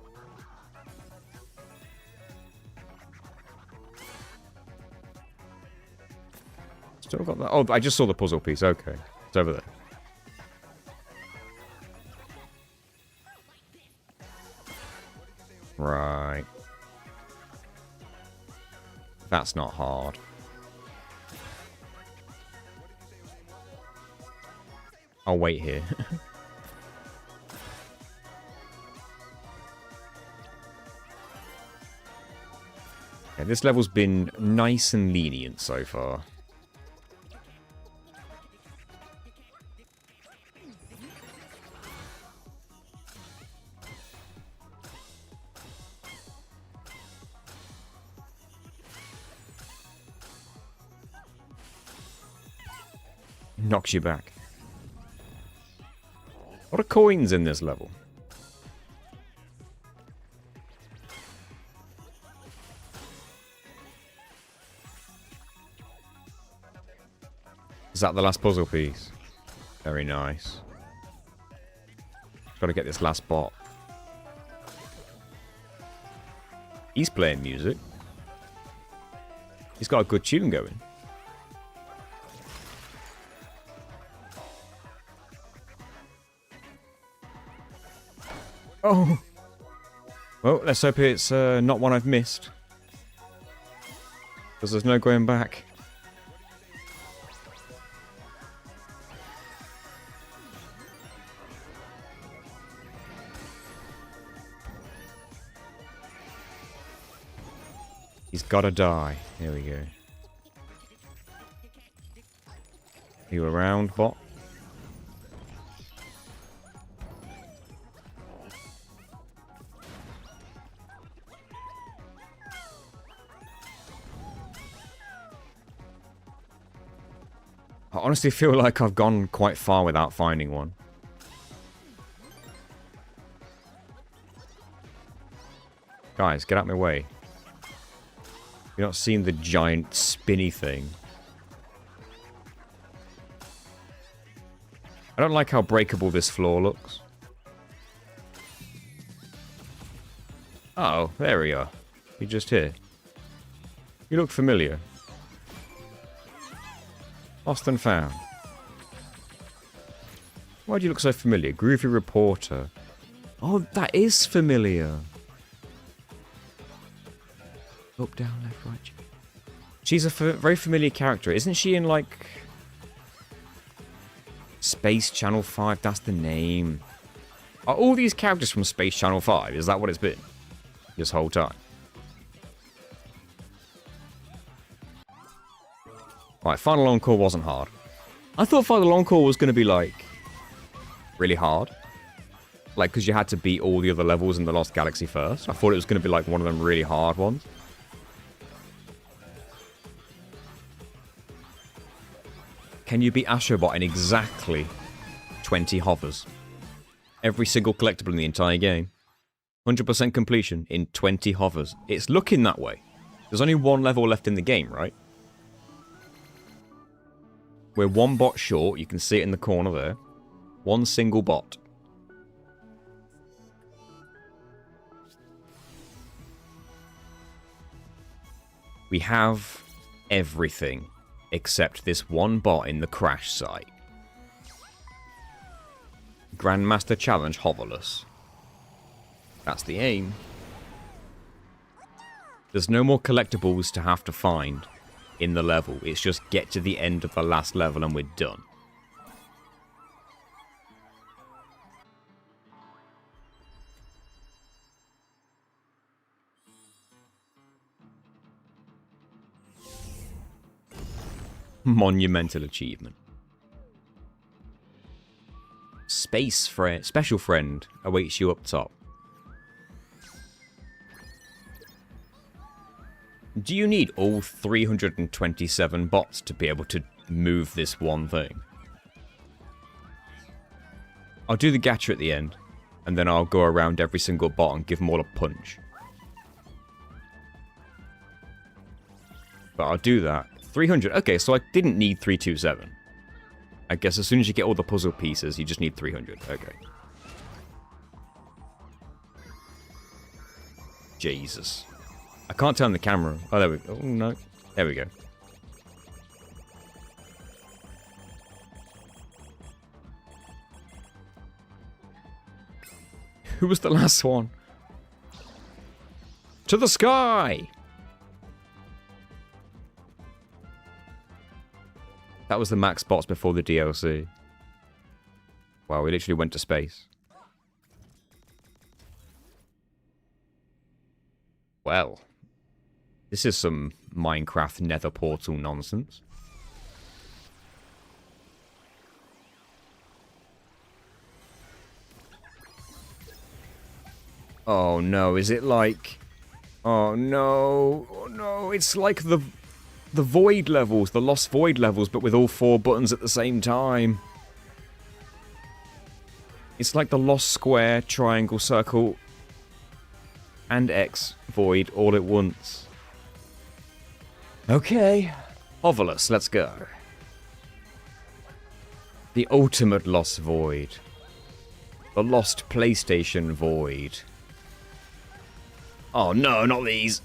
Still got that. Oh, I just saw the puzzle piece. Okay. It's over there. Right. That's not hard. I'll wait here. Okay, this level's been nice and lenient so far. Knocks you back. A lot of coins in this level. Is that the last puzzle piece? Very nice. Gotta get this last bot. He's playing music. He's got a good tune going. Oh. Well, let's hope it's not one I've missed. Because there's no going back. He's gotta die. Here we go. You around, bot? I honestly feel like I've gone quite far without finding one. Guys, get out of my way. You're not seeing the giant spinny thing. I don't like how breakable this floor looks. Oh, there we are. You're just here. You look familiar. Lost and found. Why do you look so familiar? Groovy reporter. Oh, that is familiar. Up, down, left, right. She's a very familiar character. Isn't she in, like... Space Channel 5? That's the name. Are all these characters from Space Channel 5? Is that what it's been? This whole time? Right, Final Encore wasn't hard. I thought Final Encore was going to be, like... really hard. Like, because you had to beat all the other levels in the Lost Galaxy first. I thought it was going to be, like, one of them really hard ones. Can you beat Astrobot in exactly 20 hovers? Every single collectible in the entire game. 100% completion in 20 hovers. It's looking that way. There's only one level left in the game, right? We're one bot short. You can see it in the corner there. One single bot. We have everything except this one bot in the crash site. Grandmaster Challenge hoverless. That's the aim. There's no more collectibles to have to find in the level. It's just get to the end of the last level and we're done. Monumental achievement. Special friend awaits you up top. Do you need all 327 bots to be able to move this one thing? I'll do the gacha at the end, and then I'll go around every single bot and give them all a punch. But I'll do that. 300. Okay, so I didn't need 327. I guess as soon as you get all the puzzle pieces, you just need 300. Okay. Jesus. I can't turn the camera. Oh, there we go. Oh, no. There we go. Who was the last one? To the sky! That was the max bots before the DLC. Wow, we literally went to space. Well, this is some Minecraft Nether Portal nonsense. Oh no, is it like... Oh no, oh no, it's like the void levels, the lost void levels, but with all 4 buttons at the same time. It's like the lost square, triangle, circle, and X void all at once. Okay. Hoverless, let's go. The ultimate lost void. The lost PlayStation void. Oh no, not these.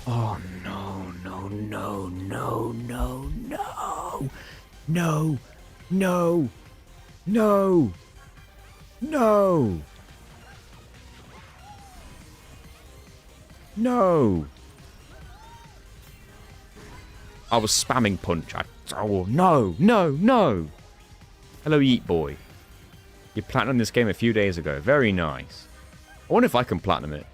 Oh no, no, no, no, no, no. No, no, no, no. No. I was spamming punch. Oh, no, no, no. Hello, Yeet Boy. You platinumed this game a few days ago. Very nice. I wonder if I can platinum it.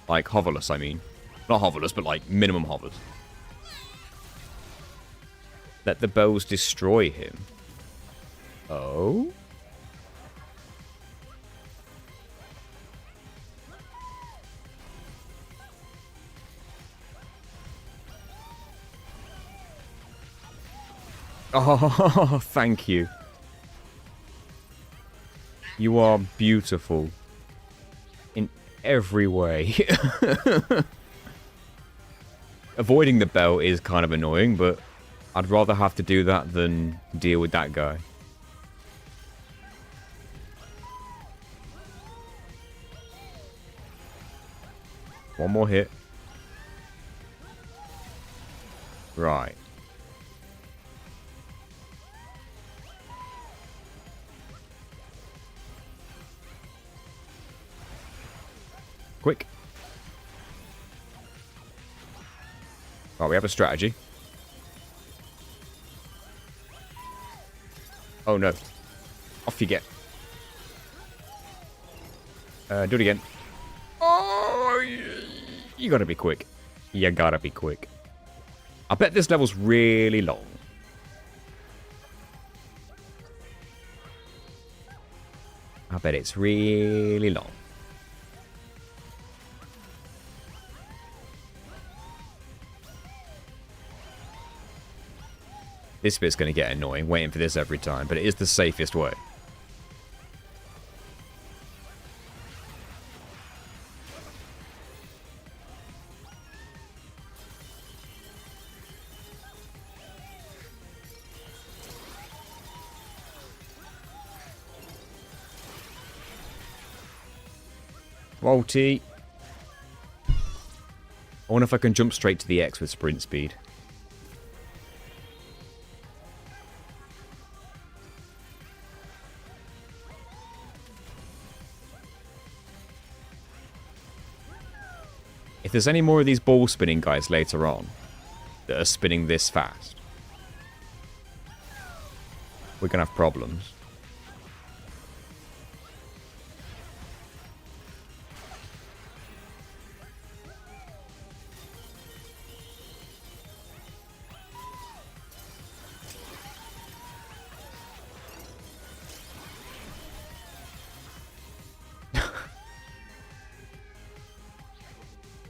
Like, hoverless, I mean. Not hoverless, but like, minimum hovers. Let the bows destroy him. Oh? Oh, thank you. You are beautiful. In every way. Avoiding the bell is kind of annoying, but I'd rather have to do that than deal with that guy. One more hit. Right. Quick. Right, we have a strategy. Oh no. Off you get. Do it again. Oh, you gotta be quick. You gotta be quick. I bet this level's really long. I bet it's really long. This bit's going to get annoying, waiting for this every time, but it is the safest way. Walty. I wonder if I can jump straight to the X with sprint speed. If there's any more of these ball spinning guys later on that are spinning this fast, we're going to have problems.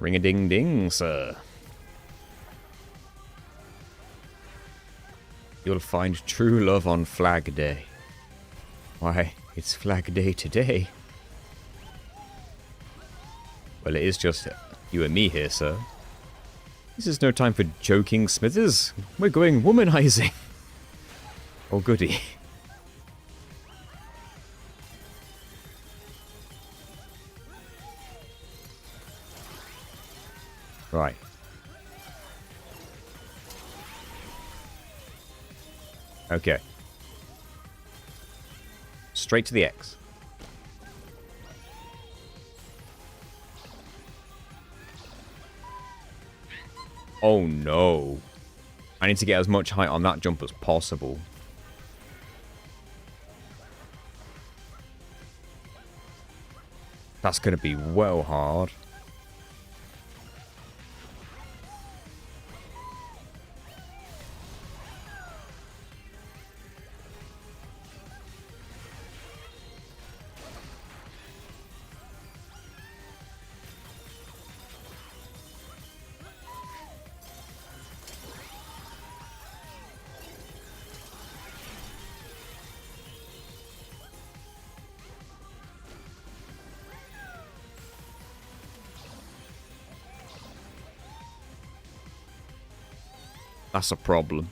Ring-a-ding-ding, sir. You'll find true love on Flag Day. Why, it's Flag Day today. Well, it is just you and me here, sir. This is no time for joking, Smithers. We're going womanizing. Oh, goody. Right. Okay. Straight to the X. Oh no. I need to get as much height on that jump as possible. That's going to be well hard. That's a problem.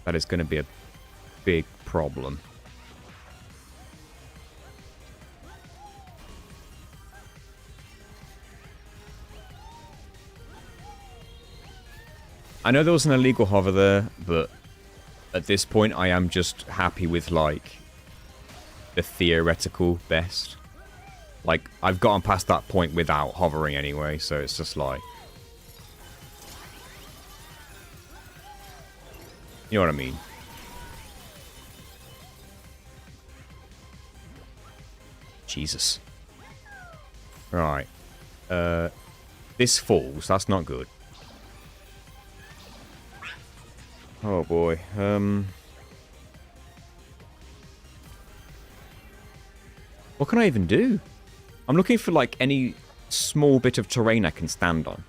That is going to be a big problem. I know there was an illegal hover there, but at this point I am just happy with, like, the theoretical best. Like, I've gotten past that point without hovering anyway, so it's just like... You know what I mean? Jesus. Right. This falls. That's not good. Oh boy. What can I even do? I'm looking for, like, any small bit of terrain I can stand on.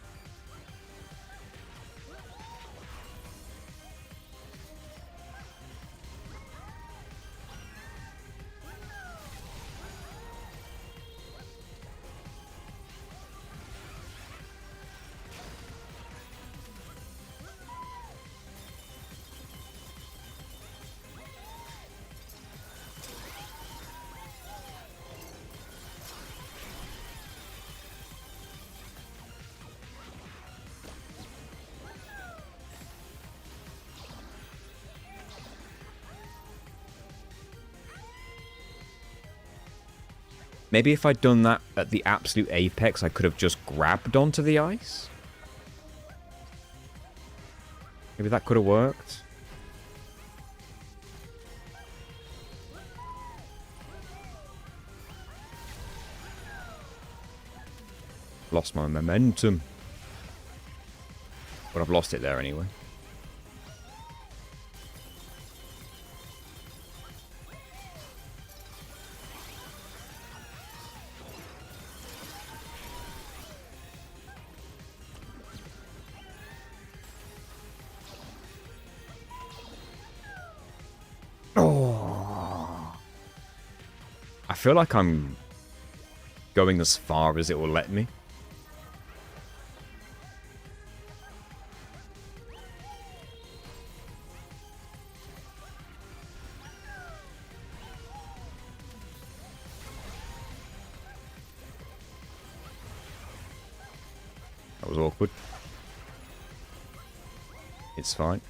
Maybe if I'd done that at the absolute apex, I could have just grabbed onto the ice? Maybe that could have worked. Lost my momentum. But I've lost it there anyway. I feel like I'm going as far as it will let me. That was awkward. It's fine.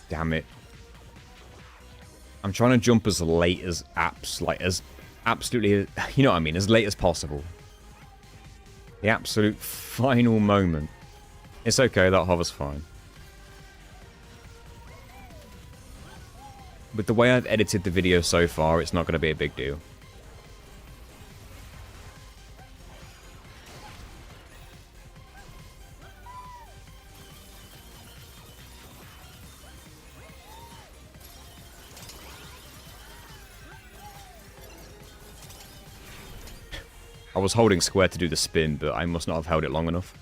Damn it. I'm trying to jump as late as absolutely, you know what I mean, as late as possible. The absolute final moment. It's okay, that hover's fine. With the way I've edited the video so far, it's not going to be a big deal. I was holding square to do the spin, but I must not have held it long enough.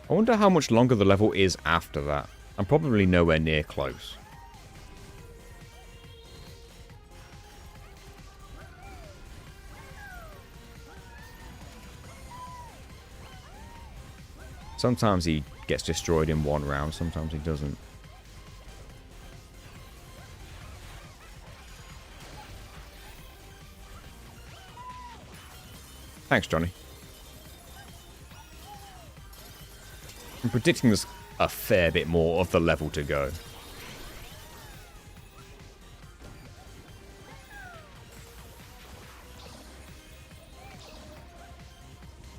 I wonder how much longer the level is after that. I'm probably nowhere near close. Sometimes he gets destroyed in one round, sometimes he doesn't. Thanks, Johnny. I'm predicting there's a fair bit more of the level to go.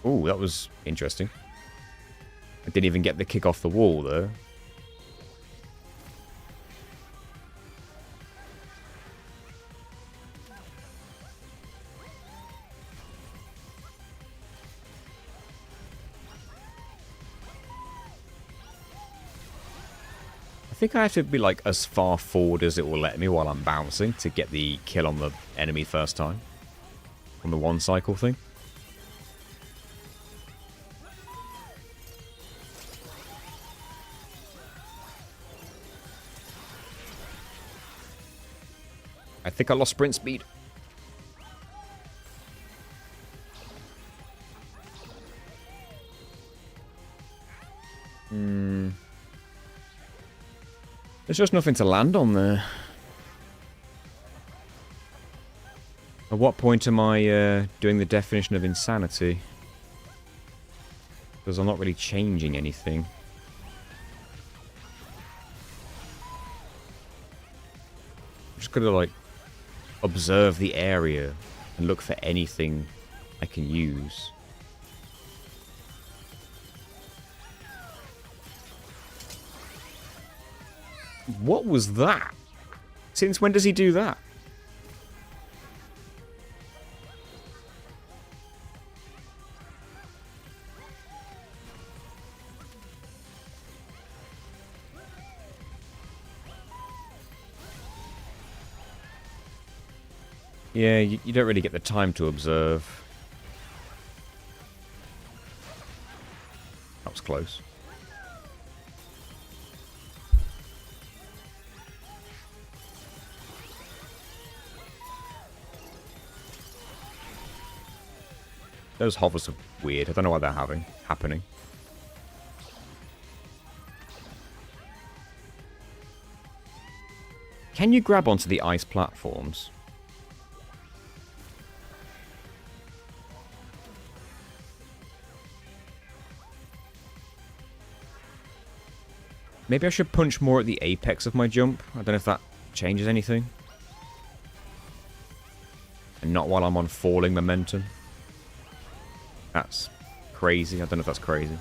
Ooh, that was interesting. I didn't even get the kick off the wall, though. I think I have to be like as far forward as it will let me while I'm bouncing to get the kill on the enemy first time. On the one cycle thing. I think I lost sprint speed. There's just nothing to land on there. At what point am I doing the definition of insanity? Because I'm not really changing anything. I'm just gonna like observe the area and look for anything I can use. What was that? Since when does he do that? Yeah, you don't really get the time to observe. That was close. Those hovers are weird. I don't know why they're happening. Can you grab onto the ice platforms? Maybe I should punch more at the apex of my jump. I don't know if that changes anything. And not while I'm on falling momentum. That's crazy. I don't know if that's crazy.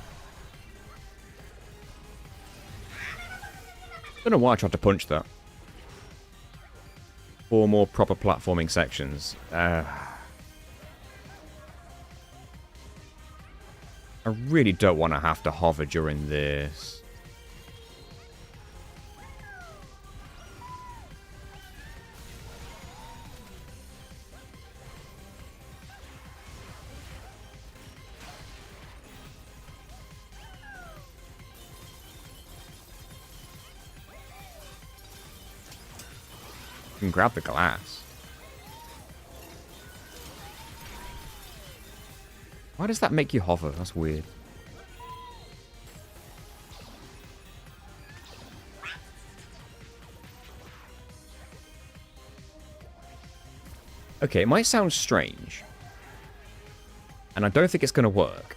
I don't know why I tried to punch that. 4 more proper platforming sections. I really don't want to have to hover during this. You can grab the glass. Why does that make you hover? That's weird. Okay, it might sound strange. And I don't think it's going to work.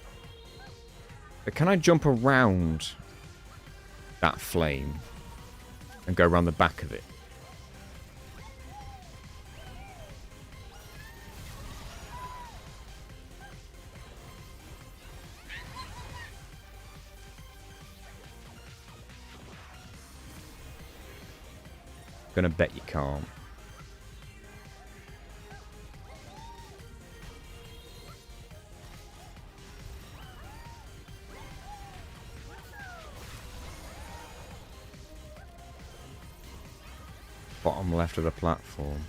But can I jump around that flame and go around the back of it? Gonna bet you can't. Bottom left of the platform.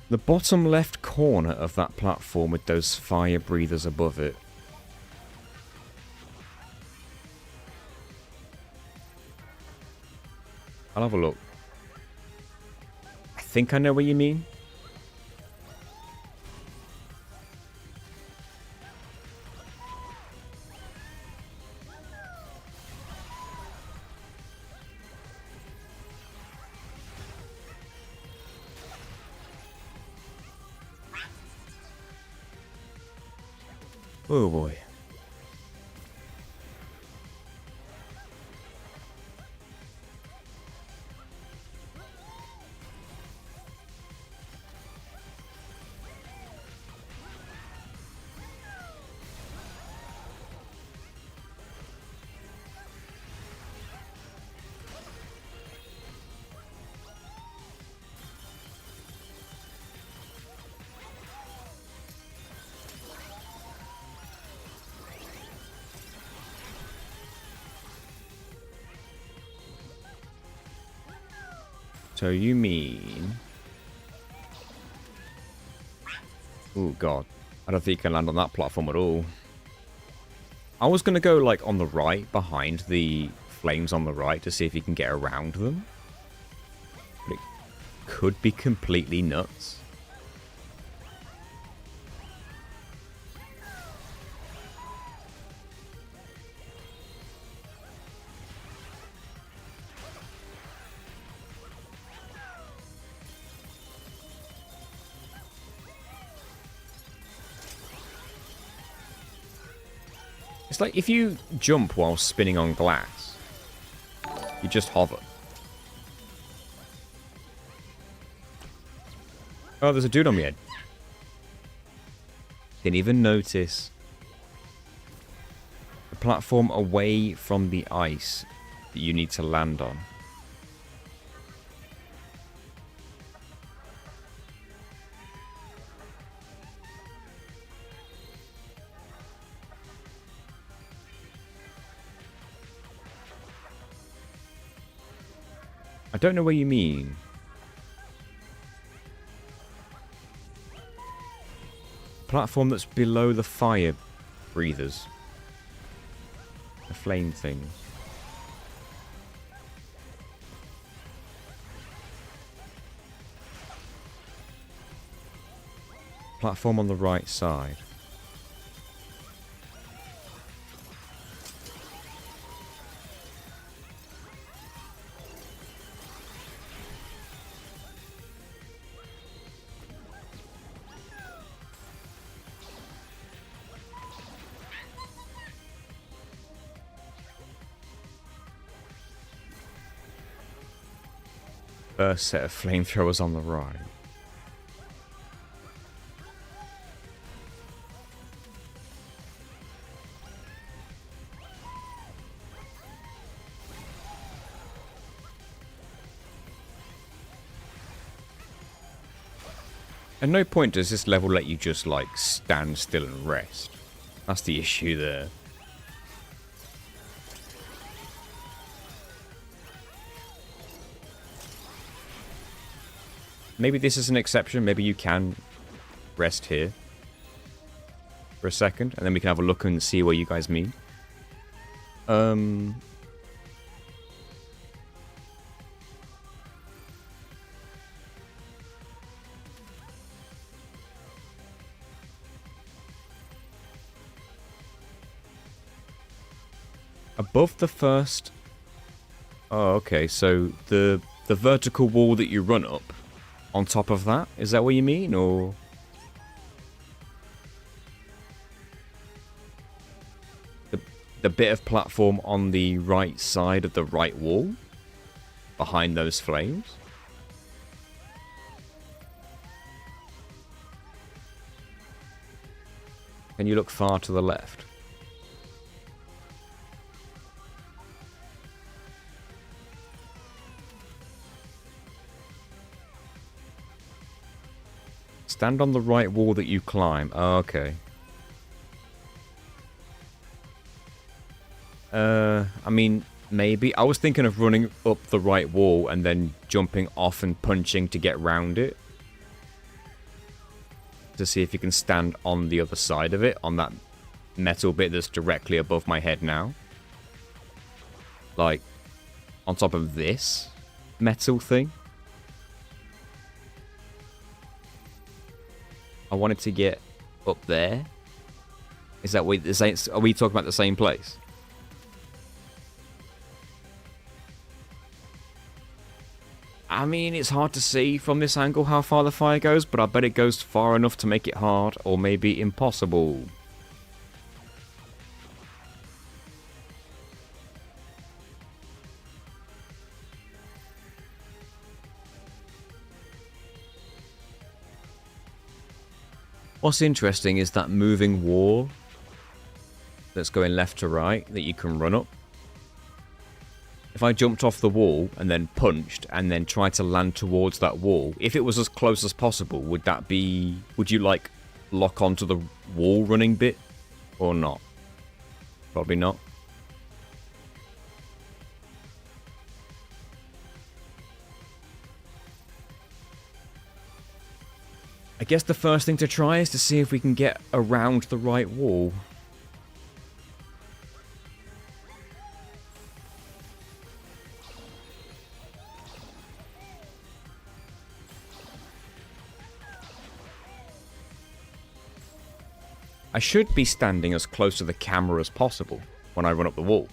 The bottom left corner of that platform with those fire breathers above it. I'll have a look. I think I know what you mean. Oh boy. So you mean... Oh god. I don't think you can land on that platform at all. I was going to go like on the right, behind the flames on the right, to see if you can get around them. But it could be completely nuts. It's like if you jump while spinning on glass, you just hover. Oh, there's a dude on my head. Didn't even notice. The platform away from the ice that you need to land on. I don't know what you mean. Platform that's below the fire breathers. The flame thing. Platform on the right side. First set of flamethrowers on the right. At no point does this level let you just, like, stand still and rest. That's the issue there. Maybe this is an exception. Maybe you can rest here. for a second, and then we can have a look and see what you guys mean. Above the first... Oh, okay, so the vertical wall that you run up, on top of that, is that what you mean, or...? The bit of platform on the right side of the right wall, behind those flames? Can you look far to the left? Stand on the right wall that you climb. Oh, okay. I mean, maybe. I was thinking of running up the right wall and then jumping off and punching to get round it. To see if you can stand on the other side of it, on that metal bit that's directly above my head now. Like, on top of this metal thing. I wanted to get up there. Is that what, are we talking about the same place? I mean, it's hard to see from this angle how far the fire goes, but I bet it goes far enough to make it hard, or maybe impossible. What's interesting is that moving wall that's going left to right that you can run up. If I jumped off the wall and then punched and then tried to land towards that wall, if it was as close as possible, would that be... Would you, like, lock onto the wall running bit? Or not? Probably not. I guess the first thing to try is to see if we can get around the right wall. I should be standing as close to the camera as possible when I run up the wall.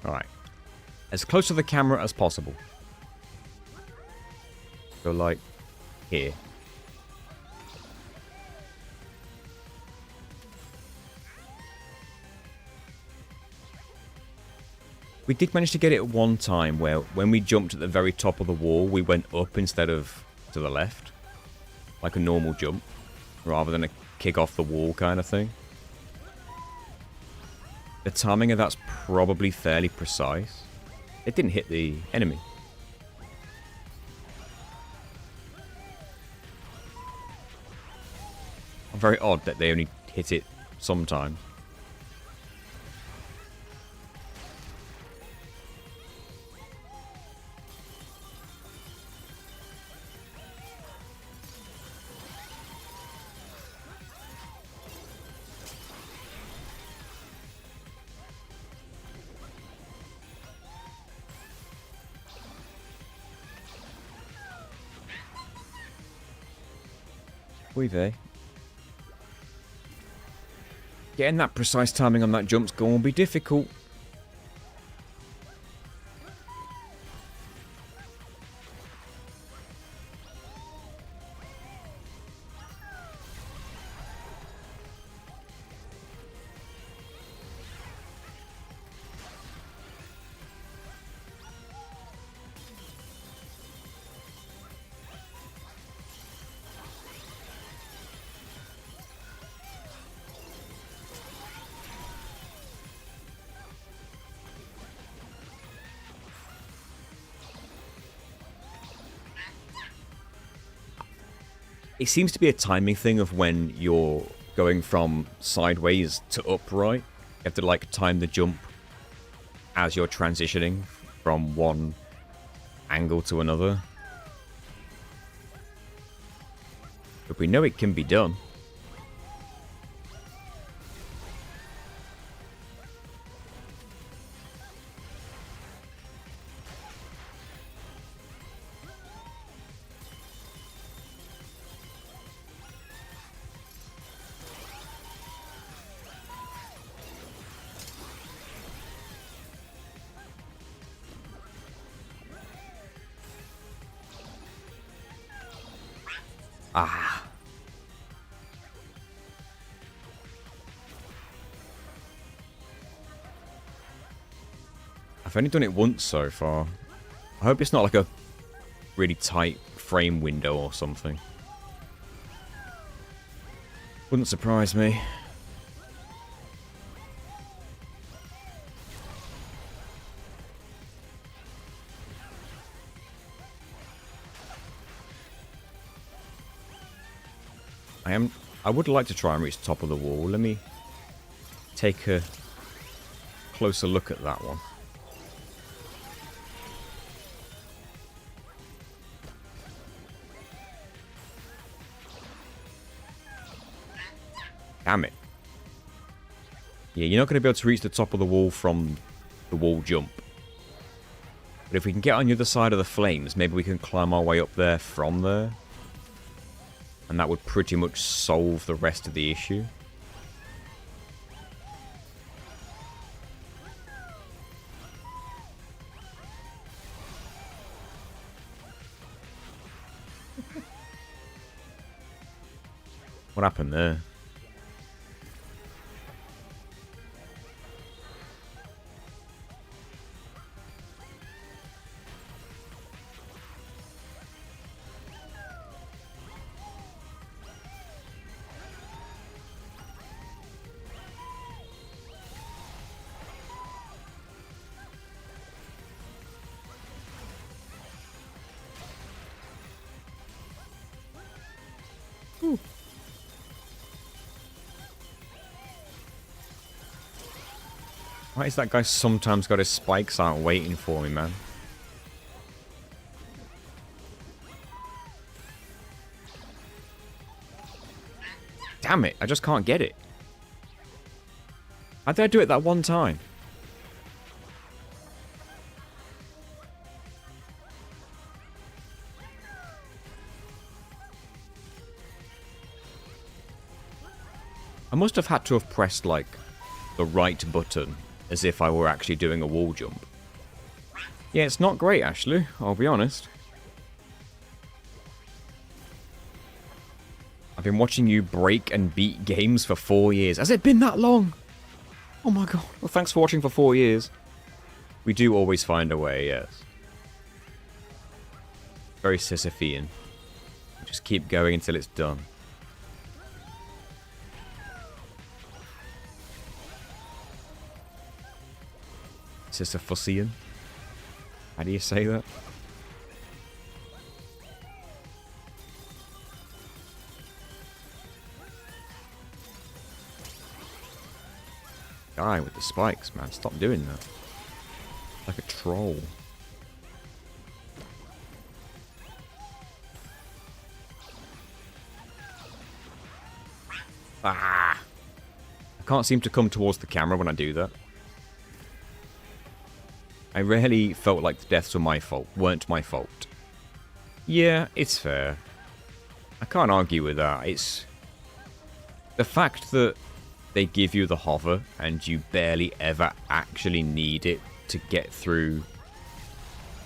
Alright. As close to the camera as possible. So, like, here. We did manage to get it one time where when we jumped at the very top of the wall, we went up instead of to the left. Like a normal jump. Rather than a kick off the wall kind of thing. The timing of that's probably fairly precise. It didn't hit the enemy. Very odd that they only hit it sometimes. Getting that precise timing on that jump's going to be difficult. It seems to be a timing thing of when you're going from sideways to upright. You have to like time the jump as you're transitioning from one angle to another. But we know it can be done. Ah. I've only done it once so far. I hope it's not like a really tight frame window or something. Wouldn't surprise me. I would like to try and reach the top of the wall. Let me take a closer look at that one. Damn it. Yeah, you're not going to be able to reach the top of the wall from the wall jump. But if we can get on the other side of the flames, maybe we can climb our way up there from there. And that would pretty much solve the rest of the issue. What happened there? Why is that guy sometimes got his spikes out waiting for me, man? Damn it, I just can't get it. How did I do it that one time? I must have had to have pressed, like, the right button as if I were actually doing a wall jump. Yeah, it's not great, Ashley, I'll be honest. I've been watching you break and beat games for 4 years. Has it been that long? Oh my god. Well, thanks for watching for 4 years. We do always find a way, yes. Very Sisyphean. Just keep going until it's done. Sisyphusian? How do you say that? Guy with the spikes, man. Stop doing that. Like a troll. Ah! I can't seem to come towards the camera when I do that. I rarely felt like the deaths weren't my fault. Yeah, it's fair. I can't argue with that. It's the fact that they give you the hover and you barely ever actually need it to get through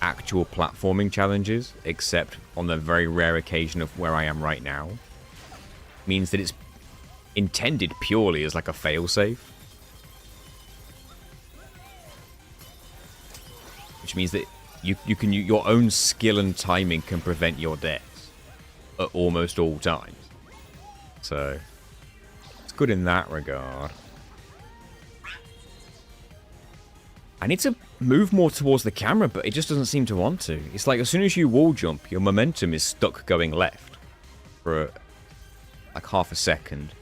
actual platforming challenges, except on the very rare occasion of where I am right now, means that it's intended purely as like a failsafe. Which means that your own skill and timing can prevent your deaths at almost all times. So it's good in that regard. I need to move more towards the camera, but it just doesn't seem to want to. It's like as soon as you wall jump, your momentum is stuck going left for like half a second.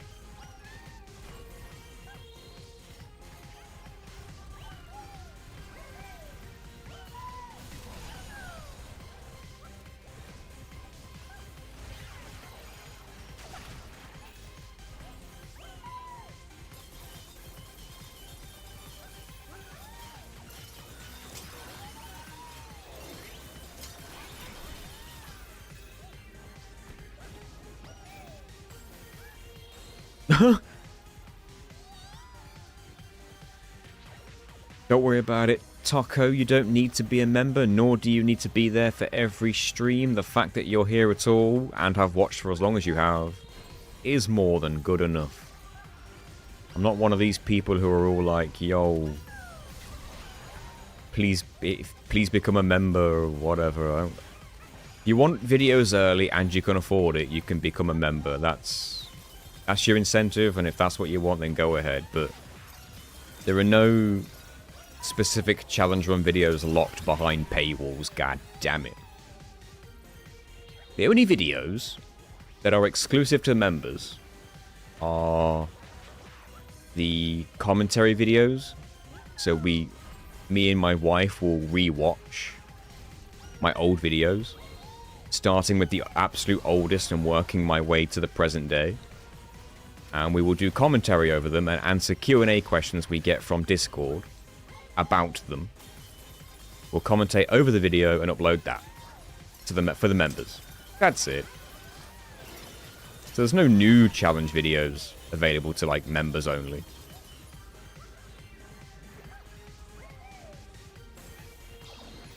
Don't worry about it, Taco. You don't need to be a member, nor do you need to be there for every stream. The fact that you're here at all and have watched for as long as you have is more than good enough. I'm not one of these people who are all like, yo, please become a member or whatever. You want videos early and you can afford it, you can become a member. That's your incentive, and if that's what you want, then go ahead. But there are no specific challenge run videos locked behind paywalls, god damn it. The only videos that are exclusive to members are the commentary videos. So me and my wife will rewatch my old videos, starting with the absolute oldest and working my way to the present day. And we will do commentary over them and answer Q&A questions we get from Discord about them. We'll commentate over the video and upload that to for the members. That's it. So there's no new challenge videos available to, like, members only.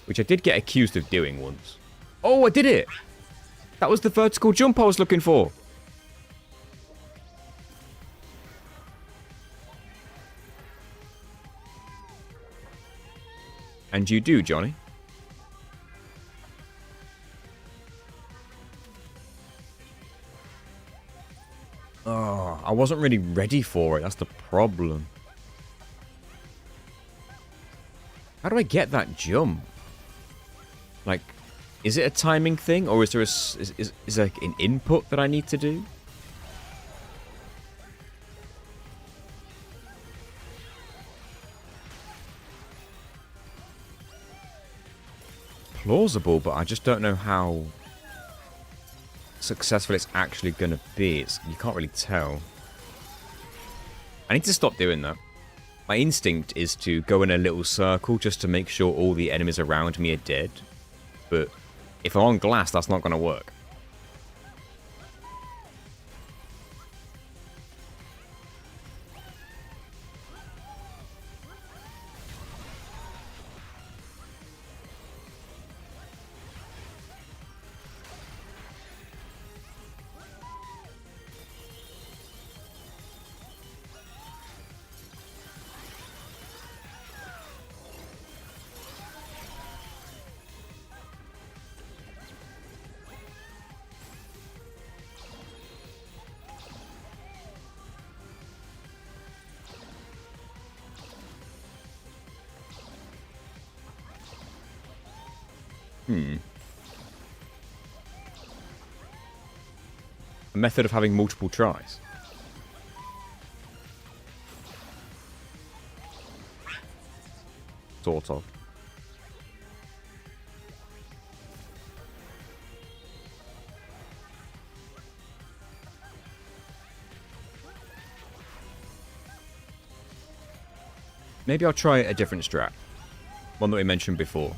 Which I did get accused of doing once. Oh, I did it! That was the vertical jump I was looking for! And you do, Johnny. Oh, I wasn't really ready for it. That's the problem. How do I get that jump? Like, is it a timing thing, or is there is there an input that I need to do? Plausible, but I just don't know how successful it's actually going to be. You can't really tell. I need to stop doing that. My instinct is to go in a little circle just to make sure all the enemies around me are dead. But if I'm on glass, that's not going to work. A method of having multiple tries. Sort of. Maybe I'll try a different strat. One that we mentioned before.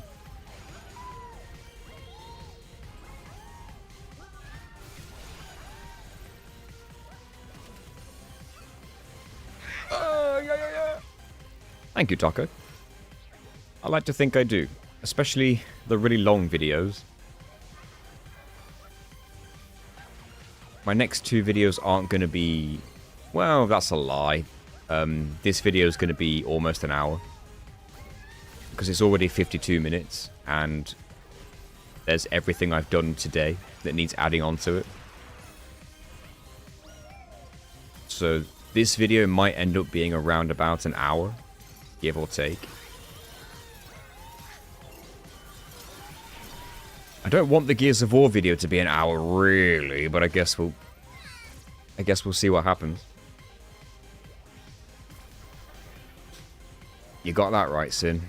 Thank you, Taco. I like to think I do, especially the really long videos. My next two videos aren't going to be... Well, that's a lie. This video is going to be almost an hour. Because it's already 52 minutes, and there's everything I've done today that needs adding on to it. So this video might end up being around about an hour, give or take. I don't want the Gears of War video to be an hour, really, but I guess we'll I guess we'll see what happens. You got that right, Sin.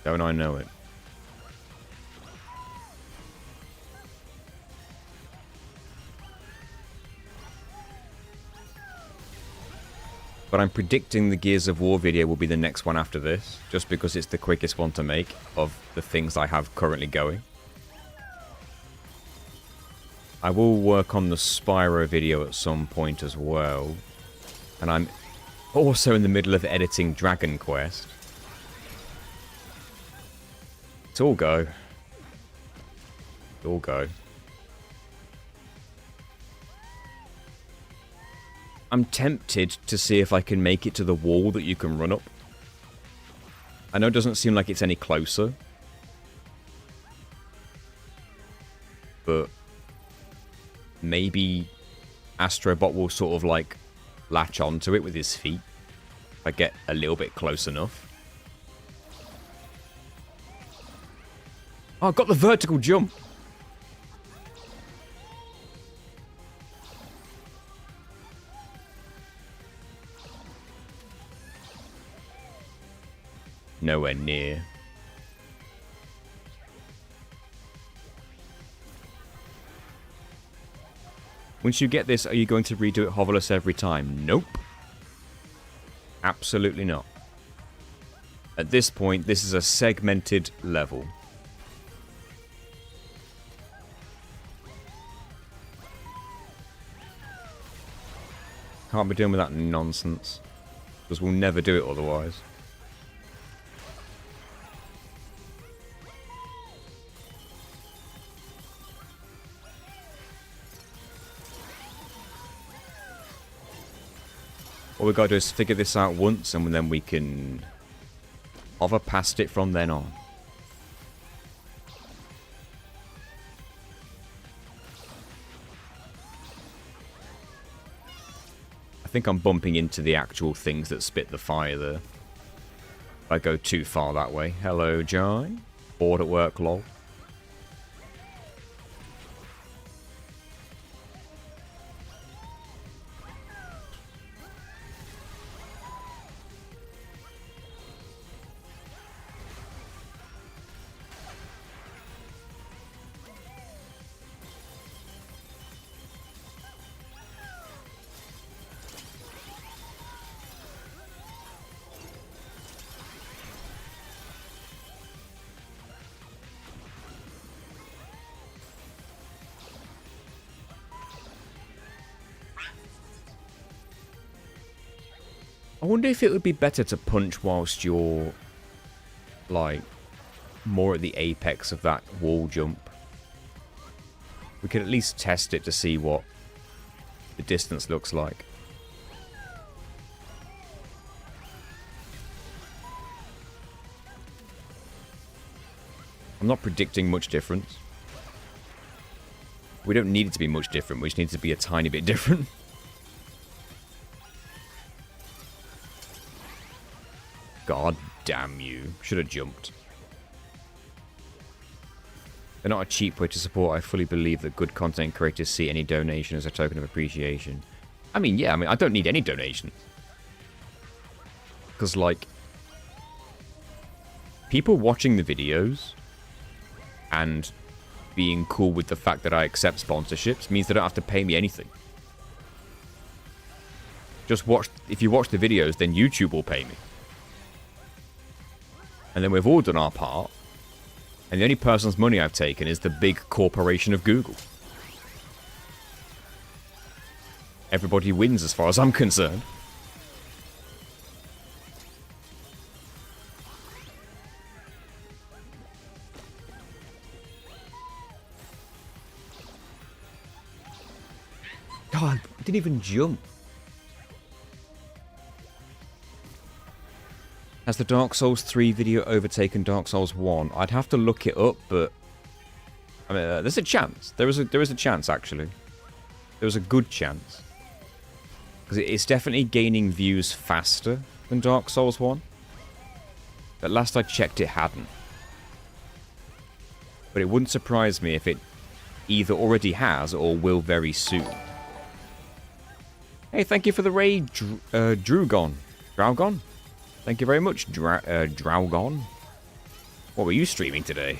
Don't I know it? But I'm predicting the Gears of War video will be the next one after this, just because it's the quickest one to make of the things I have currently going. I will work on the Spyro video at some point as well. And I'm also in the middle of editing Dragon Quest. It's all go. It's all go. I'm tempted to see if I can make it to the wall that you can run up. I know it doesn't seem like it's any closer. But maybe Astrobot will sort of like latch onto it with his feet if I get a little bit close enough. Oh, I got the vertical jump. Nowhere near. Once you get this, are you going to redo it hoverless every time? Nope. Absolutely not. At this point, this is a segmented level. Can't be doing with that nonsense. Because we'll never do it otherwise. All we gotta do is figure this out once, and then we can hover past it from then on. I think I'm bumping into the actual things that spit the fire there. If I go too far that way. Hello, Jai. Bored at work, lol. I wonder if it would be better to punch whilst you're, like, more at the apex of that wall jump. We could at least test it to see what the distance looks like. I'm not predicting much difference. We don't need it to be much different, we just need it to be a tiny bit different. God damn you. Should have jumped. They're not a cheap way to support. I fully believe that good content creators see any donation as a token of appreciation. I mean, yeah, I don't need any donations. Because, like, people watching the videos and being cool with the fact that I accept sponsorships means they don't have to pay me anything. Just watch. If you watch the videos, then YouTube will pay me. And then we've all done our part. And the only person's money I've taken is the big corporation of Google. Everybody wins as far as I'm concerned. God, I didn't even jump. Has the Dark Souls 3 video overtaken Dark Souls 1? I'd have to look it up, but I mean, there's a chance. There is a chance, actually. There was a good chance. Because it's definitely gaining views faster than Dark Souls 1. But last I checked, it hadn't. But it wouldn't surprise me if it either already has or will very soon. Hey, thank you for the raid, Draugon. Draugon? Thank you very much, Draugon. What were you streaming today?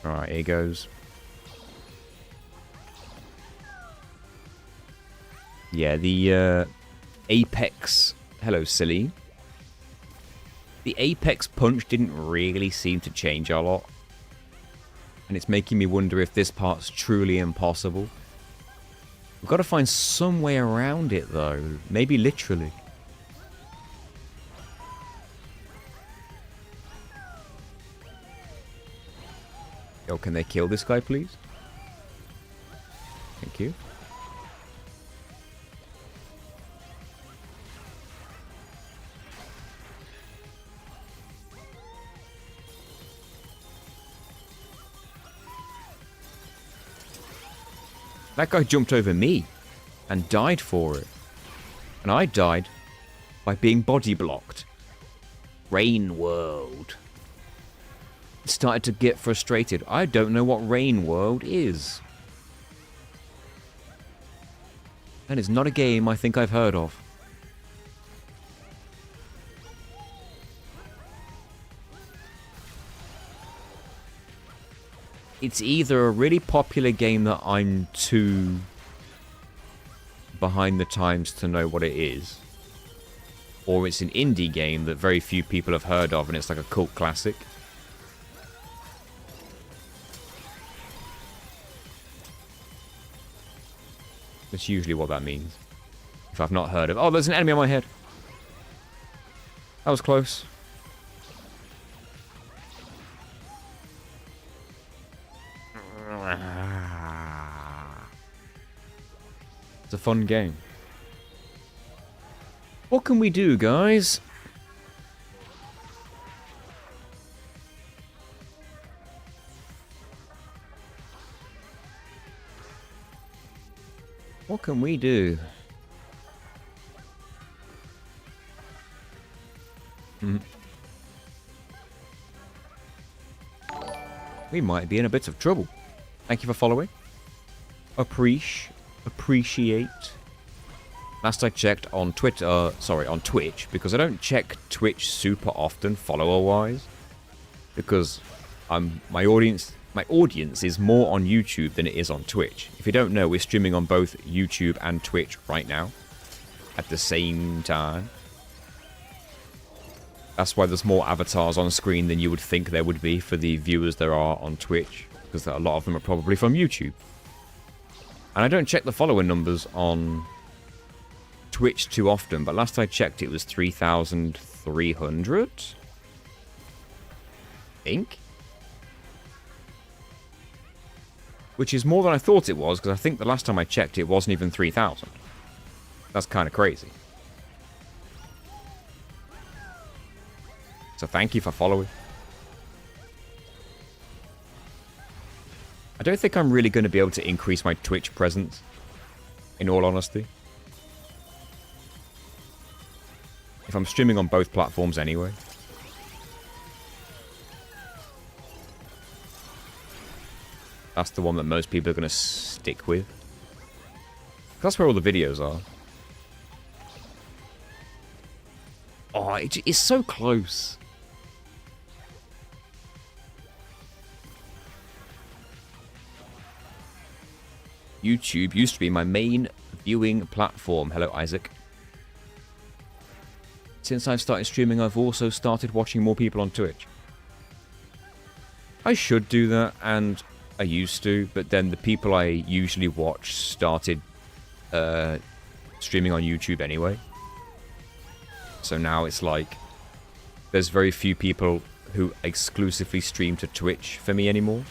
Alright, here goes. Yeah, the Apex... Hello, silly. The Apex punch didn't really seem to change a lot. And it's making me wonder if this part's truly impossible. We've got to find some way around it, though. Maybe literally. Yo, can they kill this guy, please? Thank you. That guy jumped over me and died for it. And I died by being body blocked. Rain World. Started to get frustrated. I don't know what Rain World is. That is not a game I think I've heard of. It's either a really popular game that I'm too behind the times to know what it is, or it's an indie game that very few people have heard of and it's like a cult classic. That's usually what that means. If I've not heard of... Oh, there's an enemy on my head. That was close. It's a fun game. What can we do, guys? What can we do? We might be in a bit of trouble. Thank you for following. Appreciate. Last I checked on Twitter, sorry, on Twitch, because I don't check Twitch super often, follower-wise, because my audience is more on YouTube than it is on Twitch. If you don't know, we're streaming on both YouTube and Twitch right now, at the same time. That's why there's more avatars on screen than you would think there would be for the viewers there are on Twitch, because a lot of them are probably from YouTube. And I don't check the follower numbers on Twitch too often, but last I checked it was 3,300? I think? Which is more than I thought it was, because I think the last time I checked it wasn't even 3,000. That's kind of crazy. So thank you for following. I don't think I'm really going to be able to increase my Twitch presence, in all honesty. If I'm streaming on both platforms anyway. That's the one that most people are going to stick with. That's where all the videos are. Oh, it's so close. YouTube used to be my main viewing platform. Hello, Isaac. Since I've started streaming, I've also started watching more people on Twitch. I should do that, and I used to, but then the people I usually watch started streaming on YouTube anyway. So now it's like, there's very few people who exclusively stream to Twitch for me anymore.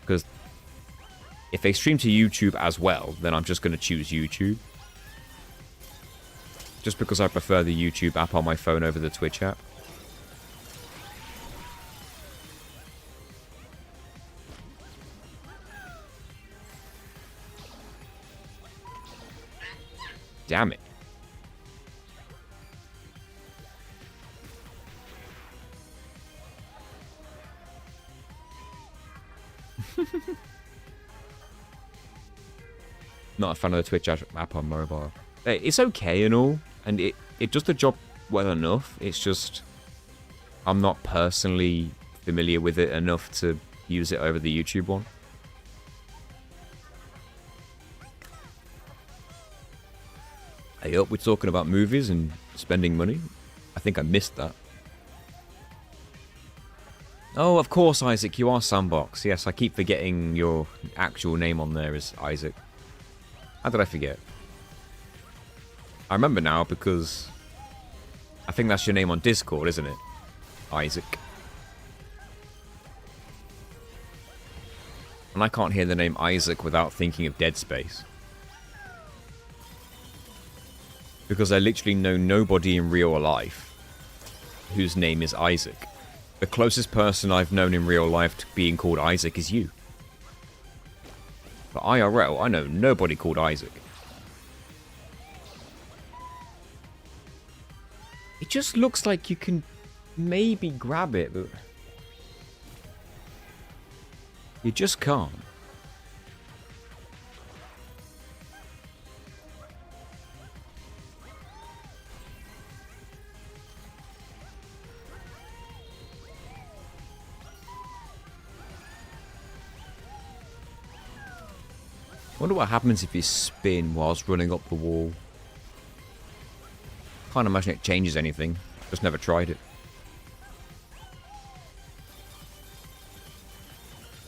Because if they stream to YouTube as well, then I'm just going to choose YouTube. Just because I prefer the YouTube app on my phone over the Twitch app. Damn it. Not a fan of the Twitch app on mobile. It's okay and all, and it does the job well enough. It's just I'm not personally familiar with it enough to use it over the YouTube one. Hey up, we're talking about movies and spending money. I think I missed that. Oh, of course, Isaac, you are Sandbox. Yes, I keep forgetting your actual name on there is Isaac. How did I forget? I remember now because I think that's your name on Discord, isn't it? Isaac. And I can't hear the name Isaac without thinking of Dead Space. Because I literally know nobody in real life whose name is Isaac. The closest person I've known in real life to being called Isaac is you. But IRL, I know nobody called Isaac. It just looks like you can maybe grab it, but you just can't. Wonder what happens if you spin whilst running up the wall. Can't imagine it changes anything. Just never tried it.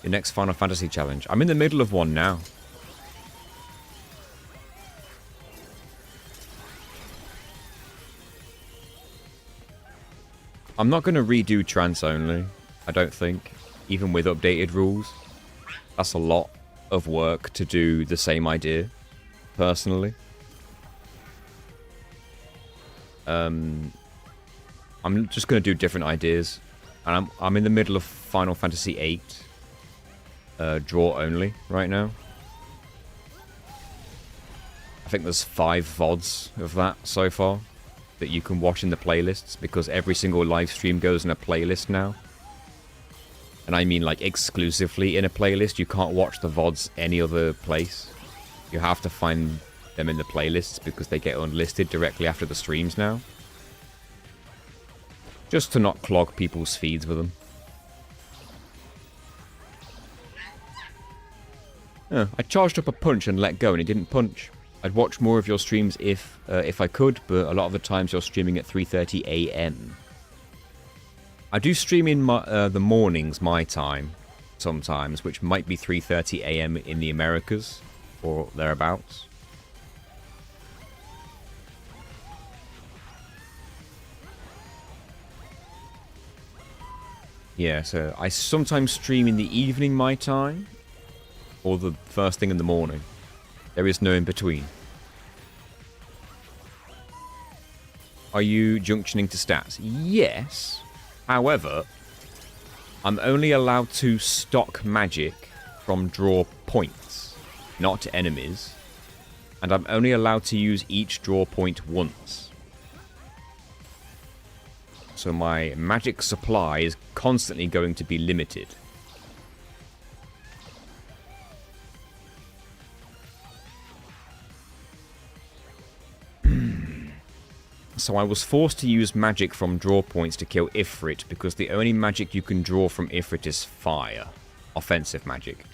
Your next Final Fantasy challenge. I'm in the middle of one now. I'm not going to redo Trance Only, I don't think. Even with updated rules. That's a lot of work to do the same idea, personally. I'm just going to do different ideas. And I'm in the middle of Final Fantasy VIII. Draw only right now. I think there's 5 VODs of that so far that you can watch in the playlists, because every single live stream goes in a playlist now. And I mean like exclusively in a playlist. You can't watch the VODs any other place. You have to find them in the playlists because they get unlisted directly after the streams now. Just to not clog people's feeds with them. Oh, I charged up a punch and let go and it didn't punch. I'd watch more of your streams if I could, but a lot of the times you're streaming at 3:30 AM. I do stream in the mornings, my time, sometimes, which might be 3:30 AM in the Americas, or thereabouts. Yeah, so I sometimes stream in the evening, my time, or the first thing in the morning. There is no in between. Are you junctioning to stats? Yes. However, I'm only allowed to stock magic from draw points, not enemies. And I'm only allowed to use each draw point once. So my magic supply is constantly going to be limited. So I was forced to use magic from draw points to kill Ifrit, because the only magic you can draw from Ifrit is fire. Offensive magic.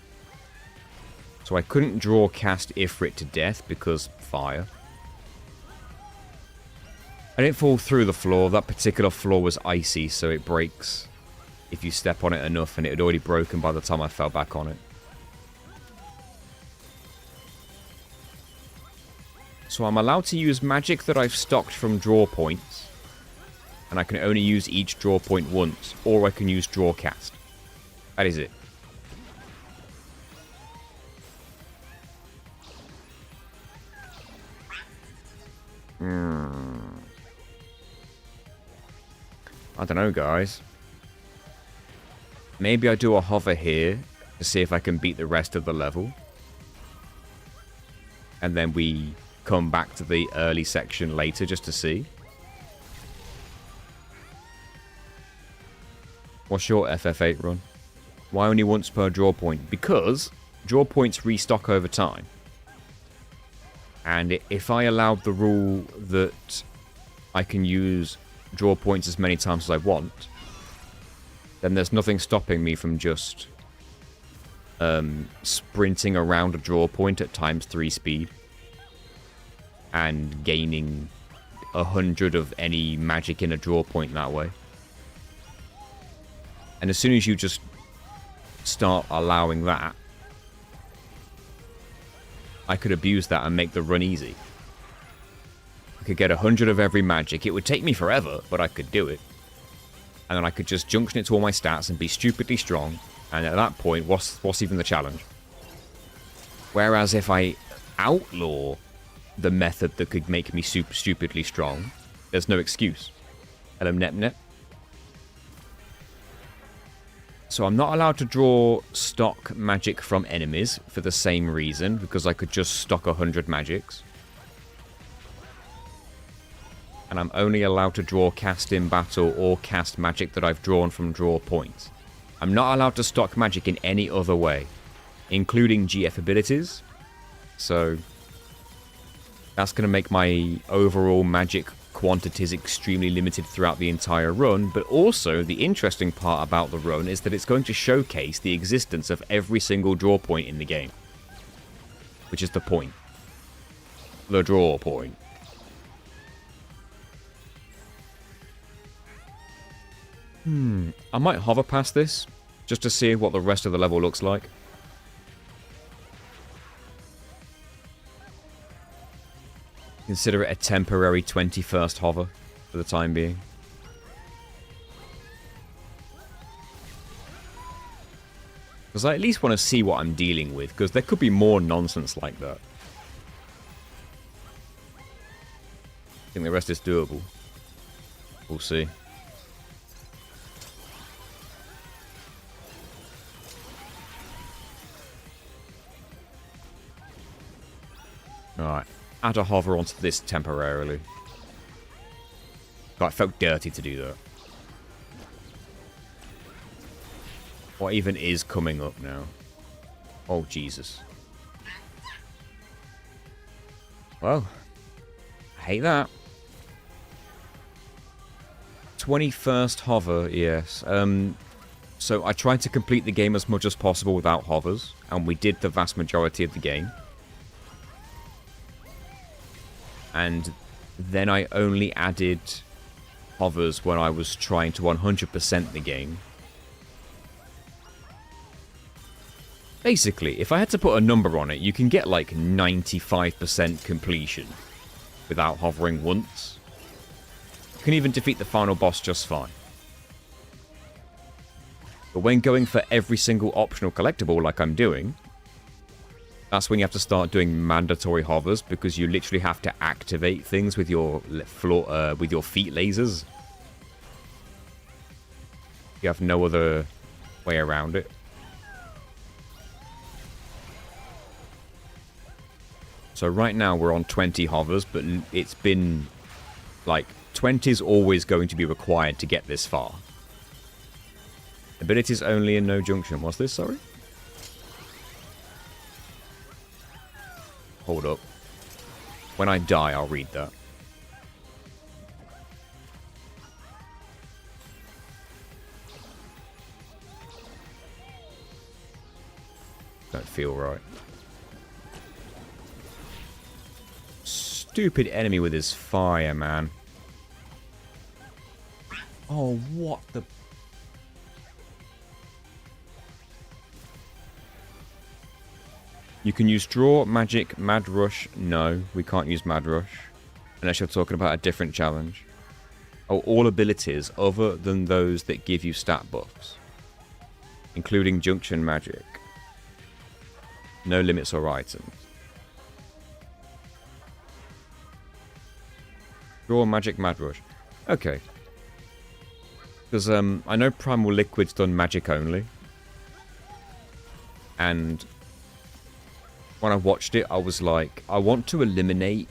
So I couldn't draw cast Ifrit to death because fire. I didn't fall through the floor. That particular floor was icy, so it breaks if you step on it enough, and it had already broken by the time I fell back on it. So I'm allowed to use magic that I've stocked from draw points. And I can only use each draw point once. Or I can use draw cast. That is it. I don't know, guys. Maybe I do a hover here to see if I can beat the rest of the level. And then we come back to the early section later just to see. What's your FF8 run? Why only once per draw point? Because draw points restock over time. And if I allowed the rule that I can use draw points as many times as I want, then there's nothing stopping me from just sprinting around a draw point at ×3 speed and gaining 100 of any magic in a draw point that way. And as soon as you just start allowing that, I could abuse that and make the run easy. I could get 100 of every magic. It would take me forever, but I could do it. And then I could just junction it to all my stats and be stupidly strong. And at that point, what's even the challenge? Whereas if I outlaw the method that could make me super stupidly strong, there's no excuse. Hello, Nep. So I'm not allowed to draw stock magic from enemies for the same reason, because I could just stock 100 magics. And I'm only allowed to draw cast in battle or cast magic that I've drawn from draw points. I'm not allowed to stock magic in any other way, including GF abilities. So that's going to make my overall magic quantities extremely limited throughout the entire run, but also the interesting part about the run is that it's going to showcase the existence of every single draw point in the game. Which is the point. The draw point. I might hover past this, just to see what the rest of the level looks like. Consider it a temporary 21st hover for the time being. Because I at least want to see what I'm dealing with, because there could be more nonsense like that. I think the rest is doable. We'll see. Alright. Add a hover onto this temporarily. God, it felt dirty to do that. What even is coming up now? Oh, Jesus. Well, I hate that. 21st hover, yes. So I tried to complete the game as much as possible without hovers, and we did the vast majority of the game. And then I only added hovers when I was trying to 100% the game. Basically, if I had to put a number on it, you can get like 95% completion without hovering once. You can even defeat the final boss just fine. But when going for every single optional collectible like I'm doing, that's when you have to start doing mandatory hovers, because you literally have to activate things with your feet lasers. You have no other way around it. So right now we're on 20 hovers, but it's been like 20 is always going to be required to get this far. Abilities only and no junction. What's this, sorry? Hold up. When I die, I'll read that. Don't feel right. Stupid enemy with his fire, man. Oh, what the... You can use draw, magic, mad rush. No, we can't use mad rush. Unless you're talking about a different challenge. Oh, all abilities other than those that give you stat buffs. Including junction magic. No limits or items. Draw, magic, mad rush. Okay. Because I know Primal Liquid's done magic only. And when I watched it, I was like, I want to eliminate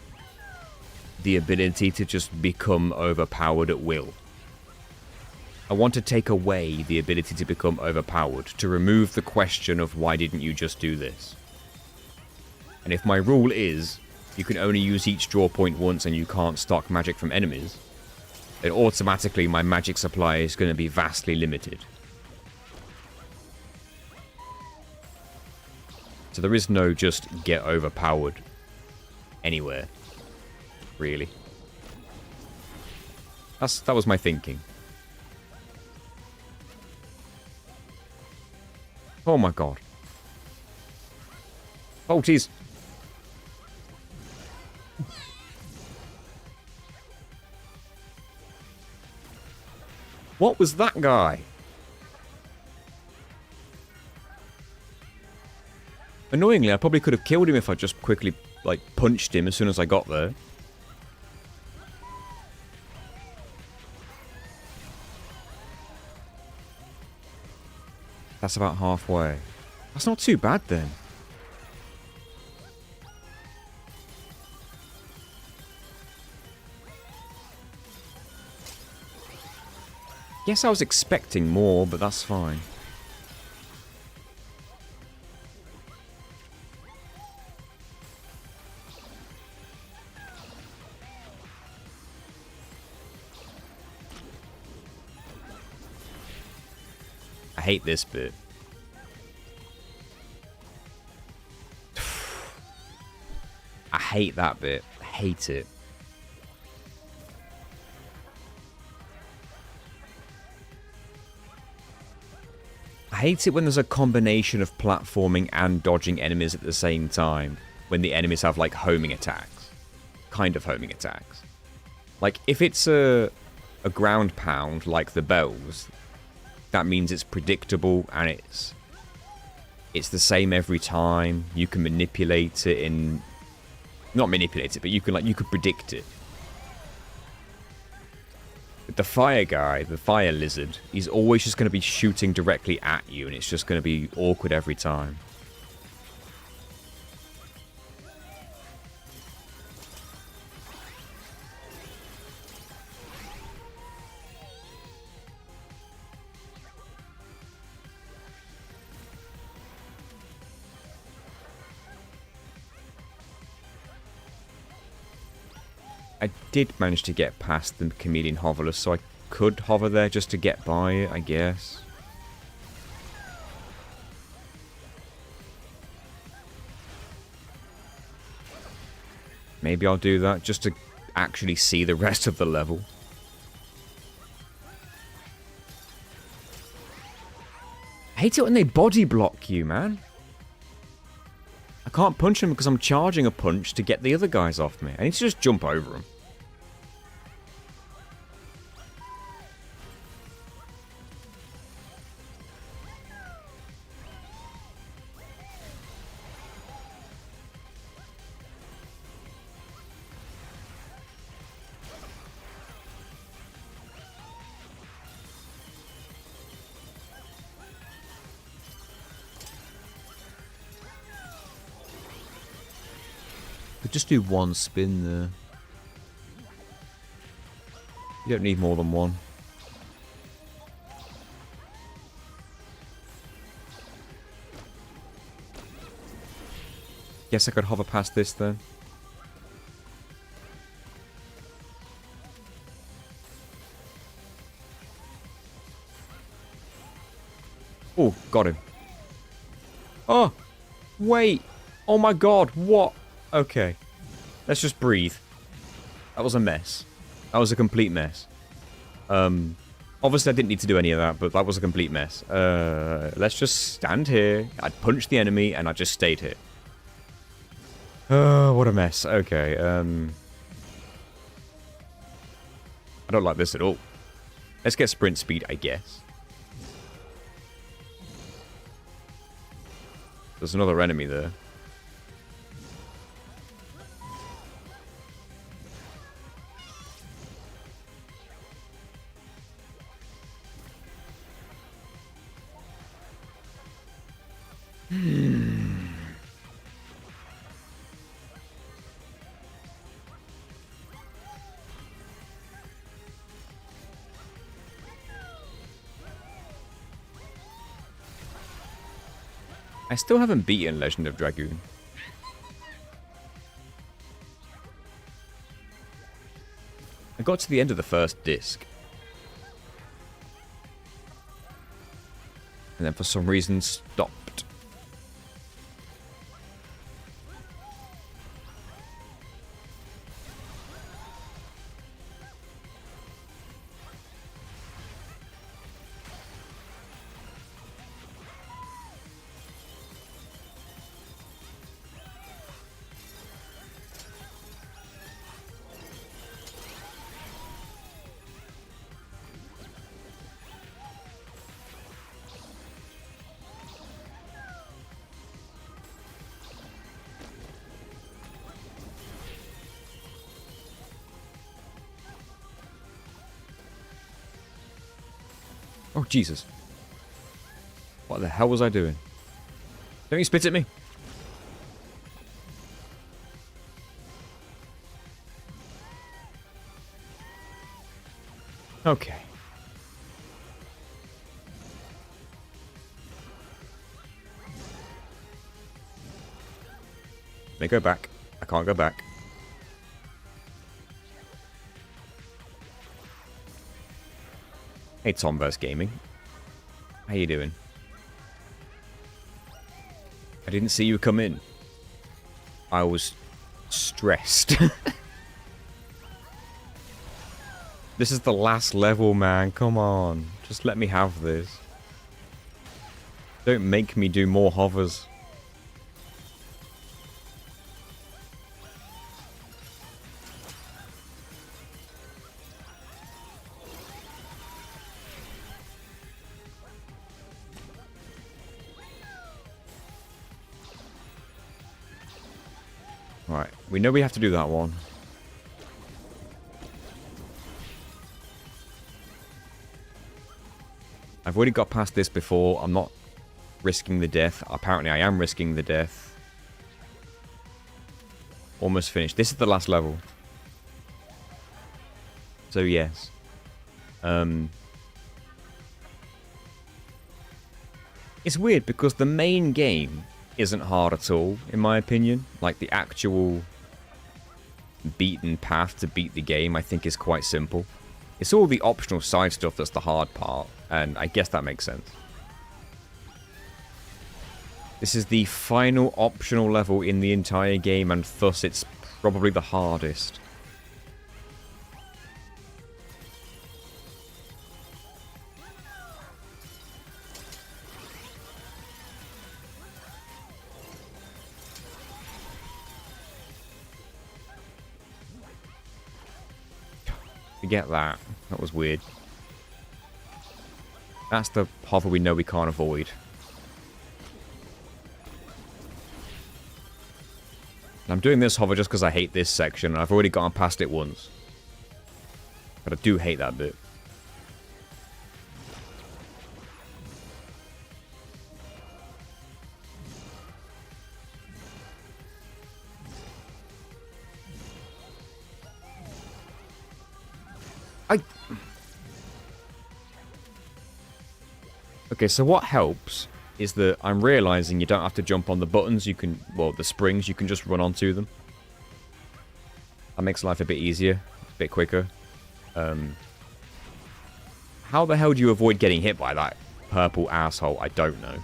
the ability to just become overpowered at will. I want to take away the ability to become overpowered, to remove the question of why didn't you just do this? And if my rule is you can only use each draw point once and you can't stock magic from enemies, then automatically my magic supply is going to be vastly limited. So there is no just get overpowered anywhere, really. That was my thinking. Oh my god. Oh jeez. What was that guy? Annoyingly, I probably could have killed him if I just quickly, like, punched him as soon as I got there. That's about halfway. That's not too bad then. Guess I was expecting more, but that's fine. I hate this bit. I hate that bit. I hate it. I hate it when there's a combination of platforming and dodging enemies at the same time. When the enemies have, like, homing attacks. Kind of homing attacks. Like, if it's a ground pound, like the bells, that means it's predictable and it's the same every time. You can manipulate it in... Not manipulate it, but you could predict it. The fire guy, the fire lizard, he's always just going to be shooting directly at you, and it's just going to be awkward every time. I did manage to get past the chameleon hoverless, so I could hover there just to get by it, I guess. Maybe I'll do that just to actually see the rest of the level. I hate it when they body block you, man. I can't punch him because I'm charging a punch to get the other guys off me. I need to just jump over them. Could just do one spin there. You don't need more than one. Guess I could hover past this then. Oh, got him. Oh, wait. Oh my god, what? Okay. Let's just breathe. That was a mess. That was a complete mess. Obviously I didn't need to do any of that, but that was a complete mess. Let's just stand here. I'd punched the enemy and I just stayed here. What a mess. Okay, I don't like this at all. Let's get sprint speed, I guess. There's another enemy there. I still haven't beaten Legend of Dragoon. I got to the end of the first disc. And then for some reason stopped. Oh, Jesus. What the hell was I doing? Don't you spit at me? Okay. Let me go back. I can't go back. Hey, Tomverse Gaming. How you doing? I didn't see you come in. I was stressed. This is the last level, man. Come on. Just let me have this. Don't make me do more hovers. Right, we know we have to do that one. I've already got past this before. I'm not risking the death. Apparently I am risking the death. Almost finished. This is the last level. So yes. It's weird because the main game isn't hard at all, in my opinion. Like, the actual beaten path to beat the game, I think, is quite simple. It's all the optional side stuff that's the hard part, and I guess that makes sense. This is the final optional level in the entire game, and thus it's probably the hardest. Forget that. That was weird. That's the hover we know we can't avoid. And I'm doing this hover just because I hate this section, and I've already gone past it once. But I do hate that bit. Okay, so what helps is that I'm realizing you don't have to jump on the buttons. You can, well, the springs, you can just run onto them. That makes life a bit easier, a bit quicker. How the hell do you avoid getting hit by that purple asshole? I don't know.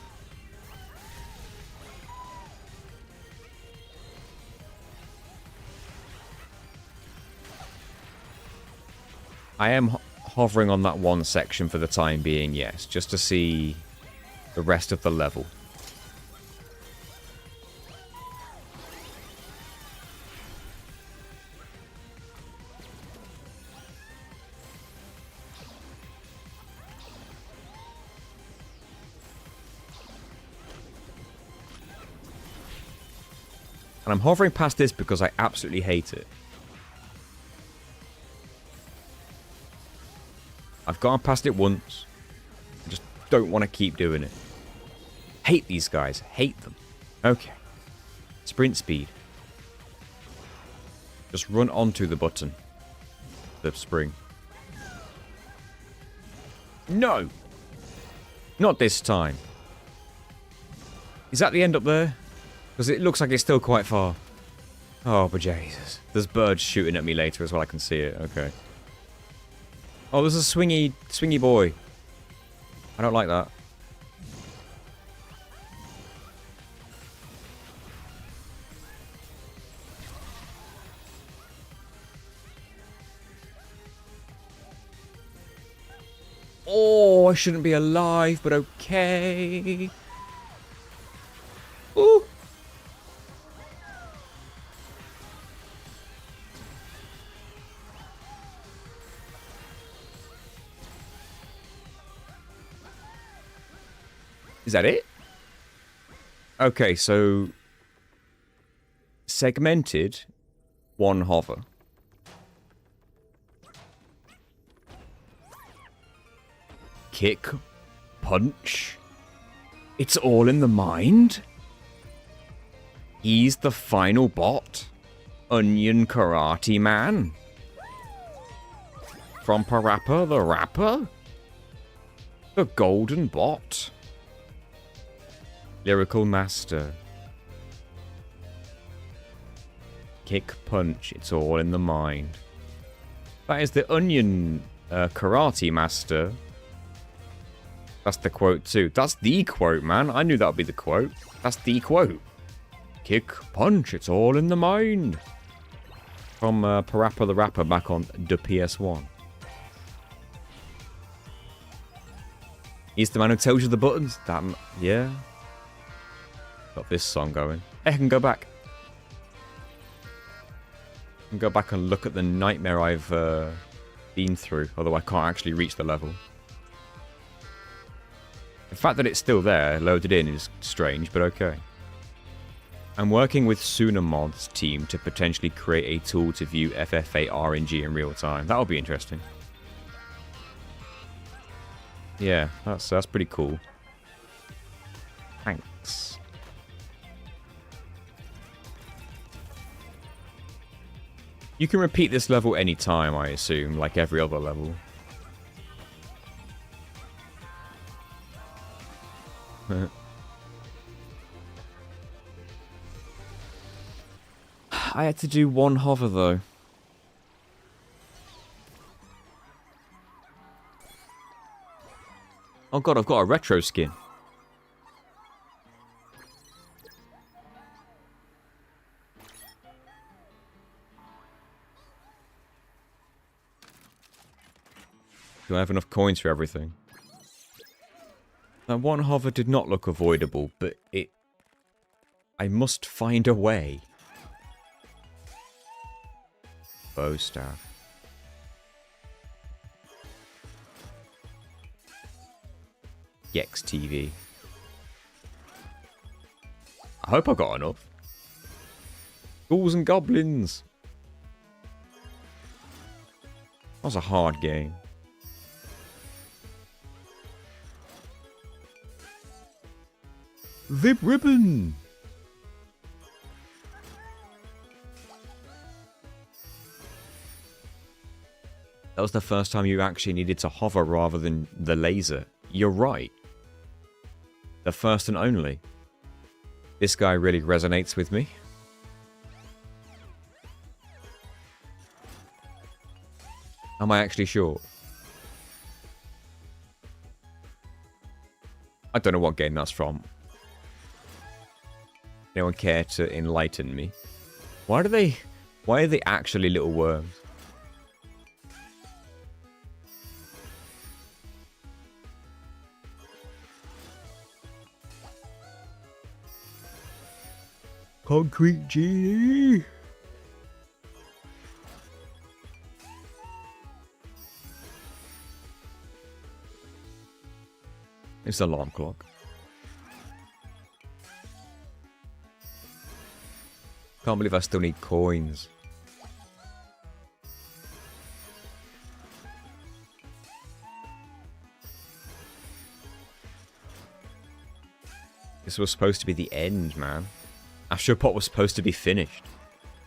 I am hovering on that one section for the time being, yes, just to see the rest of the level. And I'm hovering past this because I absolutely hate it. I've gone past it once. I just don't want to keep doing it. Hate these guys. Hate them. Okay. Sprint speed. Just run onto the button. The spring. No! Not this time. Is that the end up there? Because it looks like it's still quite far. Oh, but Jesus. There's birds shooting at me later as well. I can see it. Okay. Oh, there's a swingy boy. I don't like that. Oh, I shouldn't be alive, but okay. Ooh. Is that it? Okay, so segmented, one hover. Kick, punch. It's all in the mind. He's the final bot. Onion Karate Man. From Parappa the Rapper. The Golden Bot. Lyrical Master. Kick, punch, it's all in the mind. That is the Onion Karate Master. That's the quote too. That's the quote, man. I knew that would be the quote. That's the quote. Kick, punch, it's all in the mind. From Parappa the Rapper back on the PS1. He's the man who tells you the buttons. Damn, yeah. Got this song going. Hey, I can go back. I can go back and look at the nightmare I've been through. Although I can't actually reach the level. The fact that it's still there, loaded in, is strange, but okay. I'm working with Sunamod's team to potentially create a tool to view FFA RNG in real time. That'll be interesting. Yeah, that's pretty cool. Thanks. You can repeat this level anytime, I assume, like every other level. I had to do one hover though. Oh god, I've got a retro skin. Do I have enough coins for everything? That one hover did not look avoidable, but I must find a way. Bow staff. Gex TV. I hope I got enough. Ghouls and goblins. That was a hard game. Zip ribbon. That was the first time you actually needed to hover rather than the laser. You're right. The first and only. This guy really resonates with me. Am I actually sure? I don't know what game that's from. Anyone care to enlighten me? Why are they actually little worms? Concrete genie. It's an alarm clock. Can't believe I still need coins. This was supposed to be the end, man. Astropot was supposed to be finished.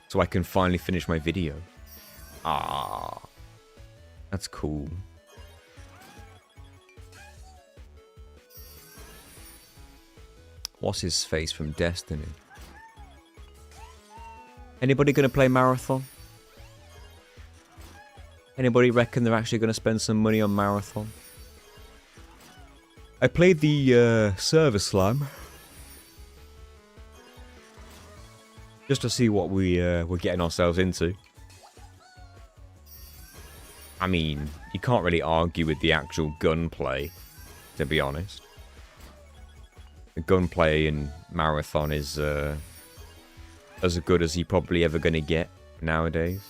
So I can finally finish my video. Ah. That's cool. What's his face from Destiny? Anybody gonna play Marathon? Anybody reckon they're actually going to spend some money on Marathon? I played the Server Slam. Just to see what we're getting ourselves into. I mean, you can't really argue with the actual gunplay, to be honest. The gunplay in Marathon is as good as you're probably ever going to get nowadays.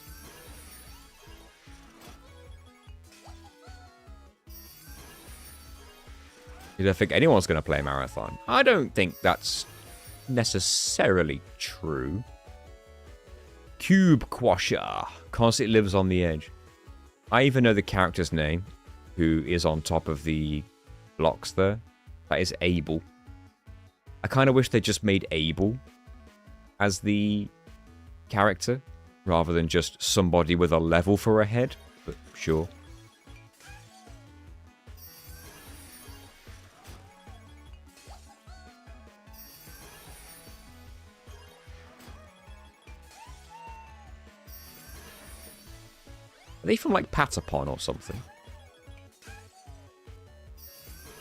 You don't think anyone's going to play Marathon? I don't think that's necessarily true. Cube Quasher. Constantly lives on the edge. I even know the character's name, who is on top of the blocks there. That is Abel. I kind of wish they just made Abel as the character, rather than just somebody with a level for a head, but sure. Are they from, like, Patapon or something?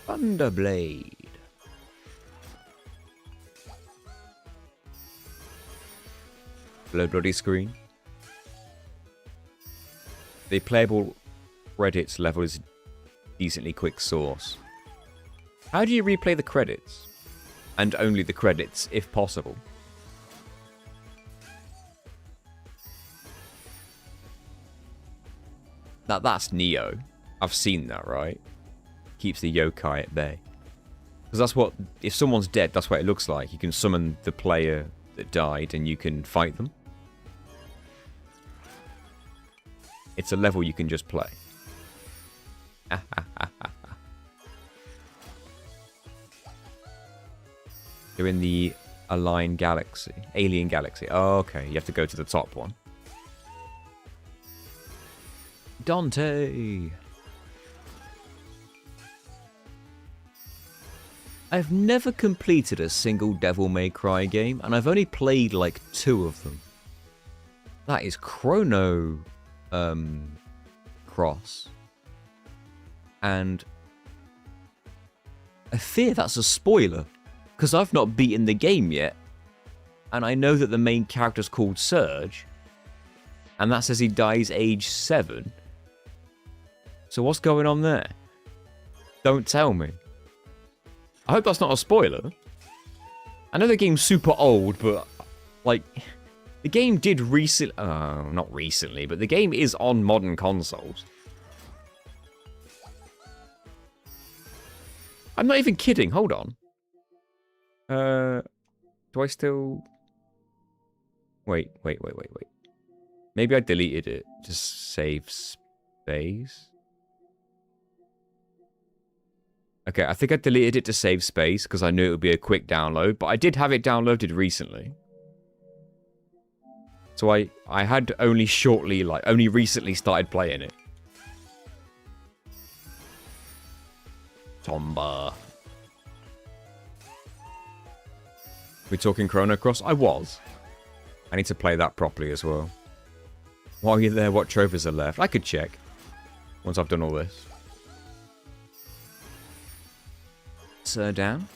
Thunderblade. Bloody screen. The playable credits level is decently quick source. How do you replay the credits? And only the credits, if possible. That's Neo. I've seen that, right? Keeps the yokai at bay. Because that's what... If someone's dead, that's what it looks like. You can summon the player that died and you can fight them. It's a level you can just play. You're in the Alien Galaxy. Alien Galaxy. Oh, okay. You have to go to the top one. Dante. I've never completed a single Devil May Cry game, and I've only played like 2 of them. That is Chrono Cross. And I fear that's a spoiler, because I've not beaten the game yet, and I know that the main character's called Surge, and that says he dies age 7. So what's going on there? Don't tell me. I hope that's not a spoiler. I know the game's super old, but, like, the game did recently... not recently, but the game is on modern consoles. I'm not even kidding. Hold on. Do I still... Wait. Maybe I deleted it. Just save space. Okay, I think I deleted it to save space because I knew it would be a quick download, but I did have it downloaded recently. So I had only recently started playing it. Tomba. We talking Chrono Cross? I was. I need to play that properly as well. While you're there, what trophies are left? I could check. Once I've done all this. Sir down.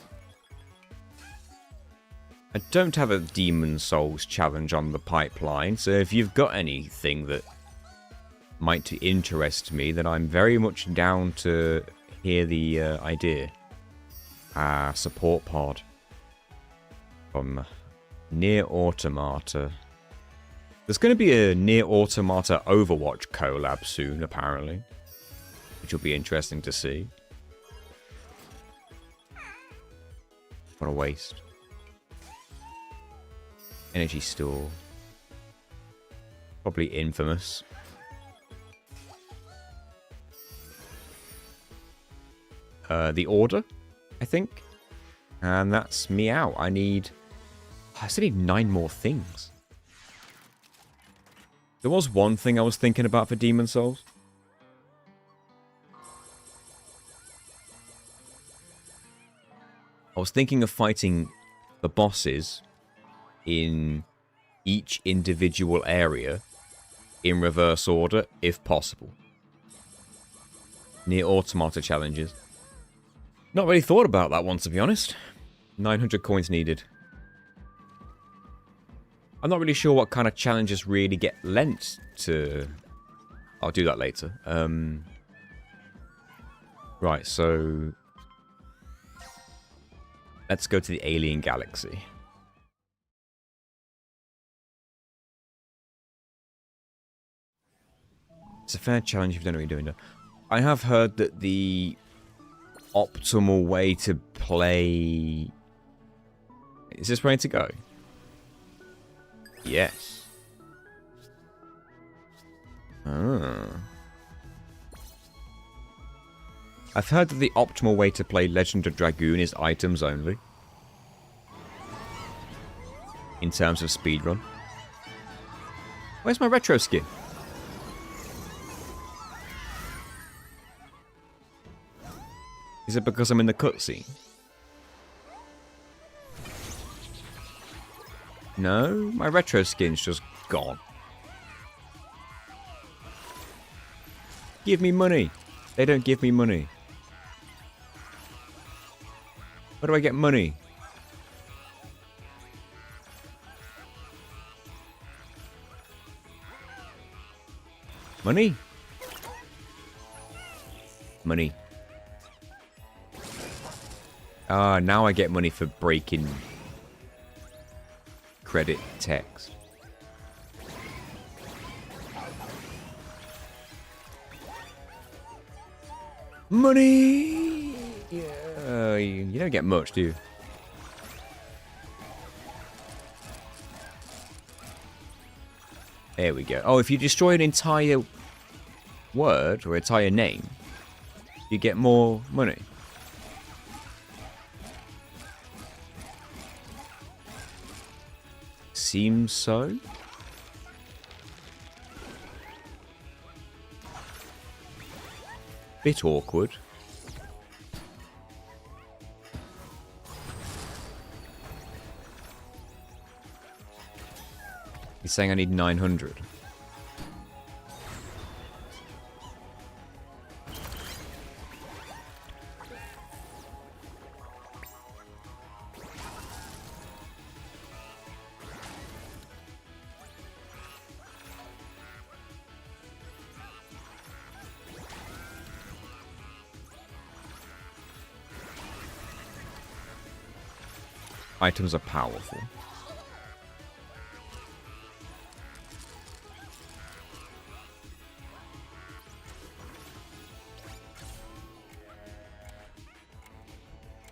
I don't have a Demon Souls challenge on the pipeline, so if you've got anything that might interest me, then I'm very much down to hear the idea. Support pod. From Nier Automata. There's going to be a Nier Automata Overwatch collab soon, apparently. Which will be interesting to see. What a waste. Energy store. Probably Infamous. The Order, I think. And that's me out. I still need 9 more things. There was one thing I was thinking about for Demon Souls. I was thinking of fighting the bosses in each individual area in reverse order, if possible. Near automata challenges. Not really thought about that one, to be honest. 900 coins needed. I'm not really sure what kind of challenges really get lent to... I'll do that later. Right, so... Let's go to the alien galaxy. It's a fair challenge if you don't know what you're doing. I have heard that the optimal way to play... Is this ready to go? Yes. Ah. I've heard that the optimal way to play Legend of Dragoon is items only. In terms of speedrun. Where's my retro skin? Is it because I'm in the cutscene? No, my retro skin's just gone. Give me money. They don't give me money. Where do I get money? Money? Money. Ah, now I get money for breaking credit text. Money! Yeah, you don't get much, do you? There we go. Oh, if you destroy an entire word or entire name, you get more money. Seems so. Bit awkward. He's saying I need 900. Items are powerful.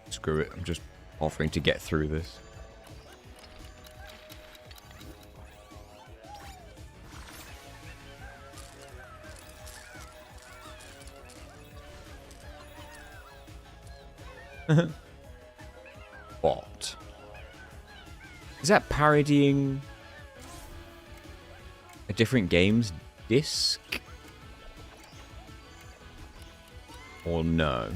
Screw it, I'm just offering to get through this. What? Is that parodying a different game's disc? Or no?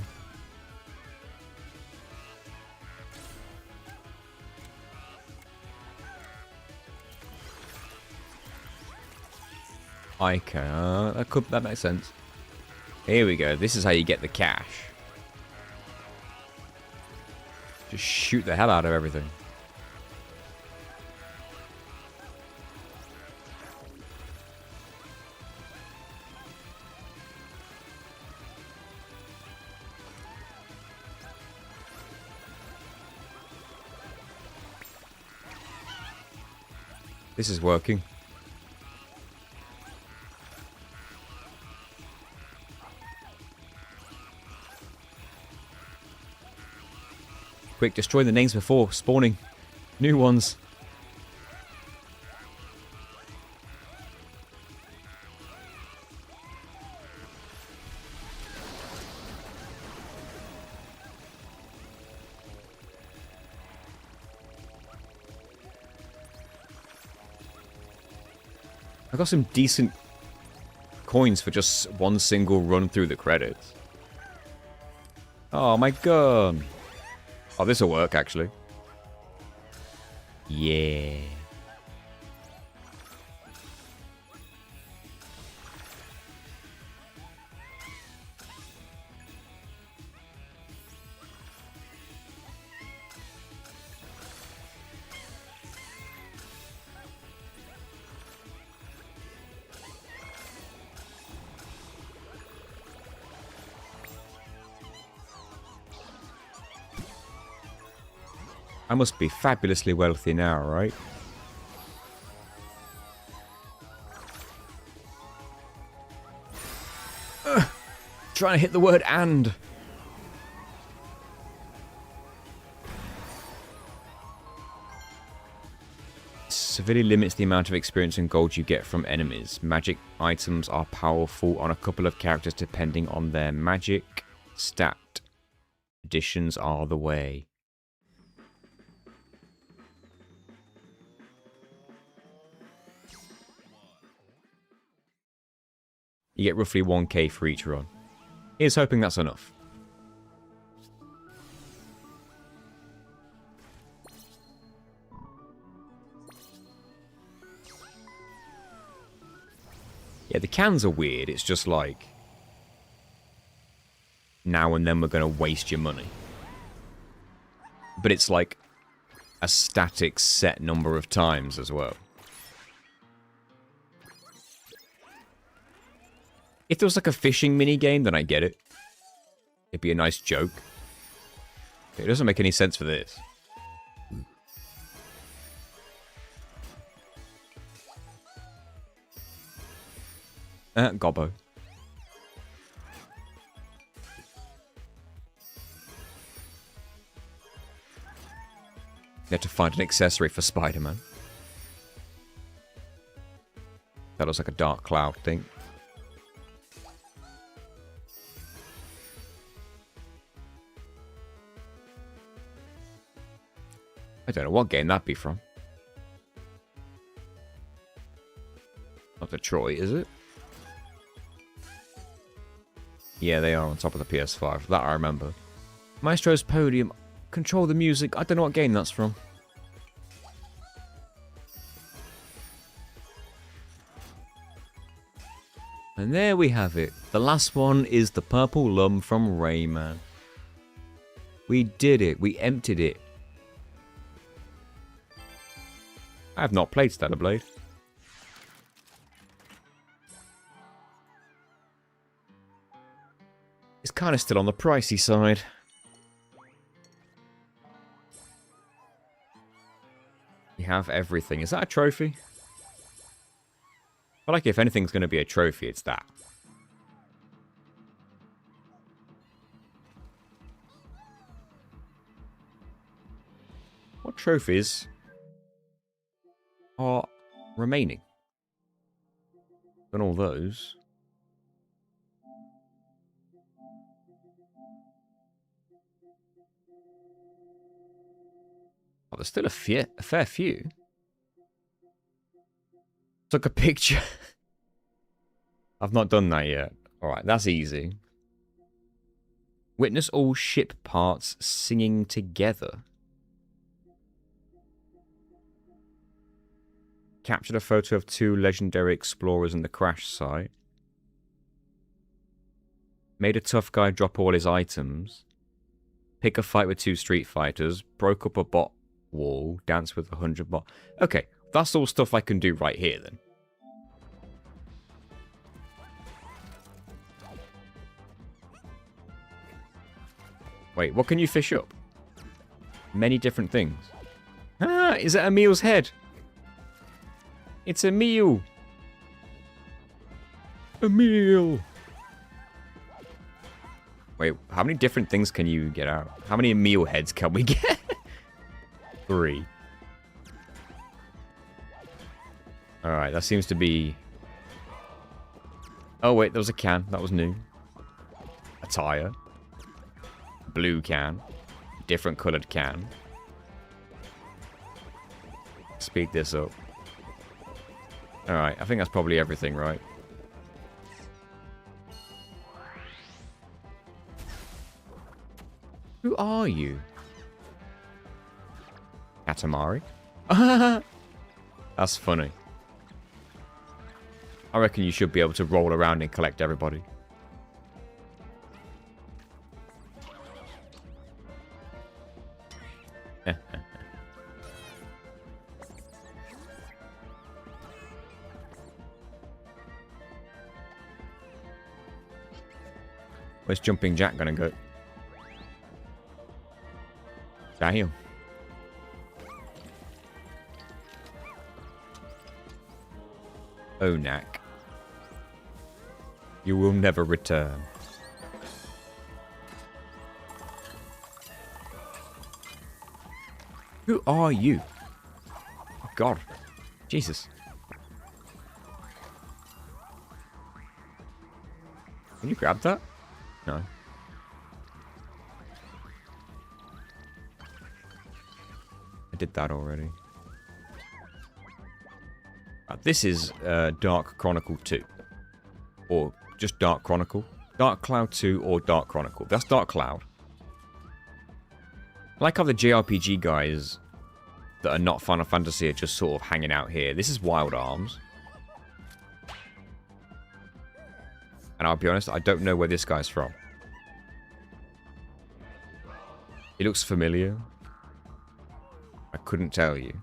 Okay, that makes sense. Here we go. This is how you get the cash. Just shoot the hell out of everything. This is working. Quick, destroy the names before spawning new ones. I got some decent coins for just one single run through the credits. Oh, my gun. Oh, this'll work, actually. Yeah. I must be fabulously wealthy now, right? Trying to hit the word "and." Severely limits the amount of experience and gold you get from enemies. Magic items are powerful on a couple of characters depending on their magic stat. Additions are the way. You get roughly 1k for each run. Here's hoping that's enough. Yeah, the cans are weird. It's just like, now and then we're going to waste your money. But it's like a static set number of times as well. If there was like a fishing minigame, then I get it. It'd be a nice joke. It doesn't make any sense for this. Gobbo. You have to find an accessory for Spider-Man. That looks like a dark cloud thing. I don't know what game that'd be from. Not Detroit, is it? Yeah, they are on top of the PS5. That I remember. Maestro's Podium. Control the music. I don't know what game that's from. And there we have it. The last one is the purple lum from Rayman. We did it. We emptied it. I have not played Stellar Blade. It's kind of still on the pricey side. We have everything. Is that a trophy? I feel like if anything's going to be a trophy, it's that. What trophies are remaining? Done all those. Oh, there's still a fair few. Took a picture. I've not done that yet. Alright, that's easy. Witness all ship parts singing together. Captured a photo of 2 legendary explorers in the crash site. Made a tough guy drop all his items. Pick a fight with 2 street fighters. Broke up a bot wall. Dance with 100 bot. Okay, that's all stuff I can do right here then. Wait, what can you fish up? Many different things. Ah, is it Emil's head? It's Emil. Emil. Wait, how many different things can you get out? How many Emil heads can we get? 3. Alright, that seems to be... Oh wait, there was a can. That was new. A tire. Blue can. Different coloured can. Speed this up. Alright, I think that's probably everything, right? Who are you? Katamari? That's funny. I reckon you should be able to roll around and collect everybody. Where's Jumping Jack gonna go? Damn. Onak. You will never return. Who are you? Oh, God. Jesus. Can you grab that? No. I did that already. This is Dark Chronicle 2. Or just Dark Chronicle. Dark Cloud 2 or Dark Chronicle. That's Dark Cloud. I like how the JRPG guys that are not Final Fantasy are just sort of hanging out here. This is Wild Arms. And I'll be honest, I don't know where this guy's from. He looks familiar. I couldn't tell you.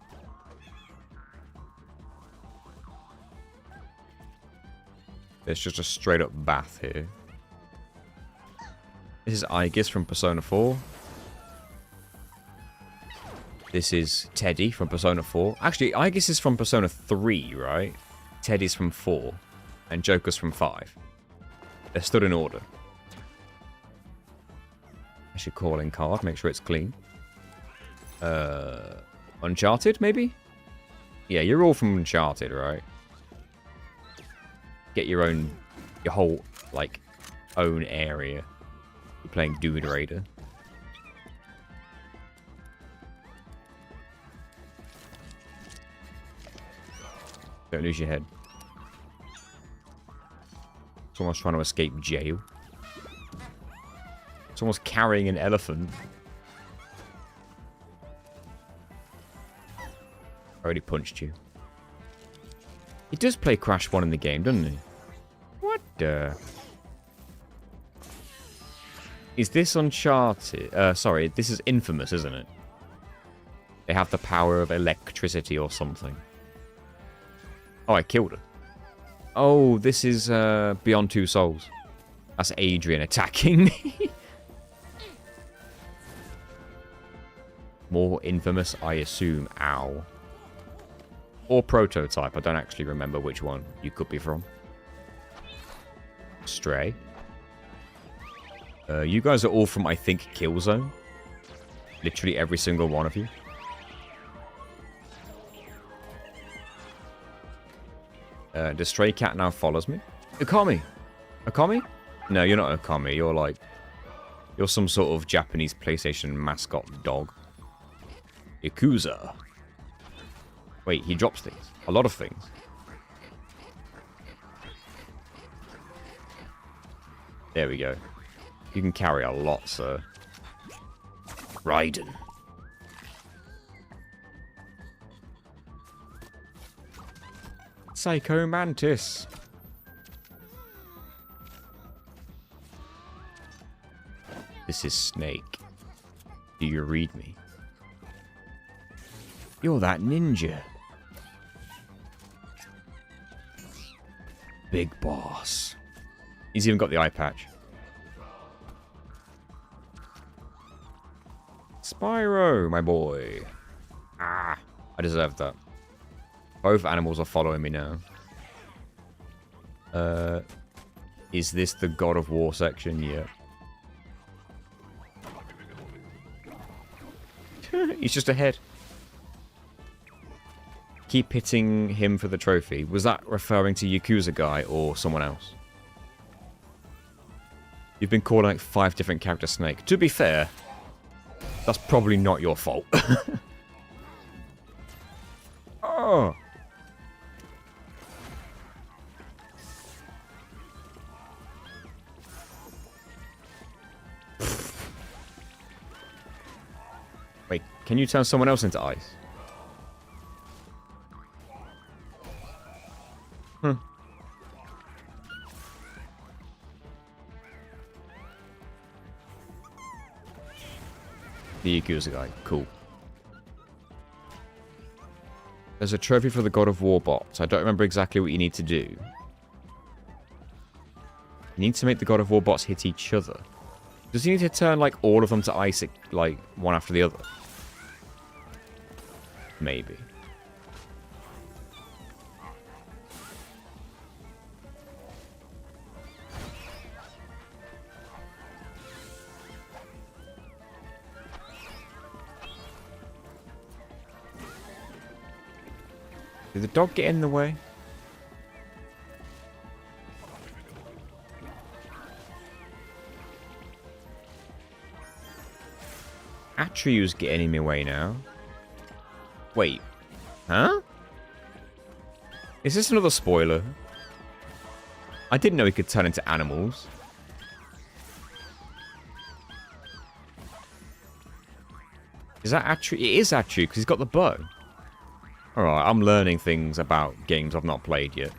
There's just a straight up bath here. This is Aegis from Persona 4. This is Teddy from Persona 4. Actually, Aegis is from Persona 3, right? Teddy's from 4. And Joker's from 5. They're stood in order. I should call in card, make sure it's clean. Uncharted, maybe? Yeah, you're all from Uncharted, right? Get your whole, like, own area. You're playing Doom Raider. Don't lose your head. Someone's trying to escape jail. Someone's carrying an elephant. I already punched you. He does play Crash 1 in the game, doesn't he? What the... Is this Uncharted? Sorry, this is Infamous, isn't it? They have the power of electricity or something. Oh, I killed her. Oh, this is Beyond Two Souls. That's Adrian attacking me. More Infamous, I assume. Ow. Or Prototype. I don't actually remember which one you could be from. Stray. You guys are all from, I think, Killzone. Literally every single one of you. The stray cat now follows me. Okami! Okami? No, you're not Okami. You're like... You're some sort of Japanese PlayStation mascot dog. Yakuza. Wait, he drops things. A lot of things. There we go. You can carry a lot, sir. Raiden. Psycho Mantis. This is Snake. Do you read me? You're that ninja. Big boss. He's even got the eye patch. Spyro, my boy. Ah, I deserved that. Both animals are following me now. Is this the God of War section? Yeah. He's just ahead. Keep hitting him for the trophy. Was that referring to Yakuza guy or someone else? You've been calling like 5 different characters Snake. To be fair, that's probably not your fault. Oh. Wait, can you turn someone else into ice? The Yakuza guy. Cool. There's a trophy for the God of War bots. I don't remember exactly what you need to do. You need to make the God of War bots hit each other. Does he need to turn, like, all of them to ice, like, one after the other? Maybe. Did the dog get in the way? Atriu's getting in my way now. Wait. Huh? Is this another spoiler? I didn't know he could turn into animals. Is that Atri? It is Atri because he's got the bow. Alright, I'm learning things about games I've not played yet.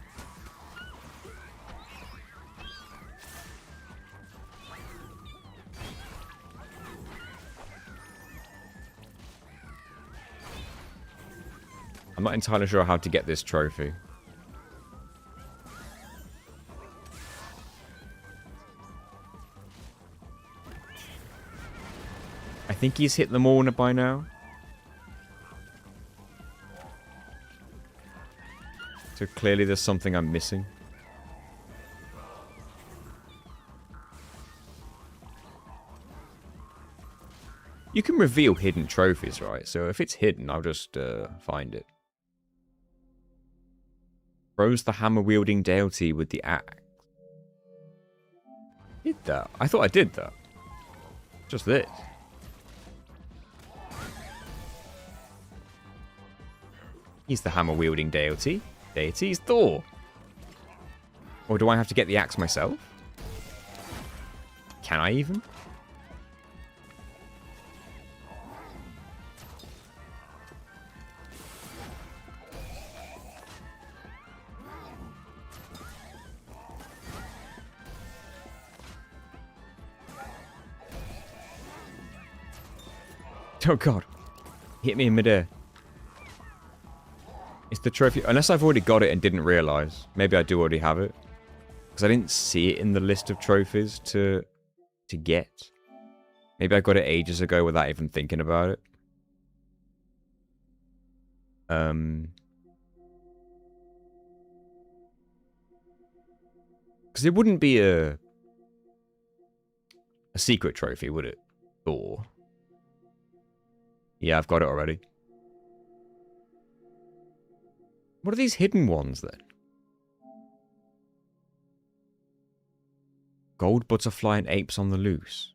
I'm not entirely sure how to get this trophy. I think he's hit them all by now. So clearly there's something I'm missing. You can reveal hidden trophies, right? So if it's hidden, I'll just find it. Throws the hammer-wielding deity with the axe. Did that? I thought I did that. Just this. He's the hammer-wielding deity. Deity's Thor. Or do I have to get the axe myself? Can I even? Oh god. Hit me in midair. It's the trophy. Unless I've already got it and didn't realise. Maybe I do already have it. Because I didn't see it in the list of trophies to get. Maybe I got it ages ago without even thinking about it. Because it wouldn't be a secret trophy, would it? Or... Yeah, I've got it already. What are these hidden ones, then? Gold butterfly and apes on the loose.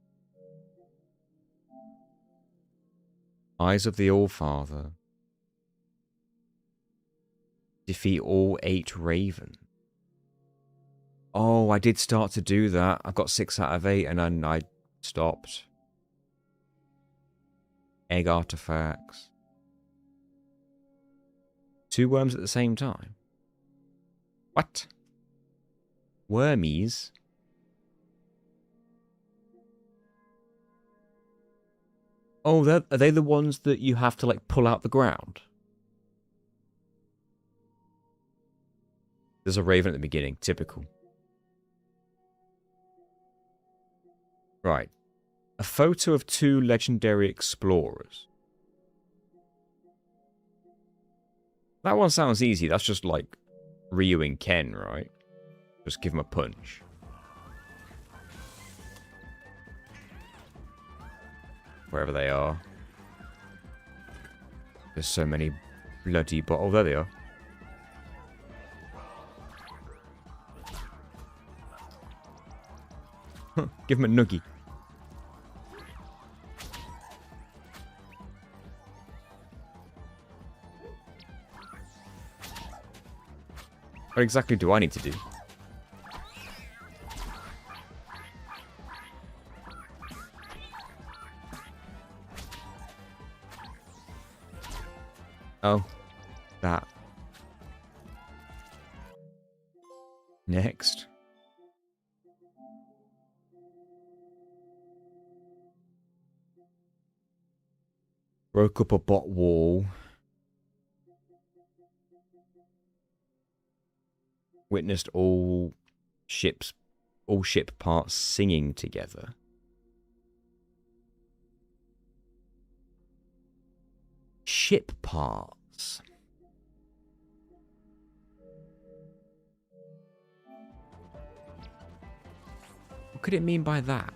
Eyes of the All-Father. Defeat all 8 ravens. Oh, I did start to do that. I got 6 out of 8 and then I stopped. Egg artifacts. 2 worms at the same time. What? Wormies? Oh, are they the ones that you have to, like, pull out the ground? There's a raven at the beginning. Typical. Right. A photo of 2 legendary explorers. That one sounds easy. That's just like Ryu and Ken, right? Just give him a punch. Wherever they are. There's so many bloody bottles. Oh, there they are. Give him a noogie. What exactly do I need to do? Oh. That. Next. Broke up a bot wall. Witnessed all ship parts singing together. Ship parts. What could it mean by that?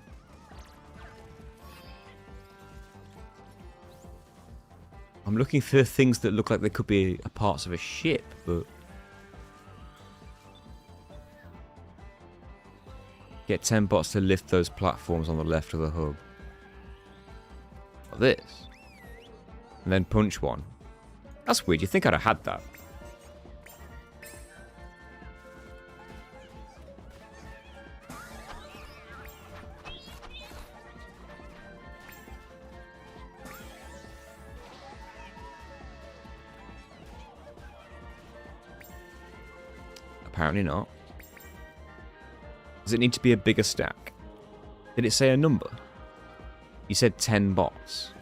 I'm looking for things that look like they could be parts of a ship, but... Get 10 bots to lift those platforms on the left of the hub. Like this. And then punch one. That's weird. You'd think I'd have had that. Apparently not. Does it need to be a bigger stack? Did it say a number? You said 10 bots.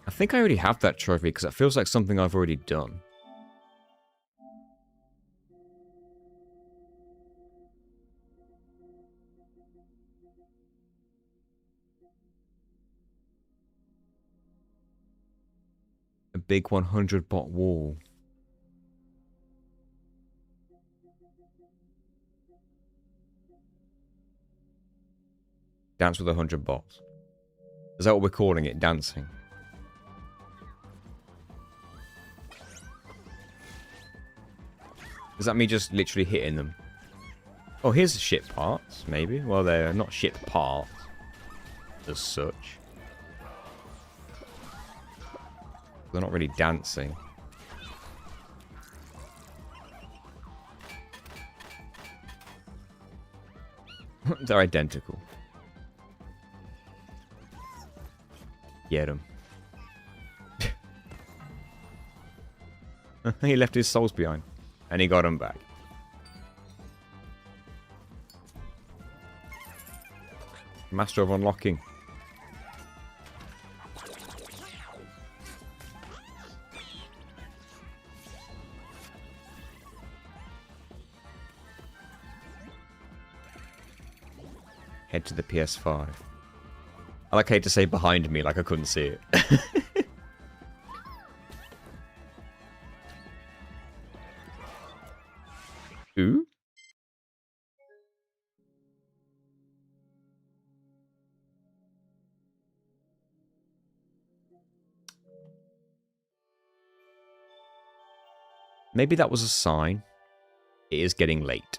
I think I already have that trophy because it feels like something I've already done. A big 100 bot wall. Dance with 100 bots. Is that what we're calling it? Dancing? Is that me just literally hitting them? Oh, here's the ship parts, maybe. Well, they're not ship parts as such. They're not really dancing. They're identical. Get him. He left his souls behind. And he got them back. Master of unlocking. Head to the PS5. I like hate to say behind me like I couldn't see it. Ooh? Maybe that was a sign. It is getting late.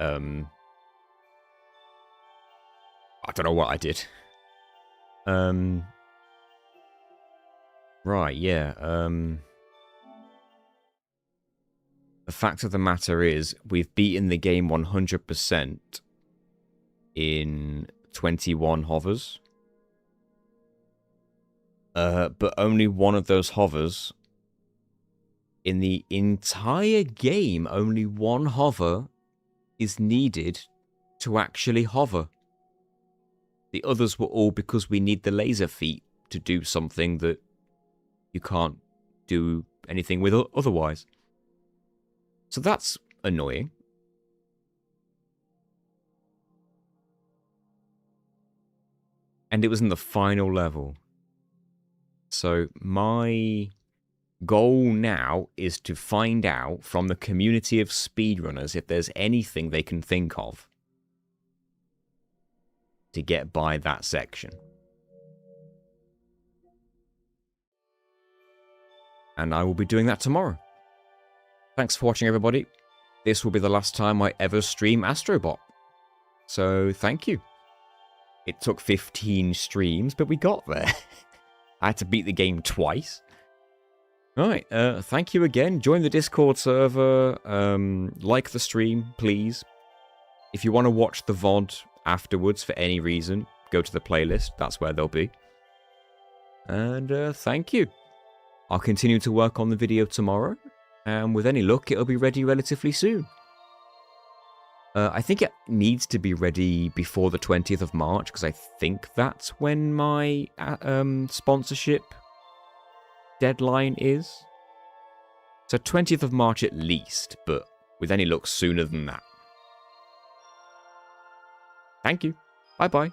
I don't know what I did. Right, yeah. The fact of the matter is, we've beaten the game 100% in 21 hovers. But only one of those hovers, in the entire game, only one hover is needed to actually hover. The others were all because we need the laser feet to do something that you can't do anything with otherwise. So that's annoying. And it was in the final level. So my goal now is to find out from the community of speedrunners if there's anything they can think of to get by that section. And I will be doing that tomorrow. Thanks for watching, everybody. This will be the last time I ever stream Astrobot. So, thank you. It took 15 streams, but we got there. I had to beat the game twice. Alright, thank you again. Join the Discord server. Like the stream, please. If you want to watch the VOD afterwards for any reason, go to the playlist. That's where they'll be. And thank you. I'll continue to work on the video tomorrow. And with any luck, it'll be ready relatively soon. I think it needs to be ready before the 20th of March, because I think that's when my sponsorship deadline is. So 20th of March at least, but with any luck sooner than that. Thank you. Bye-bye.